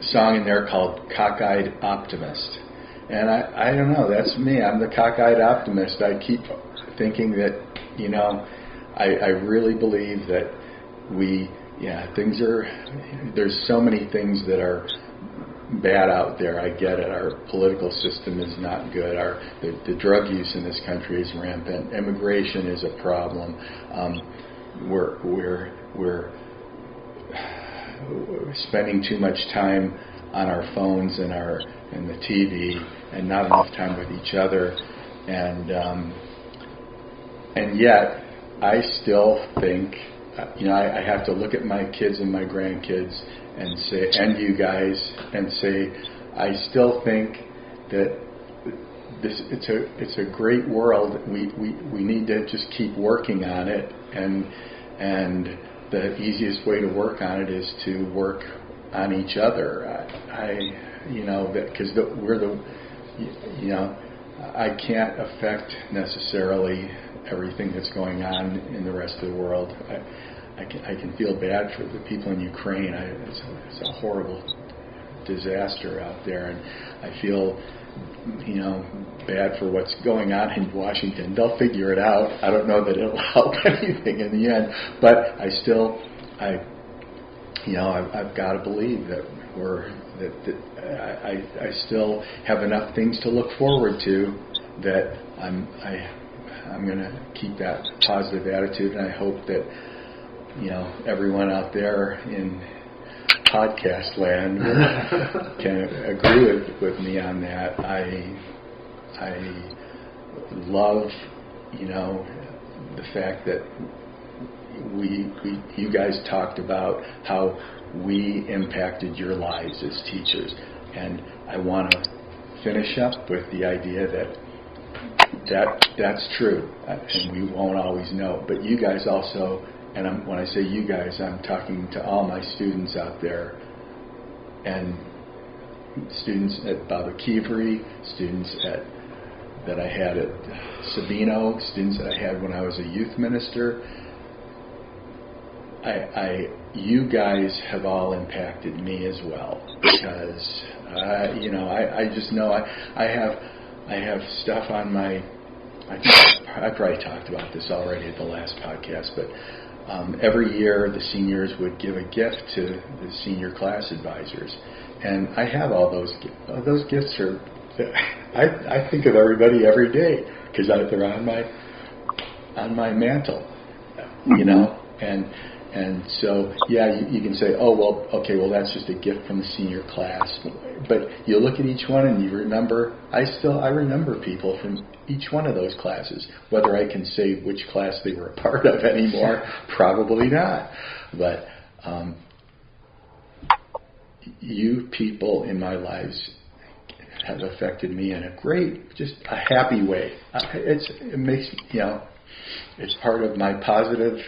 S3: song in there called Cockeyed Optimist. And I don't know, that's me. I'm the cockeyed optimist. I keep thinking that, I really believe that there's so many things that are bad out there. I get it. Our political system is not good. The drug use in this country is rampant. Immigration is a problem. We're spending too much time on our phones and the TV, and not enough time with each other, and yet I still think, I have to look at my kids and my grandkids and say, and you guys, and say, I still think that it's a great world. We need to just keep working on it, and the easiest way to work on it is to work on each other. Because I can't affect necessarily everything that's going on in the rest of the world. I can feel bad for the people in Ukraine. It's a horrible disaster out there, and I feel, bad for what's going on in Washington. They'll figure it out. I don't know that it'll help anything in the end, but I've got to believe that I still have enough things to look forward to that I'm going to keep that positive attitude, and I hope that everyone out there in podcast land can agree with me on that. I love the fact that you guys talked about how we impacted your lives as teachers, and I want to finish up with the idea that's true, and we won't always know, but you guys also, and when I say you guys, I'm talking to all my students out there, and students at Baba Kivri, students that I had at Sabino, students that I had when I was a youth minister. You guys have all impacted me as well, because I just know I have stuff on my. I probably talked about this already at the last podcast, but every year the seniors would give a gift to the senior class advisors, and I have all those gifts. Those gifts are. I think of everybody every day because they're on my mantle, and so you can say, oh well, okay, well that's just a gift from the senior class, but you look at each one and you remember. I remember people from each one of those classes. Whether I can say which class they were a part of anymore, probably not. But you people in my lives have affected me in a happy way. It makes it's part of my positive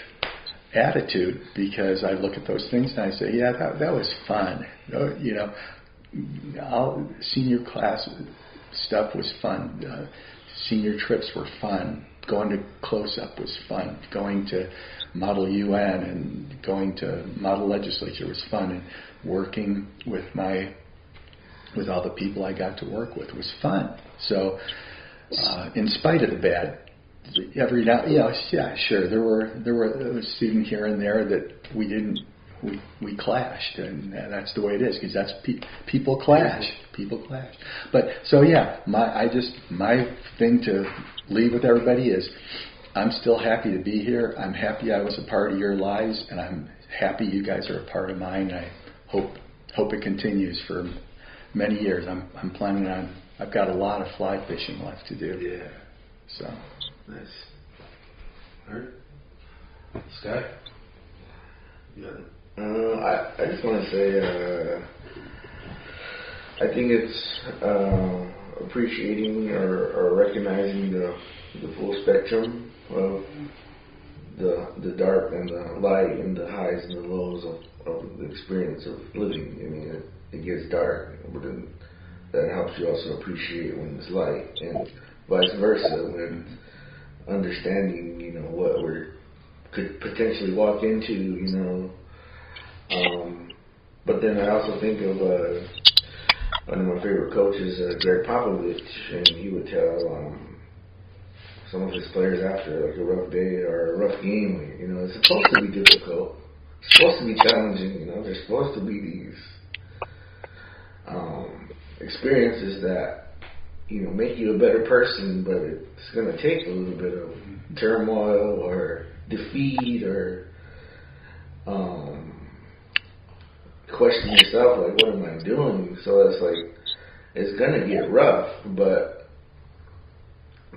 S3: attitude, because I look at those things and I say, yeah, that was fun. Senior class stuff was fun. Senior trips were fun. Going to close-up was fun. Going to Model UN and going to Model Legislature was fun. And working with all the people I got to work with was fun. So, in spite of the bad, every now, sure, there were a student here and there that we clashed, and that's the way it is, because that's people clash. But so my thing to leave with everybody is, I'm still happy to be here. I'm happy I was a part of your lives, and I'm happy you guys are a part of mine. I hope it continues for many years. I'm planning on. I've got a lot of fly fishing left to do.
S1: Yeah.
S3: So
S1: Nice. All right. Scott? Yeah.
S5: I just want to say I think it's appreciating or recognizing the full spectrum of the dark and the light and the highs and the lows of the experience of living. I mean, it gets dark, but then that helps you also appreciate when it's light, and vice versa, when understanding, what we could potentially walk into, but then I also think of one of my favorite coaches, Greg Popovich, and he would tell some of his players after like a rough day or a rough game, it's supposed to be difficult, it's supposed to be challenging, there's supposed to be these experiences that make you a better person, but it's going to take a little bit of turmoil or defeat or question yourself, like, what am I doing? So it's like, it's going to get rough, but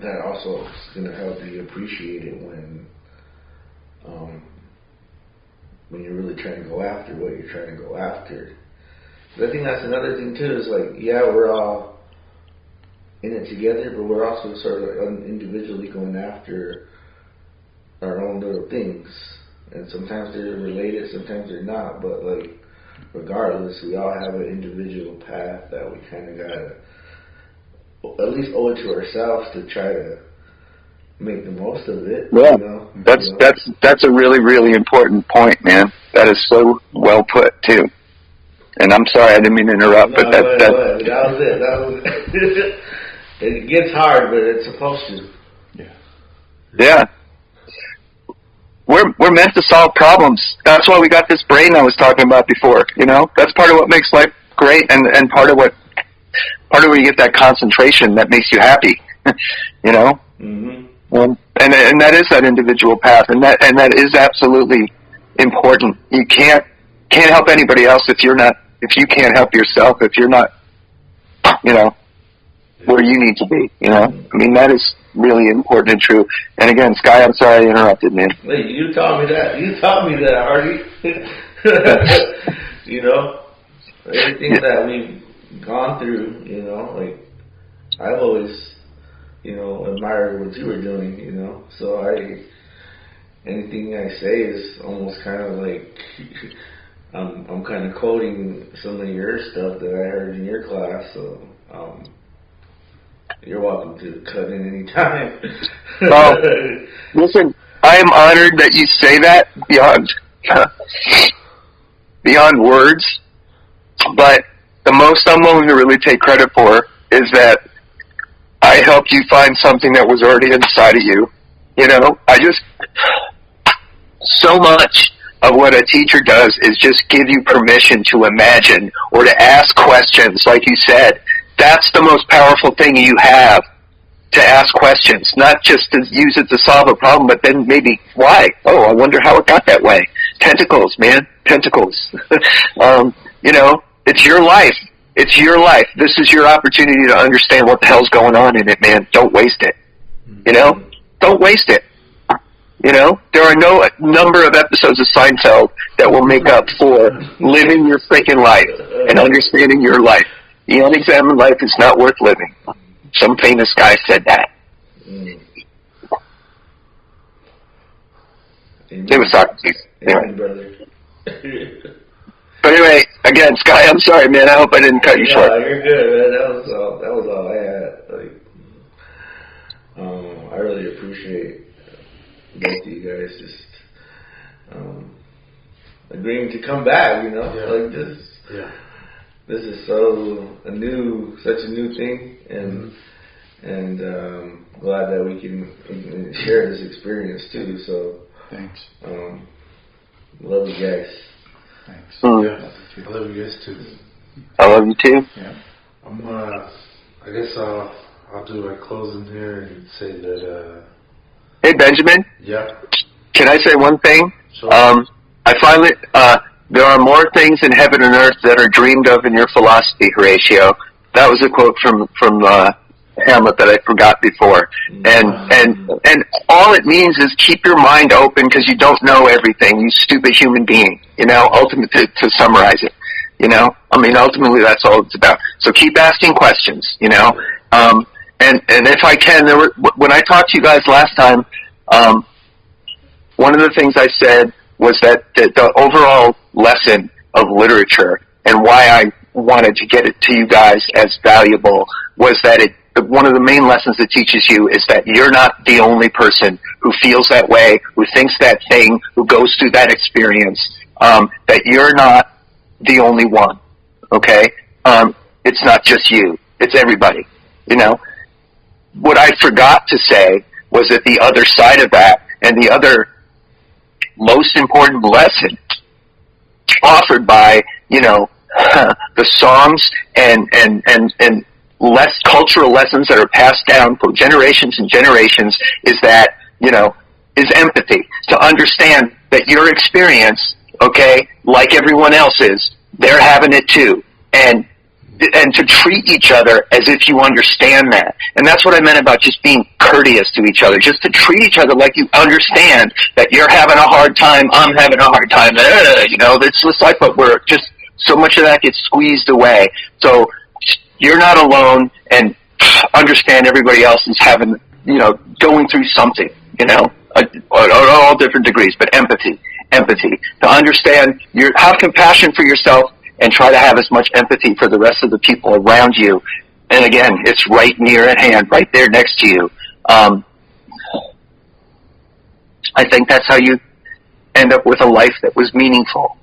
S5: that also is going to help you appreciate it when you're really trying to go after what you're trying to go after. But I think that's another thing too, is like, yeah, we're all in it together, but we're also sort of individually going after our own little things. And sometimes they're related, sometimes they're not, but like, regardless, we all have an individual path that we kind of gotta at least owe it to ourselves to try to make the most of it.
S4: Yeah, that's a really, really important point, man. That is so well put too. And I'm sorry, I didn't mean to interrupt, but that was
S5: it. That was it gets hard, but it's supposed to.
S4: Yeah. We're meant to solve problems. That's why we got this brain I was talking about before. That's part of what makes life great, and part of where you get that concentration that makes you happy.
S5: Mm-hmm.
S4: And that is that individual path, and that is absolutely important. You can't help anybody else if you can't help yourself, if you're not, where you need to be. I mean, that is really important and true. And again, Sky, I'm sorry I interrupted, man.
S5: Hey, you taught me that. Harty. Everything that we've gone through, like, I've always, admired what you were doing, So anything I say is almost kind of like, I'm kind of quoting some of your stuff that I heard in your class, so, you're welcome to cut in any time.
S4: Well, listen, I am honored that you say that beyond words, but the most I'm willing to really take credit for is that I helped you find something that was already inside of you. So much of what a teacher does is just give you permission to imagine or to ask questions, like you said. That's the most powerful thing you have, to ask questions, not just to use it to solve a problem, but then maybe why? Oh, I wonder how it got that way. Tentacles, man, tentacles. It's your life. It's your life. This is your opportunity to understand what the hell's going on in it, man. Don't waste it. Don't waste it. There are no number of episodes of Seinfeld that will make up for living your freaking life and understanding your life. The unexamined life is not worth living. Some famous guy said that. It was Socrates. Anyway.
S5: Brother.
S4: But anyway, again, Sky, I'm sorry, man. I hope I didn't cut you short.
S5: No, you're good, man. That was all I had. I really appreciate both of you guys just agreeing to come back. Like this.
S1: Yeah.
S5: This is such a new thing, and glad that we can share this experience too. So,
S3: thanks.
S5: Love you guys.
S3: Thanks.
S1: Yeah, I love you guys too.
S4: I love you too.
S3: Yeah.
S1: I guess I'll do my closing here and say that
S4: Hey, Benjamin.
S1: Yeah.
S4: Can I say one thing?
S1: Sure.
S4: I finally, there are more things in heaven and earth that are dreamed of in your philosophy, Horatio. That was a quote from Hamlet that I forgot before. And all it means is keep your mind open because you don't know everything, you stupid human being. Ultimately, to summarize it. Ultimately that's all it's about. So keep asking questions, and if I can, when I talked to you guys last time, one of the things I said was that the overall lesson of literature and why I wanted to get it to you guys as valuable was that one of the main lessons it teaches you is that you're not the only person who feels that way, who thinks that thing, who goes through that experience, that you're not the only one, okay? It's not just you. It's everybody, What I forgot to say was that the other side of that and the other most important lesson offered by, the songs and less cultural lessons that are passed down for generations and generations is that, is empathy. To understand that your experience, okay, like everyone else's, they're having it too. And to treat each other as if you understand that. And that's what I meant about just being courteous to each other, just to treat each other like you understand that you're having a hard time, I'm having a hard time, it's just like, but we're just, so much of that gets squeezed away. So you're not alone, and understand everybody else is having, going through something, all different degrees, but empathy, to understand, have compassion for yourself, and try to have as much empathy for the rest of the people around you. And again, it's right near at hand, right there next to you. I think that's how you end up with a life that was meaningful,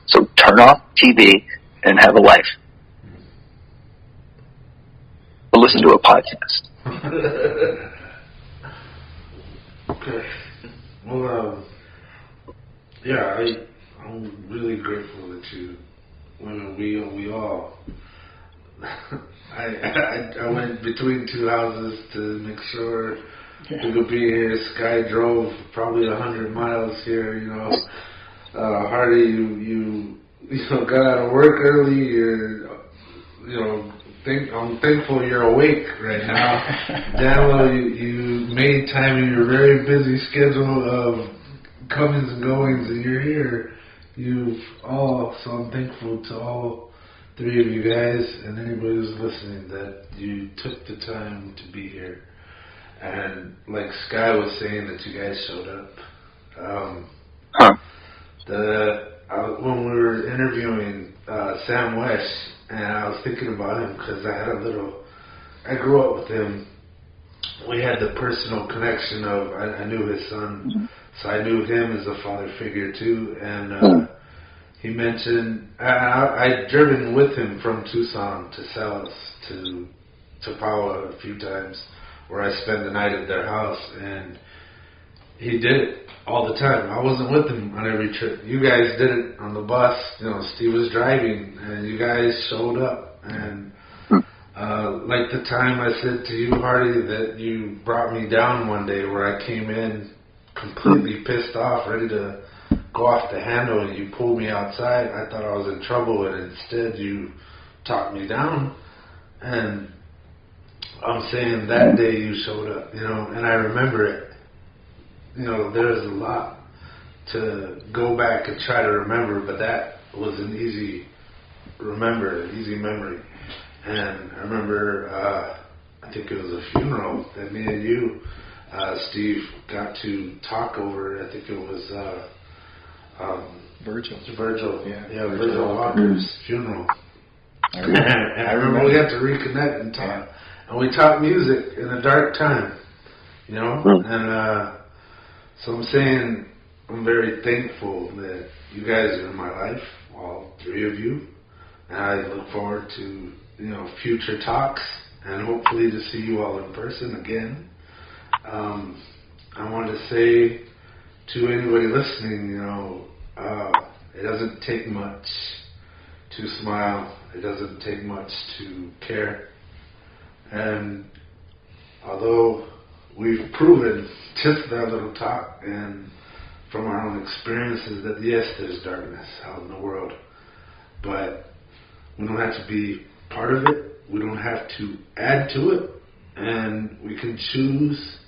S4: So turn off TV and have a life. Or listen to a podcast.
S1: Okay. Well, I'm really grateful that we all. I went between two houses to make sure we could be here. Sky drove probably 100 miles here. Harty, you got out of work early. I'm thankful you're awake right now. Danloe, you made time in your very busy schedule of comings and goings, and you're here. So I'm thankful to all three of you guys and anybody who's listening that you took the time to be here. And like Sky was saying, that you guys showed up. When we were interviewing Sam West, and I was thinking about him because I grew up with him. We had the personal connection of, I knew his son, so I knew him as a father figure too. And he mentioned, I'd driven with him from Tucson to Salis to Paua a few times, where I spent the night at their house, and he did it all the time. I wasn't with him on every trip. You guys did it on the bus. Steve was driving, and you guys showed up. And like the time I said to you, Harty, that you brought me down one day where I came in completely pissed off, ready to go off the handle, and you pulled me outside. I thought I was in trouble, and instead you talked me down. And I'm saying that day you showed up, and I remember it. There's a lot to go back and try to remember, but that was an easy memory. And I remember, I think it was a funeral that me and you, Steve, got to talk over. I think it was Virgil. Virgil Walker's funeral. I remember we got to reconnect and talk. And we talked music in a dark time, and so I'm saying I'm very thankful that you guys are in my life, all three of you, and I look forward to future talks and hopefully to see you all in person again. I want to say to anybody listening, it doesn't take much to smile. It doesn't take much to care. And although we've proven just that little talk and from our own experiences that yes, there's darkness out in the world, but we don't have to be part of it. We don't have to add to it, and we can choose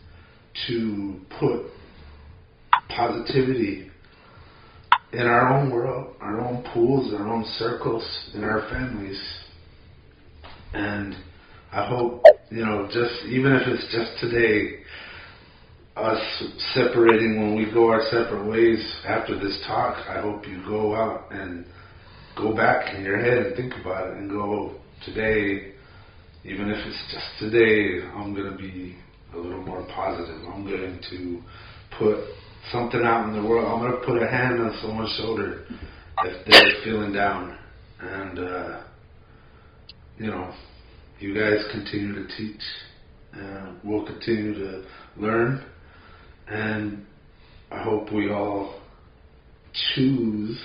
S1: to put positivity in our own world, our own pools, our own circles, in our families. And I hope, just even if it's just today, us separating when we go our separate ways after this talk, I hope you go out and go back in your head and think about it and go, today, even if it's just today, I'm going to be a little more positive. I'm going to put something out in the world. I'm going to put a hand on someone's shoulder if they're feeling down. And, you guys continue to teach. We'll continue to learn. And I hope we all choose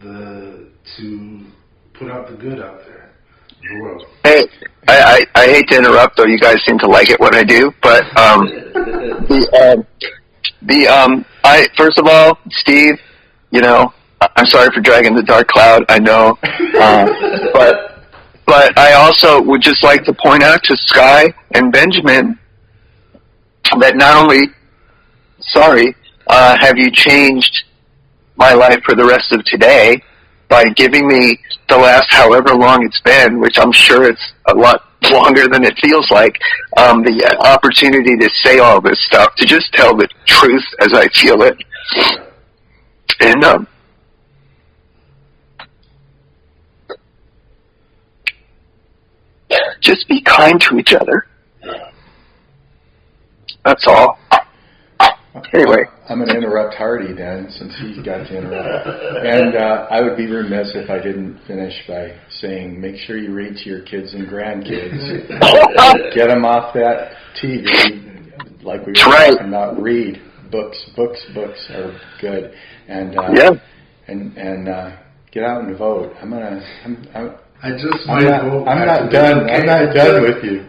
S1: to put out the good out there in the world.
S4: Hey, I hate to interrupt, though. You guys seem to like it what I do, but first of all, Steve, I'm sorry for dragging the dark cloud. I know, but I also would just like to point out to Sky and Benjamin that not only, have you changed my life for the rest of today by giving me the last however long it's been, which I'm sure it's a lot longer than it feels like, the opportunity to say all this stuff, to just tell the truth as I feel it. And just be kind to each other. That's all. Anyway.
S3: I'm going to interrupt Harty then, since he got to interrupt. And I would be remiss if I didn't finish by saying, make sure you read to your kids and grandkids. Get them off that TV, like we were talking about. Read books. Books are good. And and get out and vote. I'm not done with you.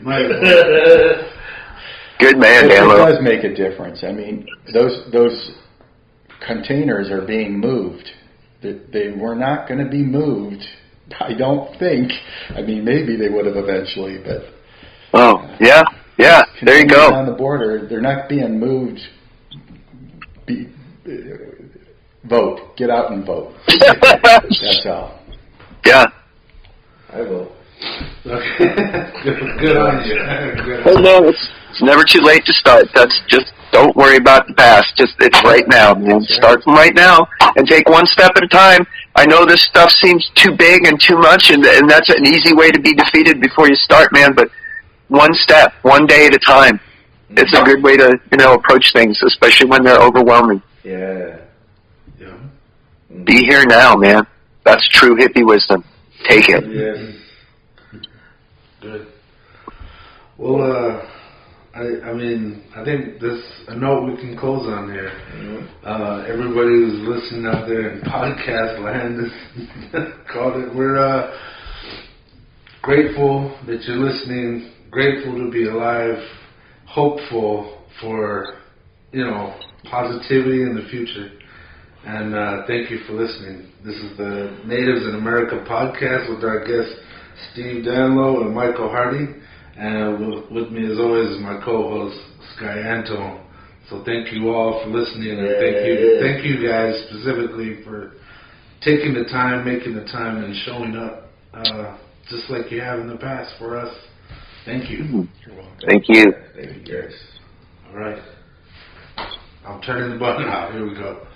S4: Good man, Danloe.
S3: It does make a difference. I mean, those containers are being moved. They were not going to be moved, I don't think. I mean, maybe they would have eventually, but...
S4: Oh, yeah, there you go.
S3: On the border, they're not being moved. Vote. Get out and vote. That's all.
S4: Yeah.
S5: I vote.
S1: Good on you.
S4: Well, no, it's never too late to start. That's just, don't worry about the past. It's right now, man. Start from right now and take one step at a time. I know this stuff seems too big and too much, and that's an easy way to be defeated before you start, man, but one step, one day at a time. It's a good way to, approach things, especially when they're overwhelming.
S5: Yeah.
S4: Be here now, man. That's true hippie wisdom. Take it.
S5: Yes.
S1: Good. Well, I think this a note we can close on here. Mm-hmm. Everybody who's listening out there in podcast land called it. We're grateful that you're listening. Grateful to be alive. Hopeful for positivity in the future. And thank you for listening. This is the Natives in America podcast with our guests Steve Danloe and Michael Harty. And with me, as always, is my co-host, Sky Anton. So thank you all for listening, and thank you guys specifically for taking the time, making the time, and showing up just like you have in the past for us. Thank you.
S5: You're welcome.
S4: Thank you.
S5: Thank you, guys.
S1: All right. I'm turning the button out. Here we go.